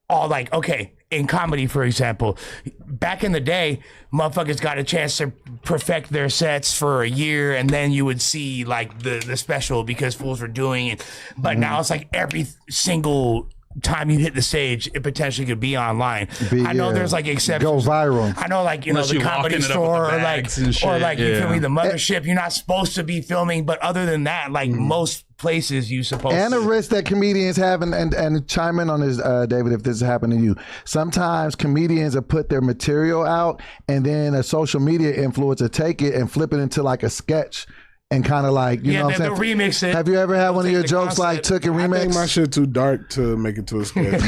all like, okay, in comedy, for example, back in the day, motherfuckers got a chance to perfect their sets for a year, and then you would see like the special because fools were doing it. But now it's like every single time you hit the stage, it potentially could be online. I know there's like exceptions. Go viral. I know, like, Unless the you Comedy locking it up Store, with the or like, bags and shit, you feel yeah. me, the Mothership. You're not supposed to be filming, but other than that, like most places, you supposed And to. the risk that comedians have, and chime in on this, David, if this has happened to you. Sometimes comedians have put their material out, and then a social media influencer take it and flip it into like a sketch, and kind of like, you know what I'm they'll saying? remix it. Have you ever had one of Take your the jokes like concept. took and I think my remix? shit too dark to make it to a sketch.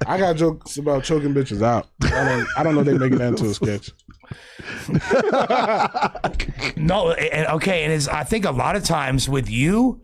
I got jokes about choking bitches out. I don't know if they making that into a sketch. No, and okay, and I think a lot of times with you,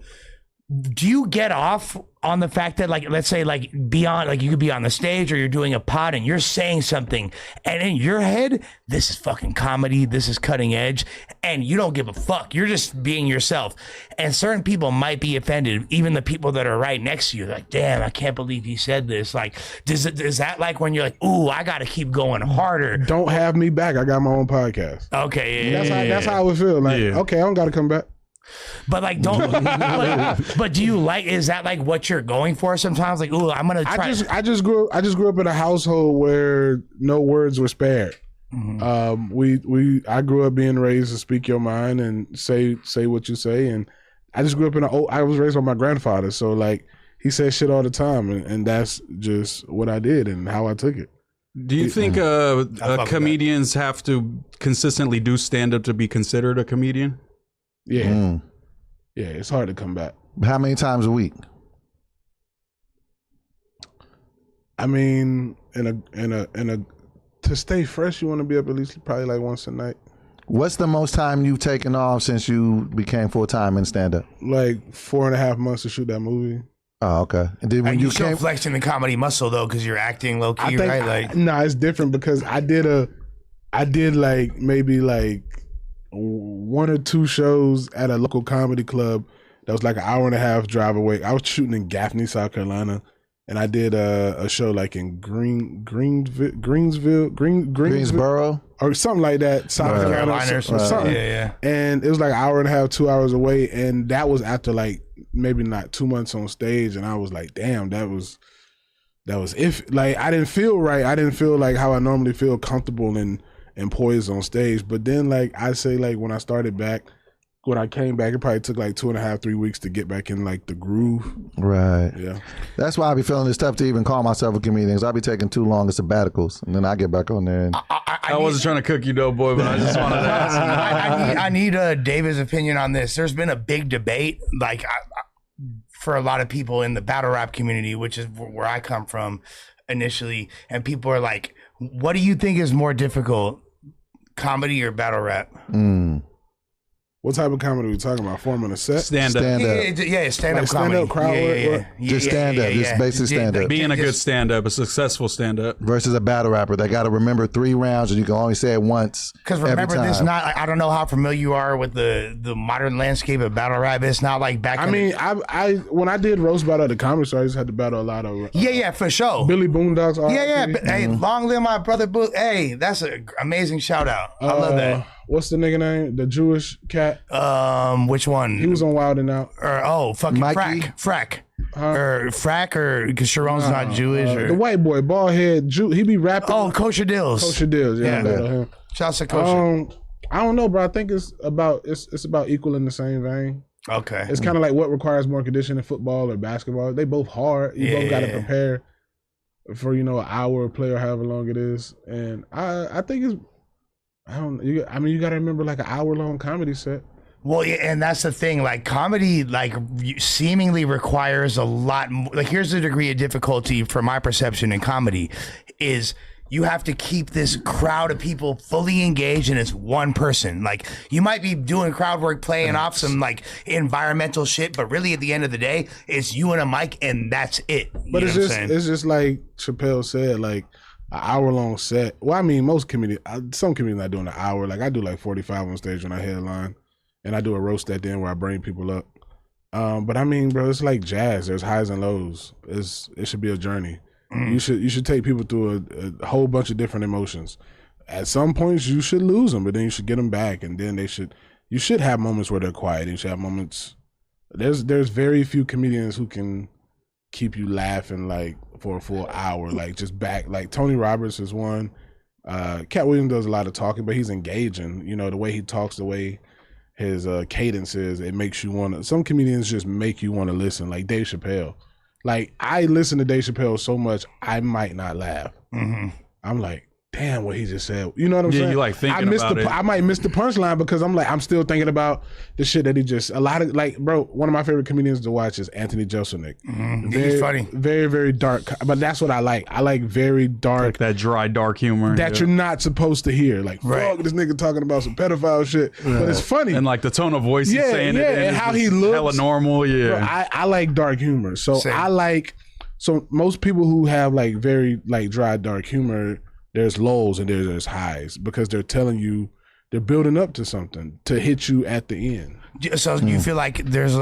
do you get off on the fact that, like, let's say, like, beyond, like, you could be on the stage or you're doing a pod and you're saying something, and in your head, this is fucking comedy, this is cutting edge, and you don't give a fuck. You're just being yourself. And certain people might be offended, even the people that are right next to you. Like, damn, I can't believe he said this. Like, is that like when you're like, ooh, I got to keep going harder? Don't have me back. I got my own podcast. Okay, That's how I would feel. Like, Yeah. okay, I don't got to come back. But like, don't. but do you like? Is that like what you're going for? Sometimes, like, ooh, I'm gonna try. I just grew up in a household where no words were spared. I grew up being raised to speak your mind and say what you say, and I just grew up I was raised by my grandfather, so like he said shit all the time, and that's just what I did and how I took it. Do you think with comedians have to consistently do stand up to be considered a comedian? Yeah, yeah, it's hard to come back. How many times a week? I mean, to stay fresh, you want to be up at least probably like once a night. What's the most time you've taken off since you became full time in stand up? Like 4.5 months to shoot that movie. Oh, okay. And then when And you you still came, flexing the comedy muscle though, because you're acting low I key, think right? Like, no, it's different because I did like maybe like 1 or 2 shows at a local comedy club that was like an 1.5 hour drive away. I was shooting in Gaffney, South Carolina, and I did a show like in Greensboro, or something like that, South Carolina, Carolina or something. something. Yeah. And it was like an 1.5 hours, 2 hours away, and that was after like maybe not 2 months on stage, and I was like, damn, that was if like I didn't feel right. I didn't feel like how I normally feel comfortable and poised on stage. But then like I say like when I came back, it probably took like 2.5, 3 weeks to get back in like the groove. right? Yeah. That's why I be feeling it's tough to even call myself a comedian. 'Cause I be taking too long as sabbaticals, and then I get back on there. And I wasn't trying to cook you, Doughboy, but I just wanted to ask. I need David's opinion on this. There's been a big debate, like for a lot of people in the battle rap community, which is where I come from initially, and people are like, "What do you think is more difficult, comedy or battle rap?" What type of comedy are we talking about? Forming a set? Stand up. stand up. Yeah, stand up Like comedy. stand-up crowd work? Just stand up. Just basic stand up. Being a good stand up, a successful stand up. Versus a battle rapper, they got to remember 3 rounds, and you can only say it once. Because every remember, this time. not. I don't know how familiar you are with the modern landscape of battle rap. It's not like back. I in mean, the, I when I did roast battle at the comedy store, I just had to battle a lot of yeah, for sure. Billy Boondocks. Yeah. RIP. But, hey, long live my brother. Hey, that's an amazing shout out. I love that. What's the nigga name? The Jewish cat. Which one? He was on Wild and Out. Or fucking Mikey? Frack, or Frack, or because Sharon's not Jewish, or The white boy, bald head, he be rapping. Kosher Dills. Kosher Deals, yeah. I know him. Shouts to Kosher. I don't know, bro. I think it's about equal in the same vein. Okay. It's kind of like what requires more conditioning, football or basketball. They both hard. You both got to prepare for an hour of play or however long it is. And I think it's you got to remember like an hour-long comedy set. Well, yeah, and that's the thing. Like comedy, like seemingly requires a lot. Like here's the degree of difficulty for my perception in comedy, is you have to keep this crowd of people fully engaged, and it's one person. Like you might be doing crowd work, playing off some like environmental shit, but really at the end of the day, it's you and a mic, and that's it. But You know what I'm saying? it's just like Chappelle said, like an hour-long set. Well, I mean, most comedians, some comedians not doing an hour. Like I do like 45 on stage when I headline. And I do a roast at the end where I bring people up. But I mean, bro, it's like jazz. There's highs and lows. It should be a journey. You should take people through a whole bunch of different emotions. At some points, you should lose them, but then you should get them back, and then you should have moments where they're quiet. You should have moments. There's very few comedians who can keep you laughing like for a full hour, like just back. Like Tony Roberts is one. Cat Williams does a lot of talking, but he's engaging. The way he talks, the way his cadence is, it makes you want to. Some comedians just make you want to listen, like Dave Chappelle. Like I listen to Dave Chappelle so much, I might not laugh. I'm like, damn, what he just said. You know what I'm saying? you like thinking about it. I might miss the punchline because I'm still thinking about the shit that he just. A lot of like, bro. One of my favorite comedians to watch is Anthony Jeselnik. He's funny. Very, very dark. But that's what I like. I like very dark. Like that dry, dark humor. That you're not supposed to hear. Like, fuck, this nigga talking about some pedophile shit. But it's funny. And like the tone of voice he's saying it in and is how just he looks. hella normal, yeah. Bro, I like dark humor. So Same. So most people who have like very like dry, dark humor, there's lows and there's highs because they're telling you, they're building up to something to hit you at the end. So you feel like there's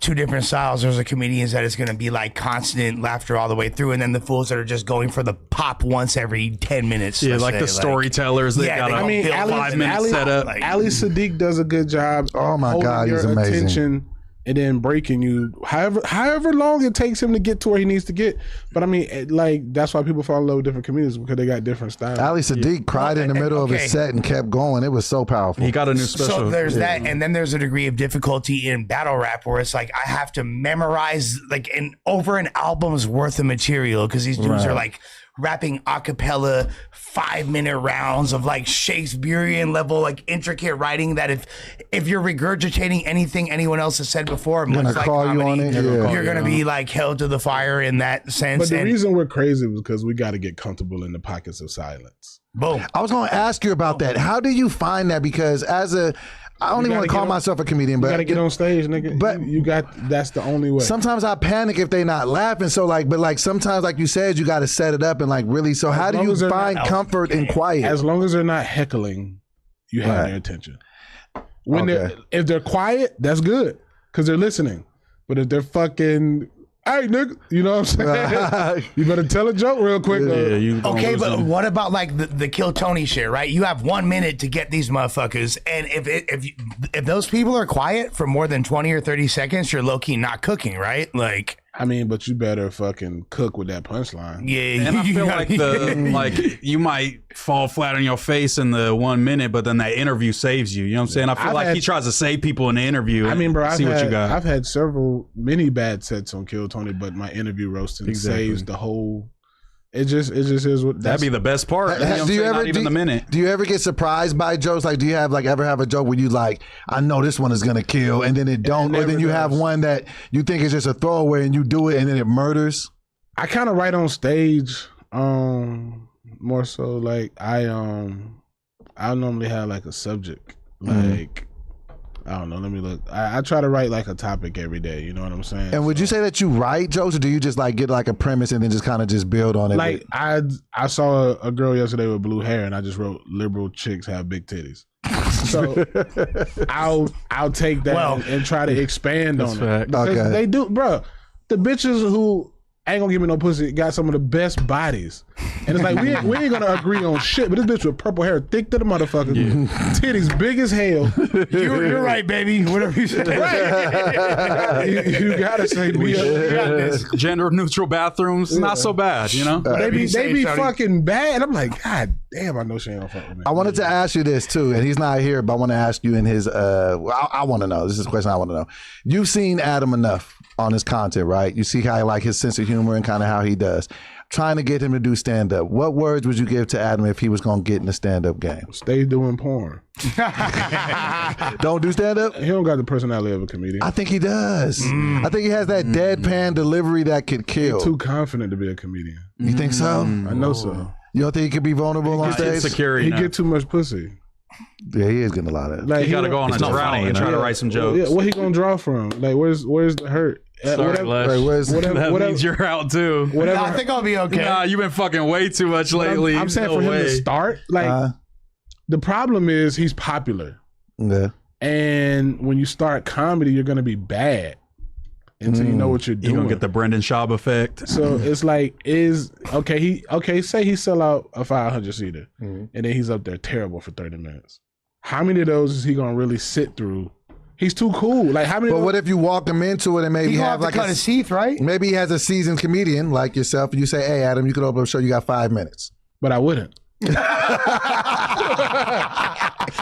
two different styles. There's the comedians that is going to be like constant laughter all the way through, and then the fools that are just going for the pop once every 10 minutes. Yeah, let's like say. the storytellers. They got I mean, a Ali- 5 minute Ali- setup. like- Ali Sadiq does a good job. Oh my holding God, he's your amazing. attention and then breaking you, however long it takes him to get to where he needs to get. But I mean, like that's why people fall in love with different comedians because they got different styles. Ali Sadiq cried in the middle of okay. his set and kept going. It was so powerful. He got a new special. So there's that, and then there's a degree of difficulty in battle rap where it's like I have to memorize like over an album's worth of material because these dudes are like rapping a cappella 5-minute rounds of like Shakespearean level, like intricate writing that if you're regurgitating anything anyone else has said before, gonna much like call you comedy, on it, yeah. you're gonna be like held to the fire in that sense. But the and reason we're crazy was because we got to get comfortable in the pockets of silence. boom. I was going to ask you about that. How do you find that? Because I don't even want to call myself a comedian, You but got to get on stage, nigga. but- that's the only way. sometimes I panic if they not laughing. So but sometimes, like you said, you got to set it up and like really. So how do long you as they're find not- comfort in quiet? As long as they're not heckling, you have Right. their attention. When Okay. if they're quiet, that's good because they're listening. But if they're fucking, hey nigga, you know what I'm saying? You better tell a joke real quick. Okay, but what about like the Kill Tony shit, right? You have 1 minute to get these motherfuckers, and if those people are quiet for more than 20 or 30 seconds, you're low key not cooking, right? Like, I mean, but you better fucking cook with that punchline. yeah, And I you feel gotta- like you might fall flat on your face in the 1 minute, but then that interview saves you. You know what I'm saying? I feel I've like had- he tries to save people in the interview. I mean, bro, see what you got. I've had many bad sets on Kill Tony, but my interview roasting Exactly. saves the whole. It just is what That'd be the best part. You know what I'm saying? Not even the minute. Do you ever get surprised by jokes? Like, do you ever have a joke where you like, I know this one is gonna kill, and then it don't, or then never you have does. one that you think is just a throwaway, and you do it, and then it murders. I kind of write on stage. More so like I normally have like a subject. Like I don't know. Let me look. I try to write like a topic every day. You know what I'm saying? And would you say that you write jokes, or do you just like get like a premise and then just kind of just build on it? Like I saw a girl yesterday with blue hair, and I just wrote "liberal chicks have big titties." So I'll take that and try to expand on it. Because Okay. they do, bro. The bitches who ain't gonna give me no pussy got some of the best bodies, and it's like we ain't gonna agree on shit. But this bitch with purple hair, thick to the motherfucker, titties big as hell. you're right, baby. Whatever you say. you gotta say me. Gender neutral bathrooms, not so bad, you know? They be Shawty. fucking bad. I'm like, God damn, I know she ain't gonna fuck with me. I wanted to ask you this too, and he's not here, but I want to ask you in his. I want to know. This is a question I want to know. You've seen Adam enough on his content, right? You see how like his sense of humor and kind of how he does. Trying to get him to do stand up. What words would you give to Adam if he was gonna get in the stand up game? Stay doing porn. Don't do stand up. He don't got the personality of a comedian. I think he does. I think he has that deadpan delivery that could kill. Too confident to be a comedian. You think so? I know so. You don't think he could be vulnerable on stage? Security. He now. get too much pussy. Yeah, he is getting a lot of it. Like He got to go on a It's not drought funny, and you try know? to write some Yeah, jokes. what he gonna draw from? Like, where's the hurt? Sorry, Les. Right, where's- whatever- that whatever- means you're out too. Whatever. I think I'll be okay. Nah, you've been fucking way too much lately. I'm saying No for him way. to start, like the problem is he's popular, Yeah. and when you start comedy, you're gonna be bad until you know what you're You doing. gonna get the Brendan Schaub effect. So it's like, say he sell out a 500 seater, and then he's up there terrible for 30 minutes. How many of those is he gonna really sit through? He's too cool. Like how many? But of what if you walk him into it and maybe He gonna have have like to cut his teeth, right? maybe he has a seasoned comedian like yourself, and you say, "Hey, Adam, you could open up a show. You got 5 minutes." But I wouldn't.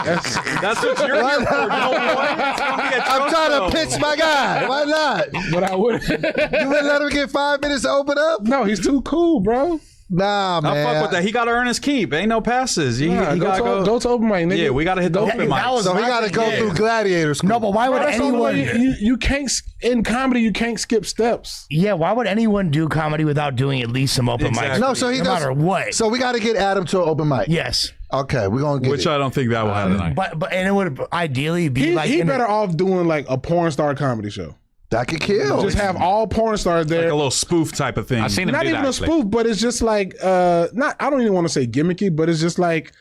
That's what you're here for. I'm trying to pitch my guy. Why not? But I wouldn't. You wouldn't let him get 5 minutes to open up? No, he's too cool, bro. Nah, man. I'll fuck with that. He got to earn his keep. Ain't no passes. He Nah, gotta go to open mic, nigga. Yeah, we got to hit the open that mic. was So he my got to thing, go yeah. through gladiator school. No, but why would That's the only anyone? way you can't in comedy. You can't skip steps. Yeah, why would anyone do comedy without doing at least some open Exactly. mics? No, so he no does. matter what. So we got to get Adam to an open mic. Yes, Okay, we're gonna get Which it. I don't think that will happen. but and it would ideally be like He in better off doing like a porn star comedy show. That could kill. Just have all porn stars there. Like a little spoof type of thing. I've seen him Not do even that, a actually. spoof, but it's just like not. I don't even want to say gimmicky, but it's just like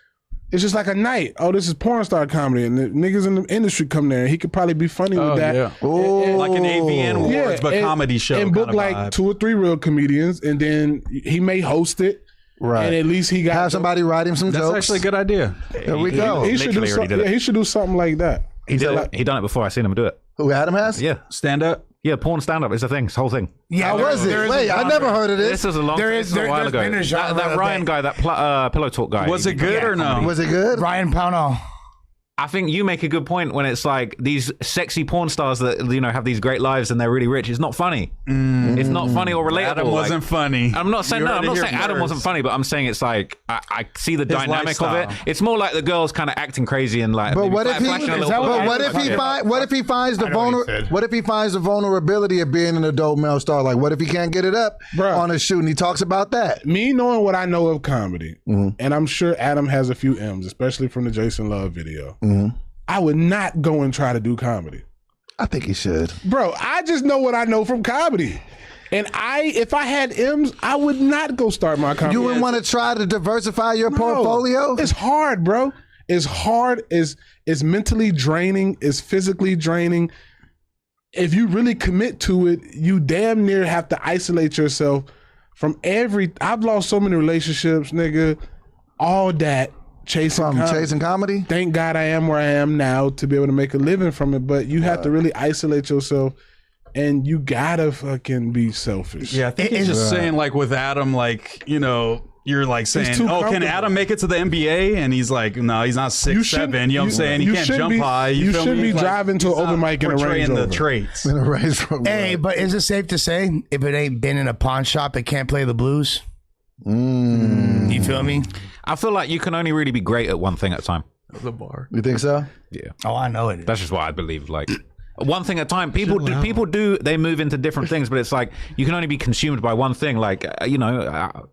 a night. Oh, this is porn star comedy, and the niggas in the industry come there. He could probably be funny with that. yeah. Ooh. Like an AVN Awards, but and- comedy show. and book kinda like vibe. 2 or 3 real comedians, and then he may host it. Right. And at least he got Have somebody write him some That's jokes. actually a good idea. There we go. He should do Literally already did it. he should do something like that. He did it. He done it before. I seen him do it. Who Adam has? Yeah, Stand up. yeah. Porn stand up is a thing. It's a whole thing. yeah. How was there it? is a Wait, I genre. never heard of This this. is a long. There this is- is a while there's ago. been a genre That Ryan that- guy, that Pillow Talk guy. Was it good Yeah. or no? Was it good? Ryan Pownell. I think you make a good point when it's like these sexy porn stars that have these great lives and they're really rich. It's not funny. It's not funny or relatable. Adam wasn't funny. I'm not saying Adam wasn't funny, but I'm saying it's like I see the dynamic of it. It's more like the girls kind of acting crazy and like. But what if he finds the vulnerability of being an adult male star? Like, what if he can't get it up on a shoot and he talks about that? Me knowing what I know of comedy, and I'm sure Adam has a few M's, especially from the Jason Love video. I would not go and try to do comedy. I think he should. Bro, I just know what I know from comedy. And if I had M's, I would not go start my comedy. You wouldn't want to try to diversify your portfolio? It's hard, bro. It's hard. It's mentally draining. It's physically draining. If you really commit to it, you damn near have to isolate yourself from I've lost so many relationships, nigga. All that chasing comedy. Thank God I am where I am now to be able to make a living from it. But you have to really isolate yourself, and you gotta fucking be selfish. Yeah, I think he's just saying, like with Adam, like you're like saying, can Adam make it to the NBA? And he's like, no, he's not 6'7". You know what I'm saying? He can't jump high. You shouldn't be driving to an open mic in a Range Rover. The traits. In a Range Rover. Hey, but is it safe to say if it ain't been in a pawn shop, it can't play the blues? You feel me? I feel like you can only really be great at one thing at a time. The bar. You think so? Yeah. Oh, I know it is. That's just what I believe. Like one thing at a time. People do. They move into different things, but it's like you can only be consumed by one thing. Like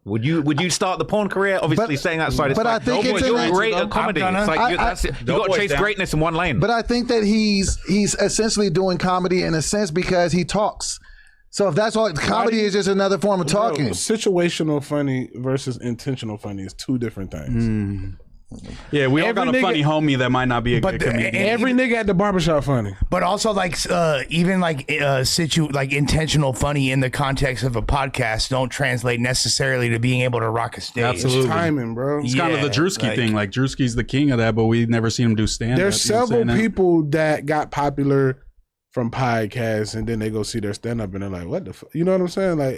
would you start the porn career? Obviously, saying that aside, it's I think you're great at comedy. It's like you got to chase greatness in one lane. But I think that he's essentially doing comedy in a sense because he talks. So if that's all, comedy is just another form of talking. Situational funny versus intentional funny is two different things. Yeah, we all got a funny homie that might not be a good comedian. Every nigga at the barbershop funny. But also even intentional funny in the context of a podcast don't translate necessarily to being able to rock a stage. Absolutely. It's timing, bro. It's kind of the Drewski thing. Like Drewski's the king of that, but we've never seen him do stand-up. There's several people that got popular from podcasts, and then they go see their stand-up, and they're like, "What the fuck?" You know what I'm saying? Like,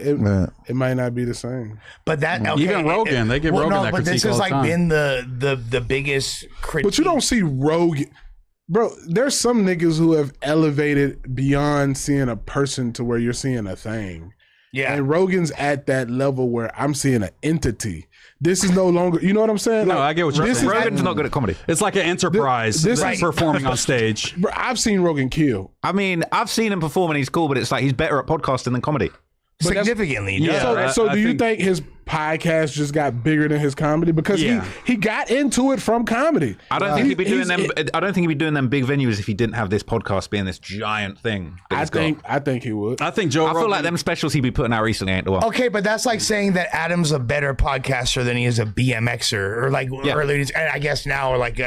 it might not be the same. But that even Rogan, they give Rogan that critique. But this has been the biggest critique. But you don't see Rogan, bro. There's some niggas who have elevated beyond seeing a person to where you're seeing a thing. Yeah, and Rogan's at that level where I'm seeing an entity. This is no longer, you know what I'm saying? No, I get what you're saying. Rogan's not good at comedy. It's like an enterprise. This is performing on stage. Bro, I've seen Rogan kill. I mean, I've seen him perform and he's cool, but it's like he's better at podcasting than comedy. Significantly. Yeah. So do you think his podcast just got bigger than his comedy? Because he got into it from comedy. I don't think he'd be doing them. I don't think he'd be doing them big venues if he didn't have this podcast being this giant thing. I think he would. I think Joe Rogan. I feel like them specials he'd be putting out recently ain't the one. Okay, but that's like saying that Adam's a better podcaster than he is a BMXer, or like earlier, I guess now, or like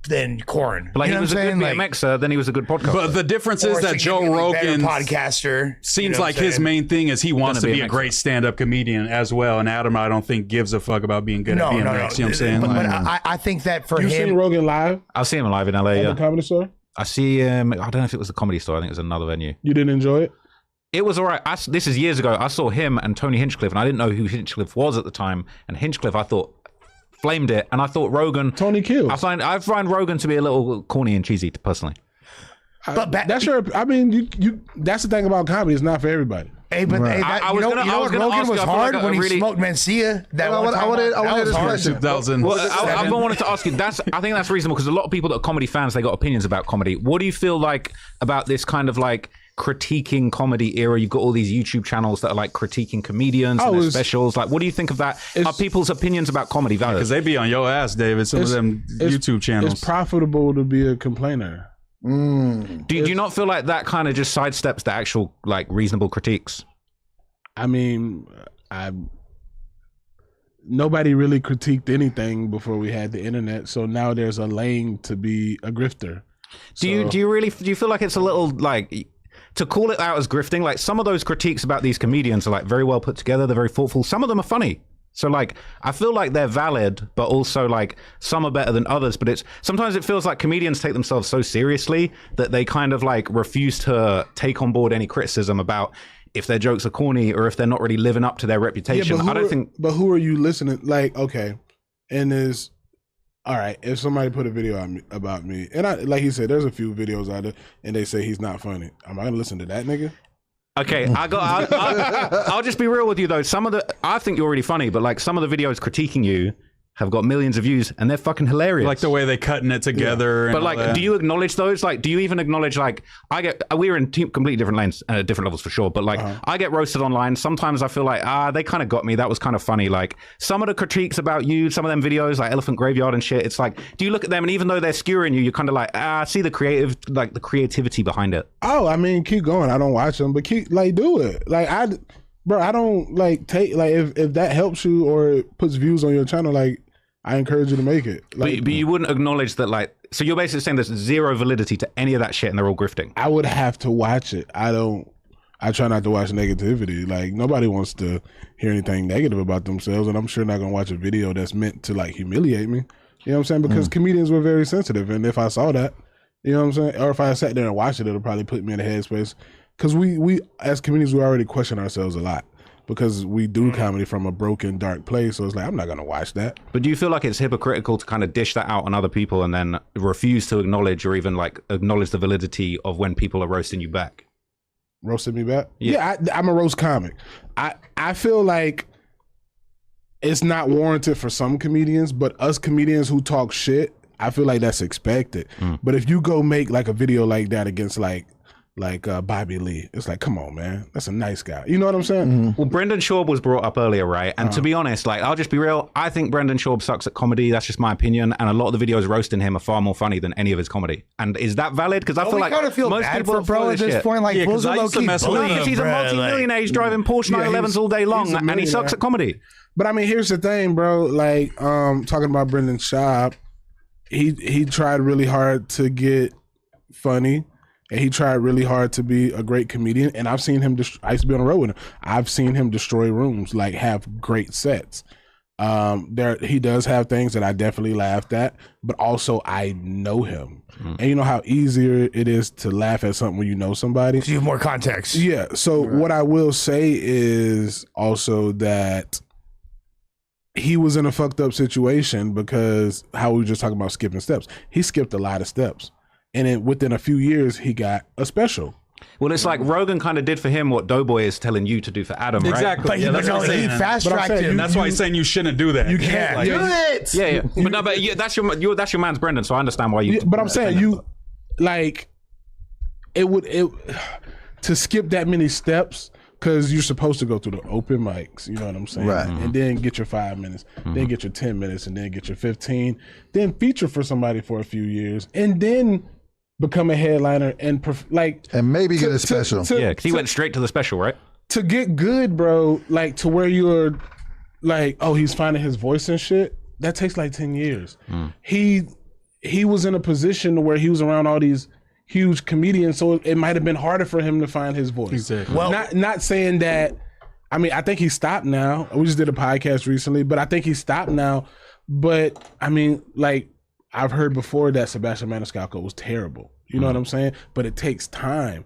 than Corin. But like he was a good BMXer, then he was a good podcaster. But the difference is that Joe Rogan podcaster seems like his main thing is he wants to be a great stand-up comedian as well. And Adam, I don't think gives a fuck about being good at BMX. You know what I'm saying? But I think that for him, you seen Rogan live? I've seen him live in LA. At the Comedy Store. I see him. I don't know if it was the Comedy Store. I think it was another venue. You didn't enjoy it? It was all right. This is years ago. I saw him and Tony Hinchcliffe, and I didn't know who Hinchcliffe was at the time. And Hinchcliffe, I thought, flamed it, and I thought Rogan. Tony killed. I find Rogan to be a little corny and cheesy, personally. But that's your. I mean, you. That's the thing about comedy. It's not for everybody. Hey, but right. Rogan was hard when he smoked Mencia. I wanted this question. 2000. Well, I've been wanting to ask you. I think that's reasonable because a lot of people that are comedy fans, they got opinions about comedy. What do you feel like about this kind of like critiquing comedy era? You've got all these YouTube channels that are like critiquing comedians and their specials. Like, what do you think of that? Are people's opinions about comedy valid? Because they be on your ass, David. Some of them YouTube channels. It's profitable to be a complainer. Do you not feel like that kind of just sidesteps the actual like reasonable critiques? I mean, nobody really critiqued anything before we had the internet, so now there's a lane to be a grifter. Do you feel like it's a little like to call it out as grifting? Like some of those critiques about these comedians are like very well put together. They're very thoughtful. Some of them are funny. So like, I feel like they're valid, but also like some are better than others. But sometimes it feels like comedians take themselves so seriously that they kind of like refuse to take on board any criticism about if their jokes are corny or if they're not really living up to their reputation. But who are you listening? Like, okay, and there's all right, if somebody put a video about me, and I, like he said, there's a few videos out there, and they say he's not funny. Am I gonna listen to that nigga? Okay, I'll just be real with you though. I think you're really funny, but like some of the videos critiquing you have got millions of views and they're fucking hilarious. Like the way they cutting it together. But like, do you acknowledge those? Like, do you even acknowledge like we're in completely different lanes, different levels for sure. But like, I get roasted online. Sometimes I feel like they kind of got me. That was kind of funny. Like some of the critiques about you, some of them videos like Elephant Graveyard and shit. It's like, do you look at them and even though they're skewering you, you're kind of like, see the creativity behind it. Oh, I mean, keep going. I don't watch them, but keep do it. Like I don't like take like if that helps you or it puts views on your channel, like. I encourage you to make it. Like, but you wouldn't acknowledge that, like, so you're basically saying there's zero validity to any of that shit and they're all grifting. I would have to watch it. I try not to watch negativity. Like, nobody wants to hear anything negative about themselves, and I'm sure not going to watch a video that's meant to, like, humiliate me. You know what I'm saying? Because comedians were very sensitive, and if I saw that, you know what I'm saying? Or if I sat there and watched it, it'll probably put me in a headspace. Because we, as comedians, we already question ourselves a lot. Because we do comedy from a broken, dark place. So it's like, I'm not going to watch that. But do you feel like it's hypocritical to kind of dish that out on other people and then refuse to acknowledge or even like acknowledge the validity of when people are roasting you back? Roasting me back? Yeah, I'm a roast comic. I feel like it's not warranted for some comedians, but us comedians who talk shit, I feel like that's expected. But if you go make like a video like that against like Bobby Lee. It's like, come on, man. That's a nice guy. You know what I'm saying? Well, Brendan Schaub was brought up earlier, right? And to be honest, like, I'll just be real. I think Brendan Schaub sucks at comedy. That's just my opinion. And a lot of the videos roasting him are far more funny than any of his comedy. And is that valid? Because I feel like kind of feel most bad people for bro at this shit. point. Like, Yeah, 'cause Will's a I used to low-key mess with bully him. Because he's a bruh, multi-millionaire. He's driving Porsche Yeah, 911s all day long. he's a And he sucks at comedy. But I mean, here's the thing, bro. Like, talking about Brendan Schaub, he tried really hard to get funny. And he tried really hard to be a great comedian. And I've seen him, I used to be on the road with him. I've seen him destroy rooms, like have great sets. He does have things that I definitely laughed at, but also I know him. And you know how easier it is to laugh at something when you know somebody? You have more context. Yeah. So what I will say is also that he was in a fucked up situation because how we were just talking about skipping steps. He skipped a lot of steps. And then within a few years, he got a special. Well, it's like Rogan kind of did for him what Doughboy is telling you to do for Adam, right? Exactly. But, Yeah, that's what I'm he saying. fast-tracked him. That's why he's saying you shouldn't do that. You can't. Like, Do it. Yeah. But no, but that's your man's Brendan, so I understand why you. Yeah, but I'm saying you, like, to skip that many steps, because you're supposed to go through the open mics, you know what I'm saying? Right. And then get your 5 minutes, then get your 10 minutes, and then get your 15, then feature for somebody for a few years, and then become a headliner and maybe get a special. Yeah, because he went straight to the special, right? To get good, bro, like to where you're like, oh, he's finding his voice and shit, that takes like 10 years. He was in a position where he was around all these huge comedians, so it might have been harder for him to find his voice. Exactly. Well, Not saying that, I mean, I think he stopped now. We just did a podcast recently, but I think he stopped now. But I mean, like, I've heard before that Sebastian Maniscalco was terrible. You know what I'm saying? But it takes time.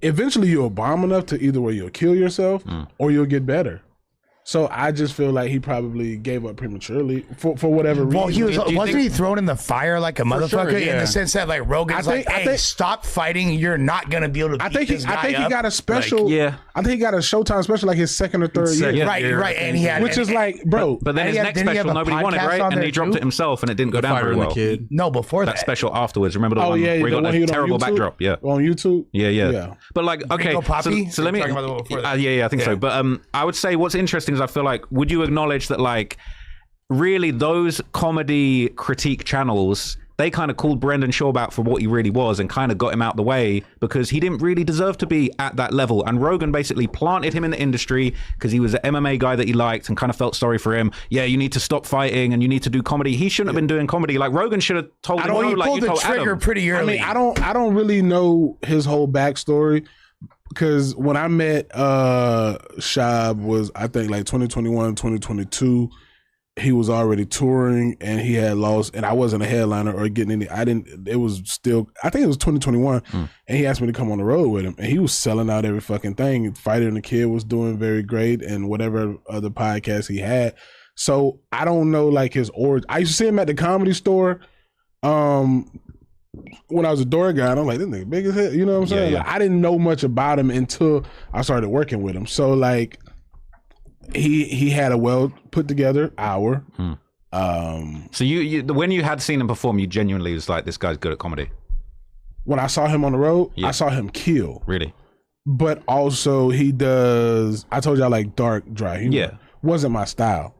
Eventually you'll bomb enough to either where you'll kill yourself or you'll get better. So I just feel like he probably gave up prematurely for whatever reason. Well, he wasn't he thrown in the fire like a motherfucker in yeah. the sense that like Rogan's I think- hey, stop fighting. You're not gonna be able to. I Beat think this guy he up. got a special. yeah. I think he got a Showtime special, like his second or third year. Yeah. Right, and he had Which is like, bro. But then And his he had- next didn't he special, have a nobody wanted, podcast right? on And there he dropped too? it himself, and it didn't go down Fire very and the well. Kid. no before That that. special afterwards, remember the Oh one yeah, where he the got one a he on terrible YouTube? backdrop? Yeah. On YouTube. Yeah. But like, okay, Go Poppy? so let me. You're talking about the one before that. Yeah, I think so. But I would say what's interesting is I feel like, would you acknowledge that like, really those comedy critique channels, they kind of called Brendan Schaub out for what he really was and kind of got him out the way because he didn't really deserve to be at that level. And Rogan basically planted him in the industry because he was an MMA guy that he liked and kind of felt sorry for him. Yeah, you need to stop fighting and you need to do comedy. He shouldn't have been doing comedy. Like Rogan should have told him, Well, no, he like pulled you the told trigger Adam. pretty I early. mean, I don't really know his whole backstory because when I met Schaub was I think like 2021, 2022. He was already touring and he had lost, and I wasn't a headliner or getting any. It was still, I think it was 2021, and he asked me to come on the road with him, and he was selling out every fucking thing. Fighter and the Kid was doing very great, and whatever other podcast he had. So I don't know like his origin. I used to see him at the Comedy Store. When I was a door guy, and I'm like, this nigga big as hell. You know what I'm saying? Yeah. Like, I didn't know much about him until I started working with him. So like, he had a well put together hour. So you when you had seen him perform, you genuinely was like, this guy's good at comedy. When I saw him on the road, Yeah. I saw him kill. Really? But also he does. I told you I like dark, dry humor. Yeah. Wasn't my style.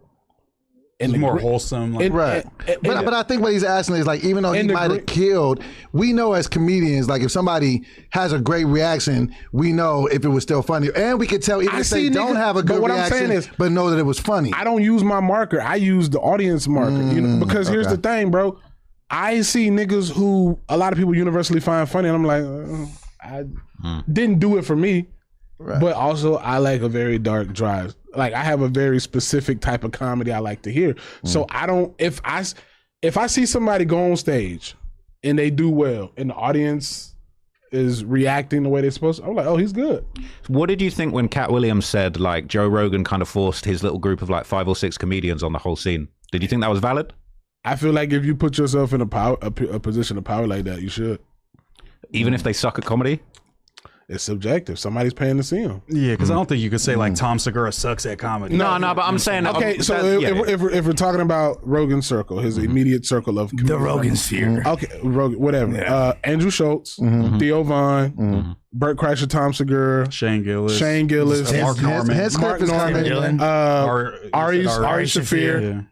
It's the more gr- wholesome. Like, Right. But I think what he's asking is like, even though he in the might gr- have killed, we know as comedians, like if somebody has a great reaction, we know if it was still funny. And we could tell even I if they see don't niggas- have a but good what I'm reaction, saying is- but know that it was funny. I don't use my marker. I use the audience marker. You know, because here's okay. the thing, bro. I see niggas who a lot of people universally find funny, and I'm like, I didn't do it for me. Right. But also, I like a very dark, dry. Like I have a very specific type of comedy I like to hear. So I don't. If I see somebody go on stage and they do well, and the audience is reacting the way they're supposed to, I'm like, oh, he's good. What did you think when Cat Williams said like Joe Rogan kind of forced his little group of like 5 or 6 comedians on the whole scene? Did you think that was valid? I feel like if you put yourself in a position of power like that, you should. Even if they suck at comedy? It's subjective. Somebody's paying to see him. Yeah, because I don't think you could say like Tom Segura sucks at comedy. No, but I'm saying Okay, so if we're talking about Rogan's circle, his immediate circle of The comedians, Rogan sphere. okay, Rogan, whatever. Yeah. Andrew Schultz, Theo Vaughn, Bert Kreischer, Tom Segura, Shane Gillis, Shane Gillis, Mark Norman, Hinchcliffe is Norman, coming. Ari Shaffir, Yeah.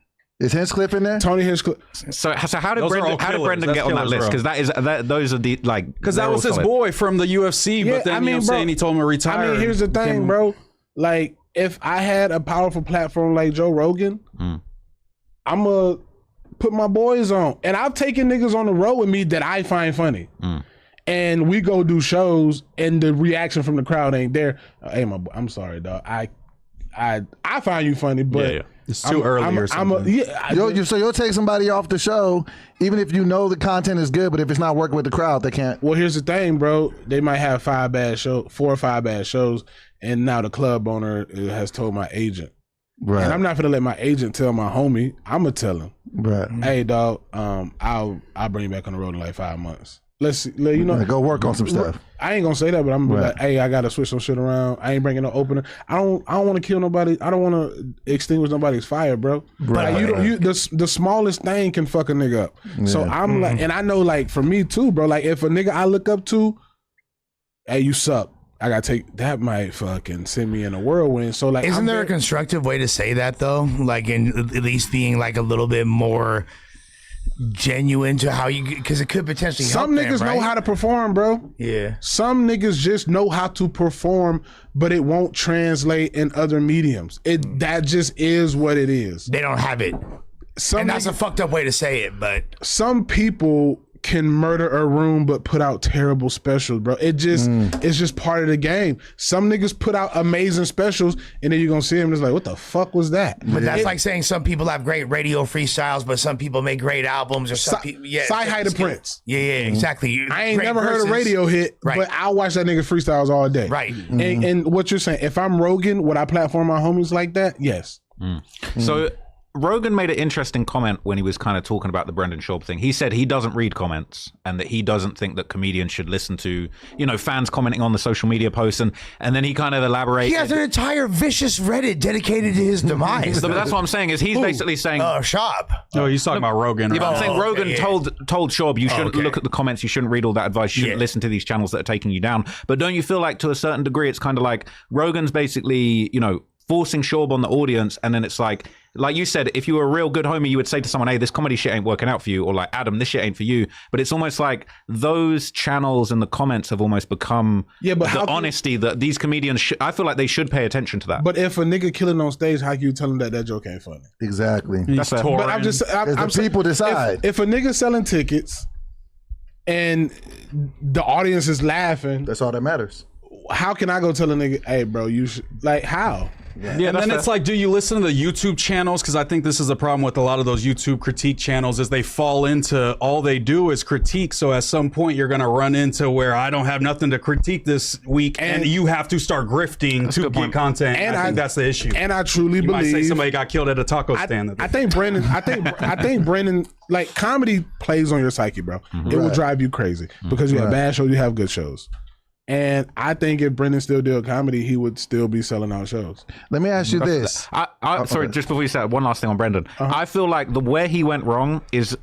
Is Hinchcliffe in there? Tony Hinchcliffe. So how did Those are all Brendan killers. get on that That's list? killers, Because those are the like Because they're that was all his solid. boy from the UFC, Yeah, but then I mean, bro, saying he told him to retire. I mean, here's the thing, bro. Like, if I had a powerful platform like Joe Rogan, I'm going to put my boys on. And I've taken niggas on the road with me that I find funny. And we go do shows, and the reaction from the crowd ain't there. Hey, I'm sorry, dog. I find you funny, but Yeah. It's too early or something. So you'll take somebody off the show, even if you know the content is good, but if it's not working with the crowd, they can't. Well, here's the thing, bro. They might have 4 or 5 bad shows, and now the club owner has told my agent. Right. And I'm not gonna let my agent tell my homie. I'm gonna tell him, Right. hey, dog, I'll bring you back on the road in like 5 months. Let's see, you know, Go work on some stuff. I ain't gonna say that, but I'm gonna be Right. like, hey, I gotta switch some shit around. I ain't bringing no opener. I don't want to kill nobody. I don't want to extinguish nobody's fire, bro. Like, the smallest thing can fuck a nigga up. So I'm like, and I know, like, for me too, bro. Like, if a nigga I look up to, hey, you suck. I gotta take that. Might fucking send me in a whirlwind. So like, Isn't there a constructive way to say that though? Like in at least being like a little bit more genuine to how you, because it could potentially help some niggas them, right? know how to perform, bro. Yeah. Some niggas just know how to perform, but it won't translate in other mediums. That just is what it is. They don't have it. Some And that's a niggas- fucked up way to say it, but some people can murder a room but put out terrible specials, bro. It's just part of the game. Some niggas put out amazing specials, and then you're gonna see them and it's like, what the fuck was that? but that's like saying some people have great radio freestyles, but some people make great albums, or some people, yeah, Sci-Hi the Prince. Yeah, exactly. I ain't Great never heard a verses. radio hit, Right. but I'll watch that nigga freestyles all day. Right. And what you're saying, if I'm Rogan, would I platform my homies like that? Yes. So Rogan made an interesting comment when he was kind of talking about the Brendan Schaub thing. He said he doesn't read comments and that he doesn't think that comedians should listen to, fans commenting on the social media posts. And then he kind of elaborated. He has an entire vicious Reddit dedicated to his demise. So, but that's what I'm saying is he's basically saying. Shop. No, he's talking about Rogan. Yeah, but I'm right? saying Rogan yeah. told Schaub you shouldn't look at the comments, you shouldn't read all that advice, you shouldn't listen to these channels that are taking you down. But don't you feel like to a certain degree it's kind of like Rogan's basically, forcing Schaub on the audience, and then it's like you said, if you were a real good homie, you would say to someone, hey, this comedy shit ain't working out for you, or like, Adam, this shit ain't for you. But it's almost like those channels and the comments have almost become but the how can- honesty that these comedians I feel like they should pay attention to that. But if a nigga killing on stage, how can you tell him that joke ain't funny? Exactly. He's fair. touring. But I'm the saying, people decide. If a nigga selling tickets and the audience is laughing, That's all that matters. how can I go tell a nigga, hey, bro, you should, like, how? And then it's like, do you listen to the YouTube channels? Because I think this is a problem with a lot of those YouTube critique channels is they fall into all they do is critique. So at some point you're going to run into where I don't have nothing to critique this week, and you have to start grifting to get content. And I think that's the issue. And I truly you believe might say somebody got killed at a taco stand. I think Brendan. I think Brendan. Like comedy plays on your psyche, bro. It will drive you crazy because you have bad shows, you have good shows. And I think if Brendan still did comedy, he would still be selling out shows. Let me ask you this. Sorry, just before you say one last thing on Brendan. I feel like where he went wrong is,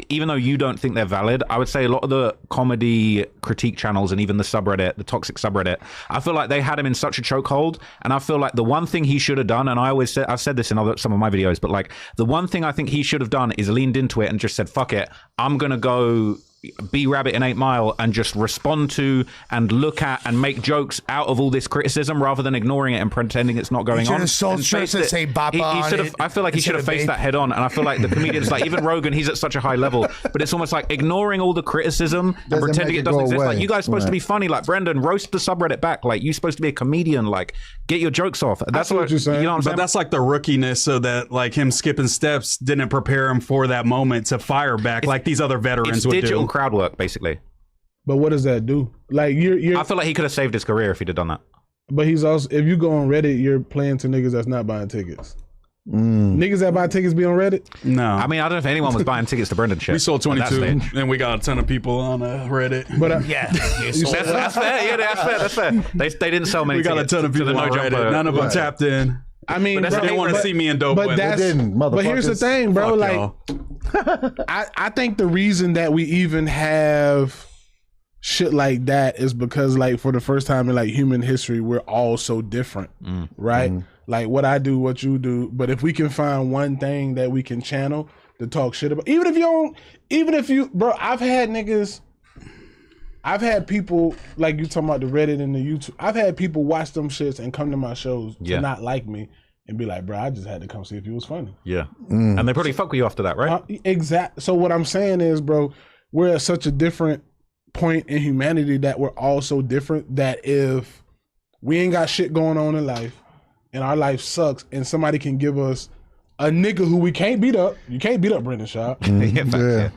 even though you don't think they're valid, I would say a lot of the comedy critique channels and even the subreddit, the toxic subreddit, I feel like they had him in such a chokehold. And I feel like the one thing he should have done, and I've said this in some of my videos, but like the one thing I think he should have done is leaned into it and just said, fuck it, I'm going to go be Rabbit in 8 Mile and just respond to and look at and make jokes out of all this criticism rather than ignoring it and pretending it's not going on. And say Bappa on it. I feel like he should have faced that head on, and I feel like the comedians, like even Rogan, he's at such a high level, but it's almost like ignoring all the criticism and pretending it doesn't exist. Like, you guys are supposed to be funny, like Brendan, roast the subreddit back, like you're supposed to be a comedian, like get your jokes off. That's what you're saying. You know what I'm saying? But that's like the rookiness, so that like him skipping steps didn't prepare him for that moment to fire back like these other veterans would do. Digital crowd work, basically. But what does that do? Like you're I feel like he could have saved his career if he'd have done that. But he's also, if you go on Reddit, you're playing to niggas that's not buying tickets. Niggas that buy tickets be on Reddit? No. I mean, I don't know if anyone was buying tickets to Brendan shit. We sold 22, and we got a ton of people on Reddit. But Yeah. that's fair. Yeah, that's fair. They didn't sell many We got a tickets ton of people to the on No Reddit. Jumper. None of them tapped in. I mean, They didn't want to see me and Dope but Boy. that's, They didn't, but here's the motherfuckers. thing, bro. Fuck Like, y'all. I think the reason that we even have shit like that is because, like, for the first time in like human history, we're all so different, right? Like what I do, what you do. But if we can find one thing that we can channel to talk shit about, even if you, bro, I've had people, like you talking about the Reddit and the YouTube, I've had people watch them shits and come to my shows to not like me and be like, bro, I just had to come see if you was funny. Yeah. And they probably fuck with you after that, right? Exact. So what I'm saying is, bro, we're at such a different point in humanity that we're all so different that if we ain't got shit going on in life and our life sucks and somebody can give us a nigga who we can't beat up, you can't beat up Brendan Schaub,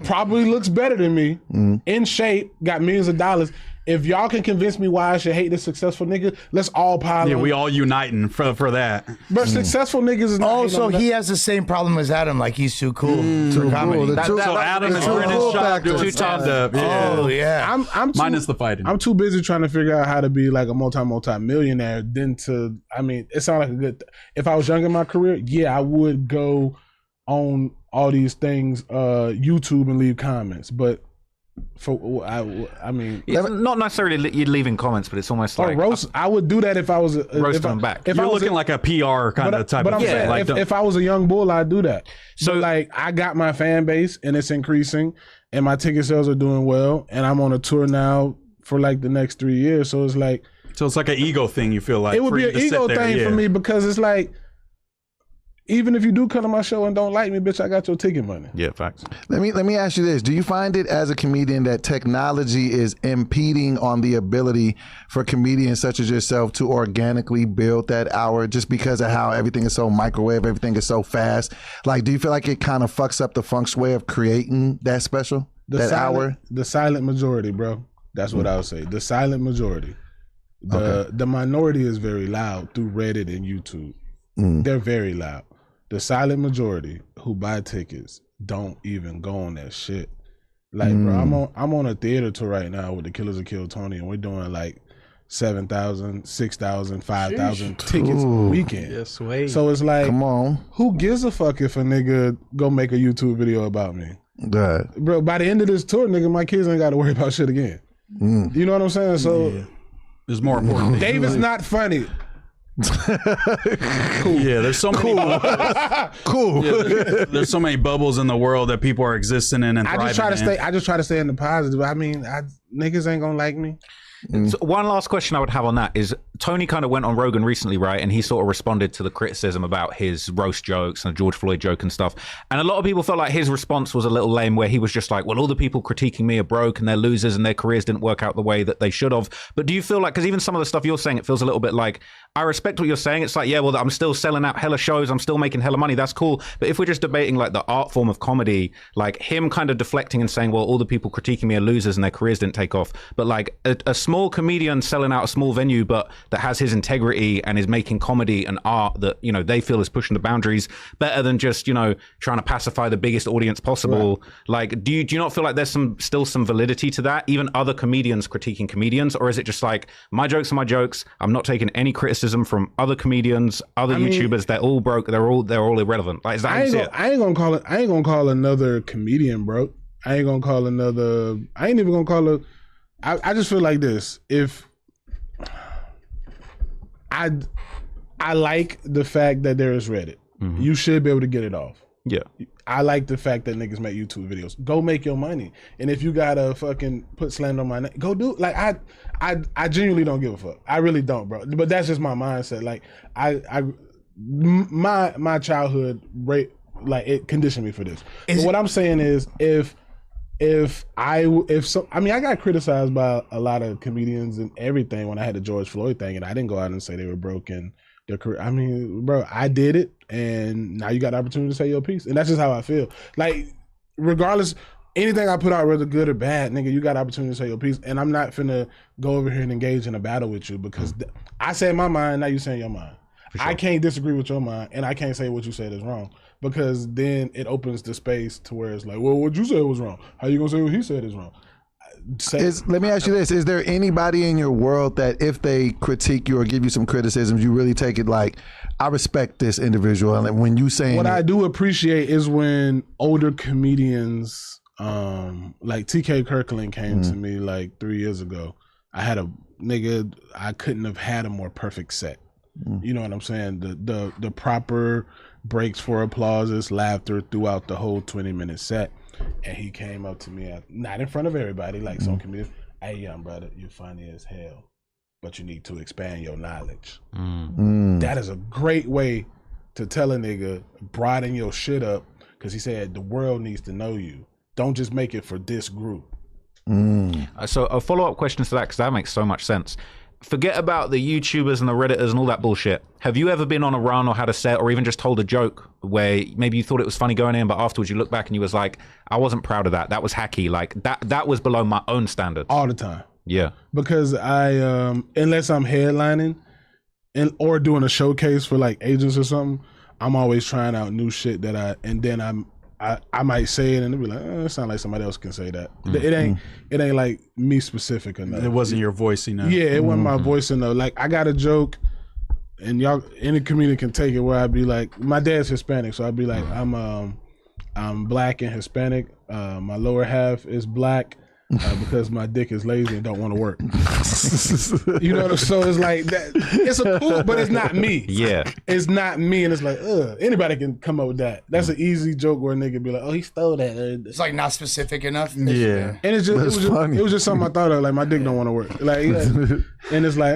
probably looks better than me, in shape, got millions of dollars. If y'all can convince me why I should hate this successful nigga, let's all pile Yeah, on. we all uniting for that. But successful niggas is not Also, hating on he that. has the same problem as Adam. Like he's too cool for comedy. So Adam and Brendan Schaub doing stand-up. Yeah. Oh yeah. I'm too, Minus the fighting. I'm too busy trying to figure out how to be like a multi-millionaire than to, I mean, it sounds like a good, if I was young in my career, yeah, I would go on all these things, YouTube and leave comments. But I mean, It's not necessarily you're leaving comments, but it's almost like roast. I would do that if I was roast them back. If You're I was looking like a PR kind of type but of I'm thing. saying, Like, if I was a young bull, I'd do that. So- So like, I got my fan base and it's increasing, and my ticket sales are doing well, and I'm on a tour now for like the next 3 years. So it's like, so it's like an ego thing. You feel like it would for be you an to sit ego there, thing yeah. for me because it's like, even if you do come to my show and don't like me, bitch, I got your ticket money. yeah, facts. Let me ask you this. Do you find it as a comedian that technology is impeding on the ability for comedians such as yourself to organically build that hour just because of how everything is so microwave, everything is so fast? Like, do you feel like it kind of fucks up the feng shui of creating that special, hour? The silent majority, bro. That's what I would say. The silent majority. The minority is very loud through Reddit and YouTube. They're very loud. The silent majority who buy tickets don't even go on that shit. Like, bro, I'm on a theater tour right now with the Killers of Kill Tony, and we're doing like 7,000, 6,000, 5,000 tickets a weekend. Yes, wait. So it's like, Come on. who gives a fuck if a nigga go make a YouTube video about me? Good. Bro, by the end of this tour, nigga, my kids ain't got to worry about shit again. You know what I'm saying? So There's more important things. David's not funny. Yeah, there's so many there's so many bubbles in the world that people are existing in and I thriving just try to in. stay. I just try to stay in the positive. I mean, niggas ain't gonna like me. So one last question I would have on that is Tony kind of went on Rogan recently, right? And he sort of responded to the criticism about his roast jokes and the George Floyd joke and stuff. And a lot of people felt like his response was a little lame, where he was just like, well, all the people critiquing me are broke and they're losers and their careers didn't work out the way that they should have. But do you feel like, because even some of the stuff you're saying, it feels a little bit like, I respect what you're saying. It's like, yeah, well, I'm still selling out hella shows. I'm still making hella money. That's cool. But if we're just debating like the art form of comedy, like him kind of deflecting and saying, well, all the people critiquing me are losers and their careers didn't take off. But like a small comedian selling out a small venue, but that has his integrity and is making comedy and art that, you know, they feel is pushing the boundaries better than just, you know, trying to pacify the biggest audience possible. Right. Like, do you not feel like there's still some validity to that? Even other comedians critiquing comedians? Or is it just like, my jokes are my jokes. I'm not taking any criticism from other comedians, other YouTubers. They're all broke. They're all irrelevant. Like, is that how you see it? I ain't gonna call another comedian broke. I ain't even gonna call a. I just feel like this. If I like the fact that there is Reddit. Mm-hmm. You should be able to get it off. Yeah. I like the fact that niggas make YouTube videos. Go make your money. And if you gotta fucking put slander on my name, go do it. Like I genuinely don't give a fuck. I really don't, bro. But that's just my mindset. Like my childhood like it conditioned me for this. But what I'm saying is I got criticized by a lot of comedians and everything when I had the George Floyd thing, and I didn't go out and say they were broken. Their career. I mean, bro, I did it, and now you got the opportunity to say your piece, and that's just how I feel. Like, regardless, anything I put out, whether good or bad, nigga, you got the opportunity to say your piece, and I'm not finna go over here and engage in a battle with you because I said my mind, now you saying your mind. Sure. I can't disagree with your mind, and I can't say what you said is wrong because then it opens the space to where it's like, well, what you said was wrong. How you gonna say what he said is wrong? Let me ask you this. Is there anybody in your world that if they critique you or give you some criticisms, you really take it like, I respect this individual? And when you saying what I do appreciate is when older comedians, like TK Kirkland came to me like 3 years ago. I had a nigga, I couldn't have had a more perfect set. You know what I'm saying? The proper breaks for applauses, laughter throughout the whole 20-minute set. And he came up to me, not in front of everybody, like some comedians. Hey, young brother, you're funny as hell, but you need to expand your knowledge. That is a great way to tell a nigga, broaden your shit up, because he said the world needs to know you. Don't just make it for this group. So a follow-up question to that, because that makes so much sense. Forget about the YouTubers and the Redditors and all that bullshit. Have you ever been on a run or had a set or even just told a joke where maybe you thought it was funny going in, but afterwards you look back and you was like, I wasn't proud of that. That was hacky. Like that was below my own standards. All the time. Yeah. Because I, unless I'm headlining or doing a showcase for like agents or something, I'm always trying out new shit I might say it and they'll be like, it sounds like somebody else can say that. It ain't like me specific enough. It wasn't your voice enough. Yeah, it wasn't my voice enough. Like I got a joke, and y'all, any comedian can take it. Where I'd be like, my dad's Hispanic, so I'd be like, I'm black and Hispanic. My lower half is black. Because my dick is lazy and don't want to work. You know, so it's like that. It's a cool, but it's not me. Yeah, it's not me, and it's like, anybody can come up with that. That's an easy joke where a nigga be like, oh, he stole that. It's like not specific enough. Yeah, and it was just something I thought of. Like my dick don't want to work. Like, and it's like,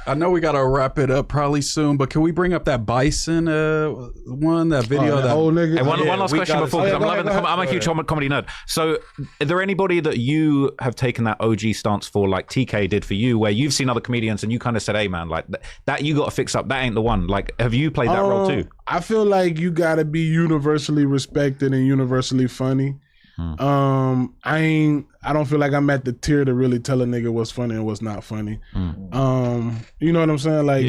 I know we gotta wrap it up probably soon, but can we bring up that Bison one, that video? That old nigga. Hey, one last question before, because I'm a huge comedy nerd. So, is there anybody that you have taken that OG stance for, like TK did for you, where you've seen other comedians and you kind of said, hey man, like that you got to fix up, that ain't the one? Like, have you played that role too? I feel like you gotta be universally respected and universally funny. I don't feel like I'm at the tier to really tell a nigga what's funny and what's not funny. You know what I'm saying? Like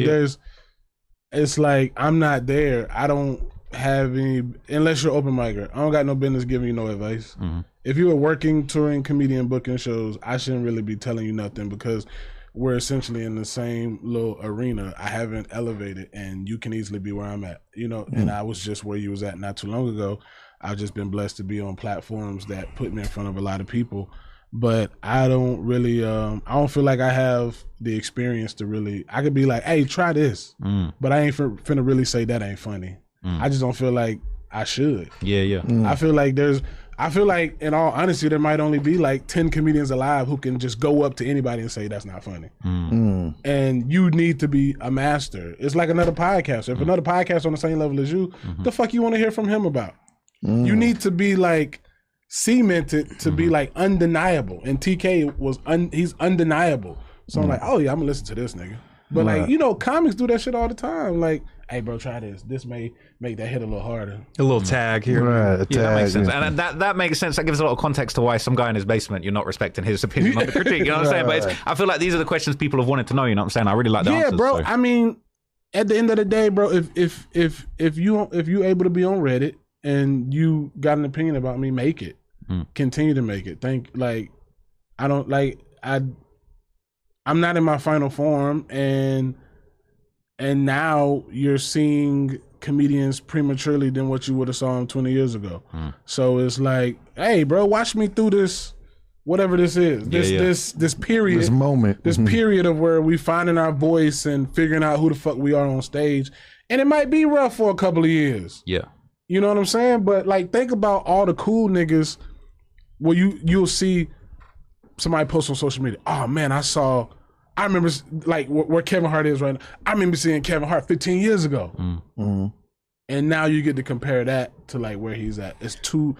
it's like I'm not there. I don't have any, unless you're open micer. I don't got no business giving you no advice. If you were working, touring, comedian, booking shows, I shouldn't really be telling you nothing because we're essentially in the same little arena. I haven't elevated, and you can easily be where I'm at, you know, and I was just where you was at not too long ago. I've just been blessed to be on platforms that put me in front of a lot of people, but I don't really, I don't feel like I have the experience to really, I could be like, hey, try this, but I ain't finna really say that ain't funny. I just don't feel like I should. Yeah. I feel like I feel like, in all honesty, there might only be like 10 comedians alive who can just go up to anybody and say that's not funny. And you need to be a master. It's like another podcaster. If another podcast on the same level as you, the fuck you want to hear from him about? You need to be like cemented to be like undeniable. And TK was he's undeniable. So I'm like, oh yeah, I'm gonna listen to this nigga. But like, you know, comics do that shit all the time. Like, hey bro, try this. This may make that hit a little harder. A little tag here. Right, Yeah, that makes sense. And that makes sense. That gives a lot of context to why some guy in his basement, you're not respecting his opinion on the critique. You know what I'm saying? But I feel like these are the questions people have wanted to know. You know what I'm saying? I really like the answers. Yeah, bro. So. I mean, at the end of the day, bro, if you able to be on Reddit and you got an opinion about me, make it. Continue to make it. I'm not in my final form, and now you're seeing comedians prematurely than what you would have saw them 20 years ago. So it's like, hey, bro, watch me through this, whatever this is, this period, This moment. this period of where we finding our voice and figuring out who the fuck we are on stage, and it might be rough for a couple of years. Yeah. You know what I'm saying? But like, think about all the cool niggas. Well, you'll see somebody post on social media. Oh man, I remember like where Kevin Hart is right now. I remember seeing Kevin Hart 15 years ago. And now you get to compare that to like where he's at. It's too,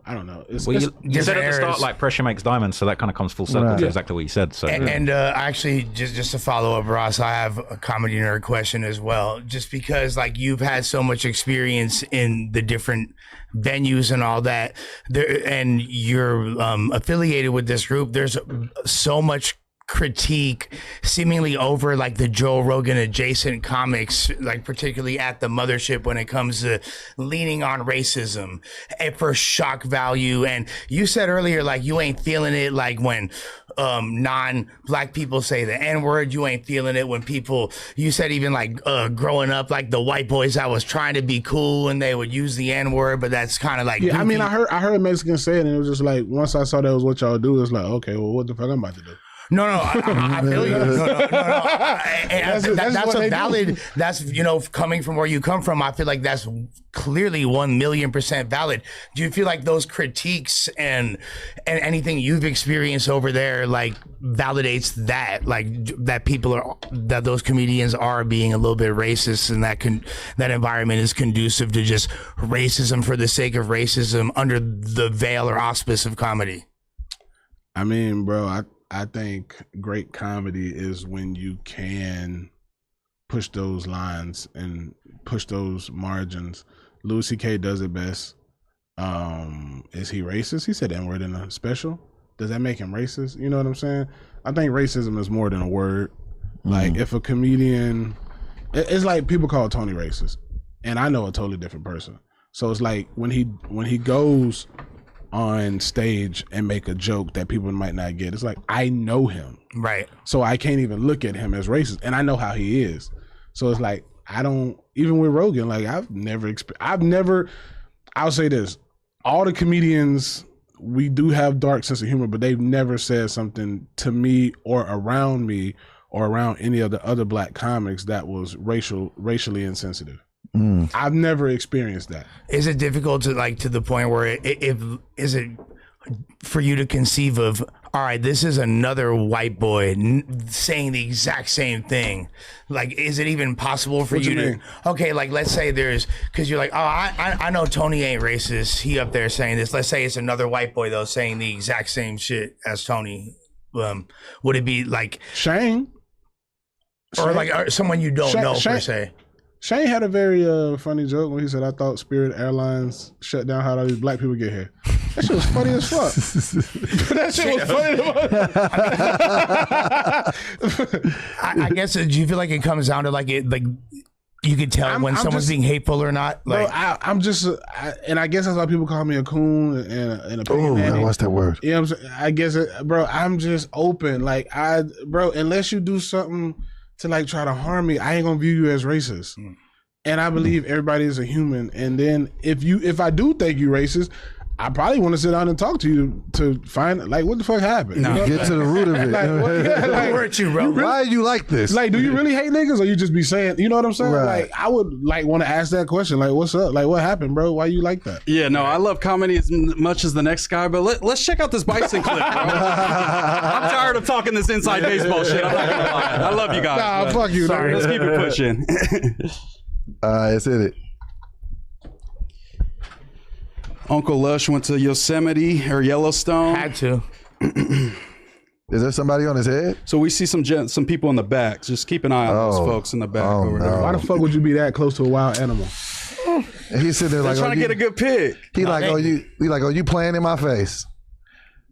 I don't know. You said at the start, eras. like, pressure makes diamonds, so that kind of comes full circle to exactly what you said. So And actually, just to follow up, Ross, I have a comedy nerd question as well. Just because, like, you've had so much experience in the different venues and all that, and you're affiliated with this group, there's so much critique seemingly over like the Joe Rogan adjacent comics, like particularly at the mothership when it comes to leaning on racism and for shock value. And you said earlier, like, you ain't feeling it like when non-black people say the N-word. You ain't feeling it when people, you said even like growing up, like the white boys that was trying to be cool and they would use the N-word, but that's kind of like yeah. goofy. I mean, I heard Mexicans say it, and it was just like, once I saw that was what y'all do, it's like, okay, well, what the fuck I'm about to do? No, I feel you. No. That's what a they valid. do. That's, you know, coming from where you come from, I feel like that's clearly 1,000,000% valid. Do you feel like those critiques and anything you've experienced over there like validates that, like that those comedians are being a little bit racist, and that environment is conducive to just racism for the sake of racism under the veil or auspice of comedy? I mean, bro, I think great comedy is when you can push those lines and push those margins. Louis C.K. does it best. Is he racist? He said the N-word in a special. Does that make him racist? You know what I'm saying? I think racism is more than a word. Like, if a comedian, it's like people call Tony racist, and I know a totally different person. So it's like when he goes on stage and make a joke that people might not get, it's like, I know him, Right. so I can't even look at him as racist, and I know how he is. So it's like, I don't, even with Rogan, like, I'll say this, all the comedians, we do have dark sense of humor, but they've never said something to me or around any of the other black comics that was racially insensitive. I've never experienced that. Is it difficult to, like, to the point where is it for you to conceive of, all right, this is another white boy saying the exact same thing? Like, is it even possible for What you you to, mean? okay, like, let's say because you're like, oh, I know Tony ain't racist. He up there saying this. Let's say it's another white boy, though, saying the exact same shit as Tony. Would it be like Shane or someone you don't know per Shane- se? Shane had a very funny joke when he said, I thought Spirit Airlines shut down how all these black people get here. That shit was funny as fuck. That shit was funny. I guess, do you feel like it comes down to like you can tell when I'm someone's just- being hateful or not? Like, Bro, I'm just, and I guess that's why people call me a coon and a Oh, opinion man, addict. what's that word? You know what I'm saying? I guess, bro, I'm just open. Like, bro, unless you do something to like try to harm me, I ain't gonna view you as racist. And I believe everybody is a human. And then if I do think you racist, I probably want to sit down and talk to you to find like what the fuck happened. No. You know? Get to the root of it. Like, yeah, like, weren't you, bro? Why are you like this? like, do you really hate niggas, or you just be saying? You know what I'm saying? Right. Like, I would like want to ask that question. Like, what's up? Like, what happened, bro? Why you like that? Yeah, no, I love comedy as much as the next guy, but let's check out this Bison clip, bro. I'm tired of talking this inside baseball shit. I'm not gonna lie. I love you guys. Nah, but fuck you. Sorry. Dog. Let's keep it pushing. Let's hit it. Uncle Lush went to Yosemite or Yellowstone. Had to. Is there somebody on his head? So we see some people in the back. Just keep an eye on those folks in the back over there. Why the fuck would you be that close to a wild animal? And he's sitting there They're like, trying to get a good pick. He like, you playing in my face?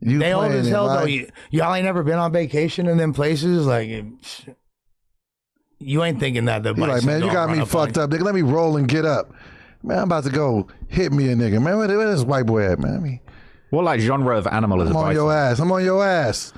You They old playing as in hell my- though. Y'all ain't never been on vacation in them places. Like, you ain't thinking that the He like, bison man, you gonna got run me up fucked on up, nigga. Let me roll and get up. Man, I'm about to go hit me a nigga. Man, where this white boy at, man? I mean, What like genre of animal is I'm a on bison? your ass. I'm on your ass.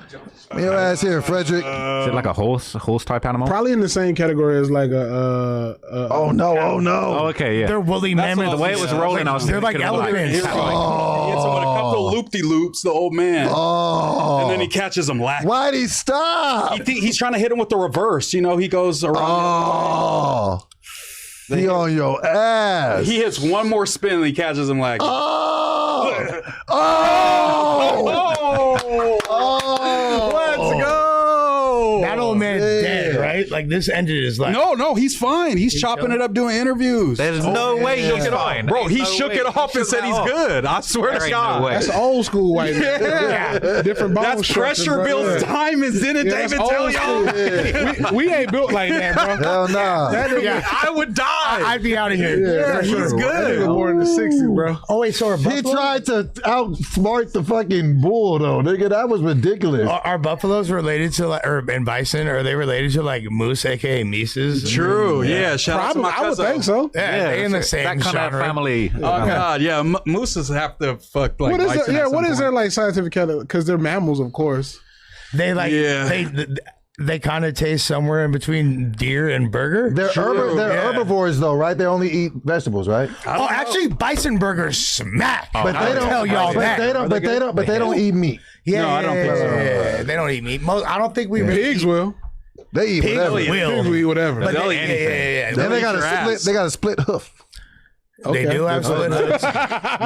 I'm your ass here, Frederick. Is it like a horse type animal? Probably in the same category as like Oh no! Oh no! Oh, okay, yeah. They're woolly mammoths. the way it was rolling, I was They're like thinking of, like, elephants. He hits him with a couple loop-de-loops, the old man. Oh! And then he catches him lacking. Why'd he stop? He's trying to hit him with the reverse. You know, he goes around. Oh! He on your ass. He hits one more spin and he catches him lacking. Oh! Oh! Oh! Let's go! That old man's yeah. dead, right? Like this ended his life. No, he's fine. He's chopping it up doing interviews. There's no way yeah. he's fine. Bro, he No shook way. it off He and shook said that he's off. good. I swear There to ain't God. no way. That's old school white man. Yeah. Different bone That's structure, pressure bro. builds Yeah. diamonds, didn't Yeah, David that's tell old y'all? school. We ain't built like that, bro. Hell nah. That nigga, Yeah. I would die. I'd be out of here. yeah, he's That good. nigga born in the 60s, bro. Oh wait, so are He buffalo? tried to outsmart the fucking bull, though, nigga. That was ridiculous. Are buffaloes related to like, and bison? Are they related to like moose, aka Mises? True. Yeah. Shout out to Probably, my I would cousin. think so. Yeah, they in the same that kind genre. of family. Oh God, yeah. Mooses have to fuck like. What is bison there? at Yeah, what some is there point. like scientific category? Because they're mammals, of course. They like Yeah. they kind of taste somewhere in between deer and burger. They're herbivores, though, right? They only eat vegetables, right? Oh, actually, bison burgers smack. But they don't tell y'all but that. They don't. But they don't eat meat. Yeah, No, I don't think so. yeah, they don't eat meat. I don't think we really Pigs eat. will. They eat Pigs whatever. will. Pigs will eat whatever. But They'll they, eat anything. yeah. Then they got your a ass. split. They got a split hoof. They do have split hooves.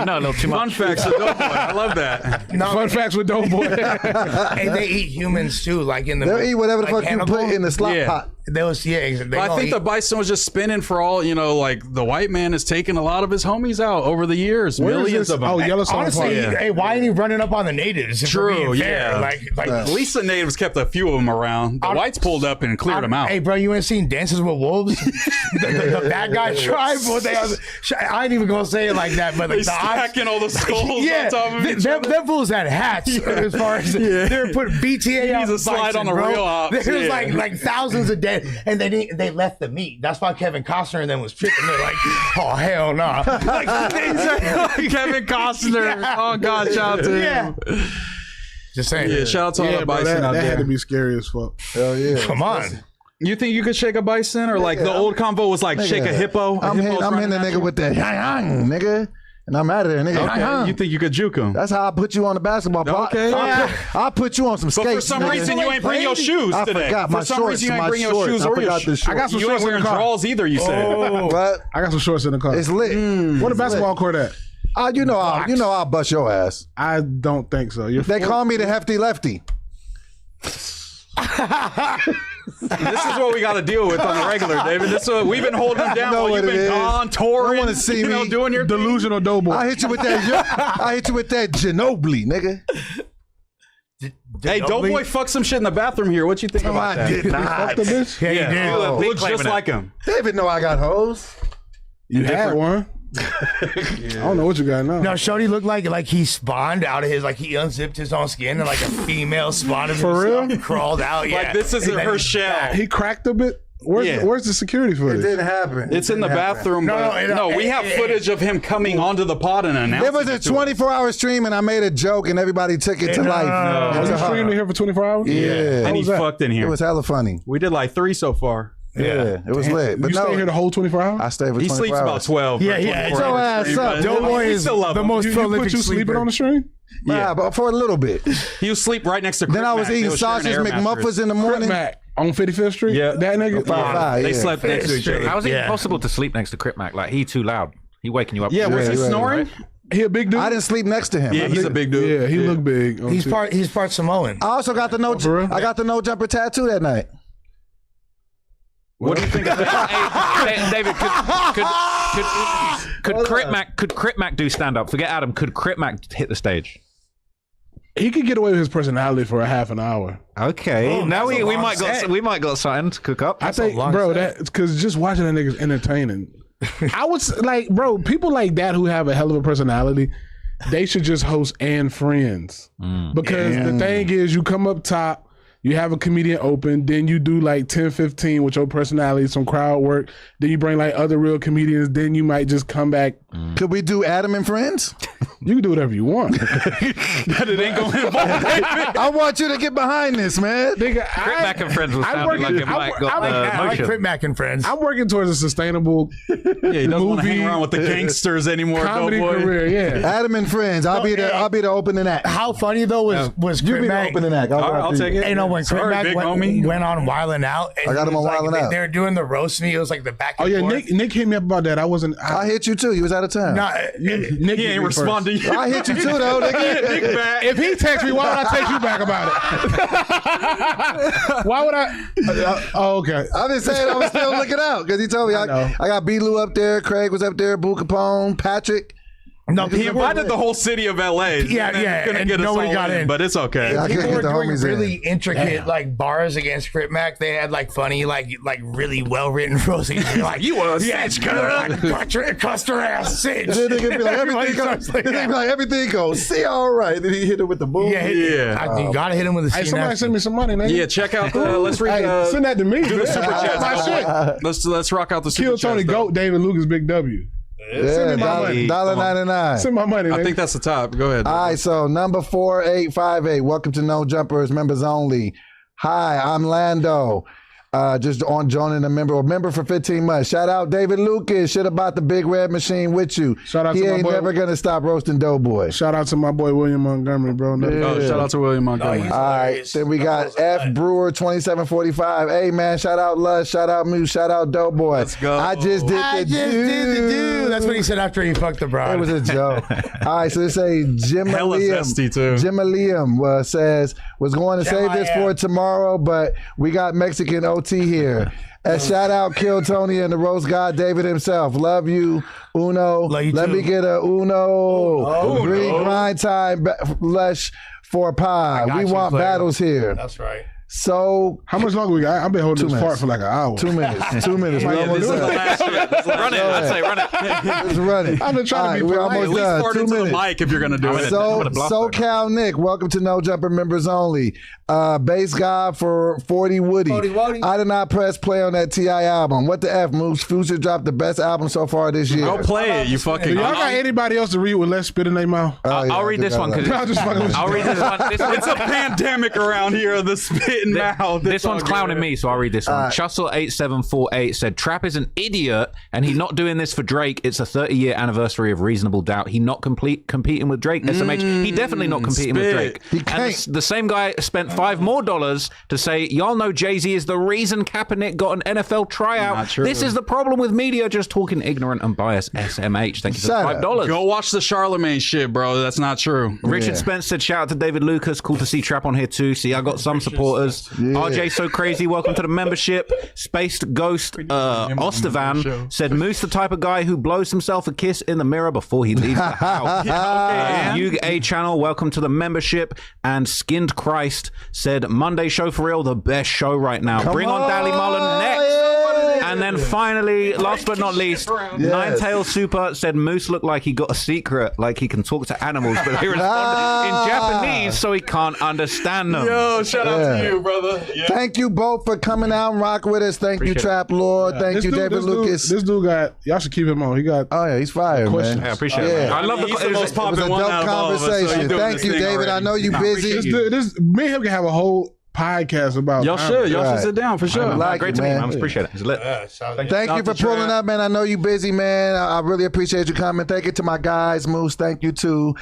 No, a little too Fun much. facts of Doughboy. I love that. No, Fun facts with Doughboy. and they eat humans too, like in the. They'll eat whatever the like fuck Hannibal. you put in the slop Yeah. pot. Those, yeah, they I gonna think eat. the bison was just spinning for all, like the white man has taken a lot of his homies out over the years. Where is Millions this? of them. Oh, Yellowstone Honestly, Park. hey, why ain't he running up on the natives? If we're True, being fair? yeah. Like At least the natives kept a few of them around. The whites pulled up and cleared them out. Hey, bro, you ain't seen Dances with Wolves? the bad guy tribe. What they? I ain't even gonna say it like that, but They like the odds. stacking all the skulls Yeah, on top of each other. them fools had hats as far as they were putting BTA on needs the to slide bison, on the bro. real ops, There was yeah. like thousands of dead, and they left the meat. That's why Kevin Costner and them was tripping. They're like, oh hell no. Kevin Costner. Oh God, shout out to him. Yeah. Just saying. Yeah, shout out to all Yeah, the bro, bison out that had there. to be scary as fuck. Hell yeah. Come on. You think you could shake a bison, or like the old convo was like shake a hippo? I'm hitting the nigga with that yang, nigga, and I'm out of there, nigga. Okay, you think you could juke him? That's how I put you on the basketball pot. Okay. I'll put you on some skates. But for some nigga. reason, you ain't bring your shoes I today. forgot my For some shorts. reason, you ain't my bring your shorts. shoes I or your forgot the shoes. I got some You ain't shorts in wearing the car. drawers either. You said. What? I got some shorts in the car. It's lit. Where the basketball court at? You know I'll bust your ass. I don't think so. You're They call me the hefty lefty. This is what we got to deal with on the regular, David. This is what we've been holding them down know while what you've it been is. gone touring. I wanna see me doing your thing. delusional Doughboy. I hit you with that. I hit you with that Ginobili, nigga. Hey, Doughboy fuck some shit in the bathroom here. What you think about I that? did not. Fuck the bitch. Yeah, you did. Oh, Looks just like him. David know I got hoes. You had one. I don't know what you got now. No, Shorty looked like he spawned out of his, like he unzipped his own skin and like a female spawned of For himself, real? crawled out. Yeah. Like this isn't And then her he- shell. He cracked a bit. Yeah. Where's the security It footage? didn't happen. It's in the bathroom. No, but no, we have footage of him coming onto the pod and announcing. It was a it to us. 24-hour stream, and I made a joke, and everybody took it to life. Oh, It's you a horror. streamed in here for 24 hours? Yeah. And he was that? fucked in It here. was hella funny. We did like 3 so far. Yeah, it was lit. But You stay here the whole 24 hours? I stayed for 24 He sleeps hours. about 12. Yeah, for yeah. 24 Your hours ass straight, up. but Doughboy we is still love the him. most You put prolific you sleeping sleeper. on the stream? Nah, but for a little bit. He was sleep right next to Then I was Mac. They eating was sharing sausage air mattress. McMuffins in the Crip morning. Mac on 55th Street? Yeah. That nigga? 5'5", They yeah. slept next to each other. How is it Yeah. impossible to sleep next to Crip Mac? Like, he too loud. He waking you up. Yeah, was he Yeah, snoring? He a big dude? I didn't sleep next to him. Yeah, he's a big dude. Yeah, he look big. He's part Samoan. I also got the for real? I got the no jumper tattoo that night. What do you think of that? Hey, David, could Crip Mac do stand up? Forget Adam. Could Crip Mac hit the stage? He could get away with his personality for a half an hour. Okay, now that's a we long might set. got something to cook up. I think, long bro, set. that because just watching that nigga's entertaining. I was like, bro, people like that who have a hell of a personality, they should just host and friends. Because the thing is, you come up top, you have a comedian open, then you do like 10, 15 with your personality, some crowd work, then you bring like other real comedians, then you might just come back. Could we do Adam and Friends? You can do whatever you want. That it ain't going to involve David. I want you to get behind this, man. Nigga, Crip Mac and friends was I'm sounding like working- it might I'm- got I'm- I like motion. Crip Mac and friends. I'm working towards a sustainable Yeah, he doesn't want to hang Movie- around with the gangsters anymore, comedy Doughboy. career, yeah. Adam and Friends. I'll be the opening act. How funny though was You Crip be the Mac? opening act. I'll take it. You know when Crip Sorry, Mac big homie. went on Wildin' Out, and I got he him on was like, Wildin' Out. They were doing the roast me. It was like the back. Oh And yeah, forth. Nick hit me up about that. I wasn't. I hit you too. You was out of town. Nah, Nick He hit ain't me respond to first. you. I hit you too, though, nigga. Big back. If he texts me, why would I text you back about it? Why would I? Oh, okay. I'm just saying I was still looking out because he told me I know. got B-Lou up there, Craig was up there, Boo Capone, Patrick. no, He people, invited the whole city of LA. Yeah, yeah, Couldn't and get us nobody all got in. but it's okay. I people couldn't were get the doing homies really in. intricate like bars against Crip Mac. They had like funny, like really well written roasting. You're like, You a yeah, cinch, like cuss her ass, cinch. Then they could be like, Everybody everything goes, starts like then they that. be like, everything goes, see, all right. Then he hit it with the boom. Yeah, Yeah. you gotta hit him with a Hey, scene. somebody send me some money, nigga. Yeah, check out the. Let's read. Hey, send that to me. do the super chats. My shit. Let's rock out the super Kill chats. Tony though. Goat, David Lucas, Big W. Yeah, Send me my money. $1.99. Send my money, I nigga. think that's the top. Go ahead. All right, so number 4858. Welcome to No Jumpers, members only. Hi, I'm Lando. Just on joining a member for 15 months. Shout out David Lucas. Shit about the big red machine with you. Shout out he to my ain't boy. never gonna stop roasting Doughboy. Shout out to my boy William Montgomery, bro. Oh, shout out to William Montgomery. he's- All right, Hilarious. then we got F Brewer 2745. Hey man, shout out Lush, shout out Moose, shout out Doughboy. Let's go. I just did I the just did the dude. That's what he said after he fucked the broad. It was a joke. All right, so they say Jim Hella zesty, too. Jim Liam says was going to save this for tomorrow, but we got Mexican OT here. And shout out Kill Tony and the roast god David himself. Love you, Uno. Love you Let too. me get a Uno. Green grind time, Lush for pie. got We you, want player. battles here. That's right. So How much longer we got? I've been holding 2 this fart minutes. for like an hour. 2 minutes. 2 minutes. We Yeah, almost this is the done. last shit. Run it. I'd say run it. Let's run it. I've been trying to be We're polite. At almost least done. fart 2 into the minutes. mic if you're gonna do it. So, I'm gonna blast SoCal Nick, welcome to No Jumper members only. Bass guy for 40 Woody. I did not press play on that T.I. album. What the F, Moose? Future dropped the best album so far this year. Go play it, you Do fucking. y'all got anybody else to read with less spit in their mouth? Oh, yeah, I'll I read do this got one that. because I'm just fucking with I'll you. read this one. It's a pandemic around here. The spit and mouth. This It's all one's good. clowning me, so I'll read this one. Chussel8748 said, Trap is an idiot, and he's not doing this for Drake. It's a 30-year anniversary of Reasonable Doubt. He not competing with Drake, SMH. He definitely not competing with spit. Drake. He And can't. the same guy spent $5 more to say, y'all know Jay-Z is the reason Kaepernick got an NFL tryout. Not true. This is the problem with media just talking ignorant and biased. SMH. Thank you for Shut the $5. Go watch the Charlemagne shit, bro. That's not true. Richard Spence said, shout out to David Lucas. Cool to see Trap on here too. See, I got some supporters. RJ So Crazy, welcome to the membership. Spaced Ghost Ostavan said, Moose the type of guy who blows himself a kiss in the mirror before he leaves the house. Yug A Channel, welcome to the membership. And Skinned Christ said, Monday show for real, the best show right now. Bring on Dally Mullen next. And then finally, last but not least, Nine Tail Super said Moose looked like he got a secret, like he can talk to animals, but he responded in Japanese, so he can't understand them. Yo, shout out to you, brother. Yeah. Thank you both for coming out and rock with us. Thank you, Trap Lord. Thank This you, dude- David this dude- Lucas. This dude got, y'all should keep him on. He got, Oh yeah, he's fired, Questions. man. Yeah, I appreciate Yeah. it. I love He's the it was- most It was popular a one dope out of all of us, so conversation. you're doing Thank this you, thing David. already. I know you busy. this, me and him can have a whole podcast about Y'all comedy. should. Y'all Right. should sit down for sure. like Great it, to meet you, man. man. Appreciate it. It's lit. Thank you Shout for out to pulling Trap. up, man. I know you busy, man. I really appreciate you coming. Thank you to my guys, Moose. Thank you to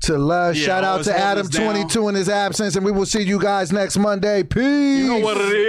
Lush. Yeah, Shout out always to hold Adam us down. 22 in his absence, and we will see you guys next Monday. Peace. You know what it is.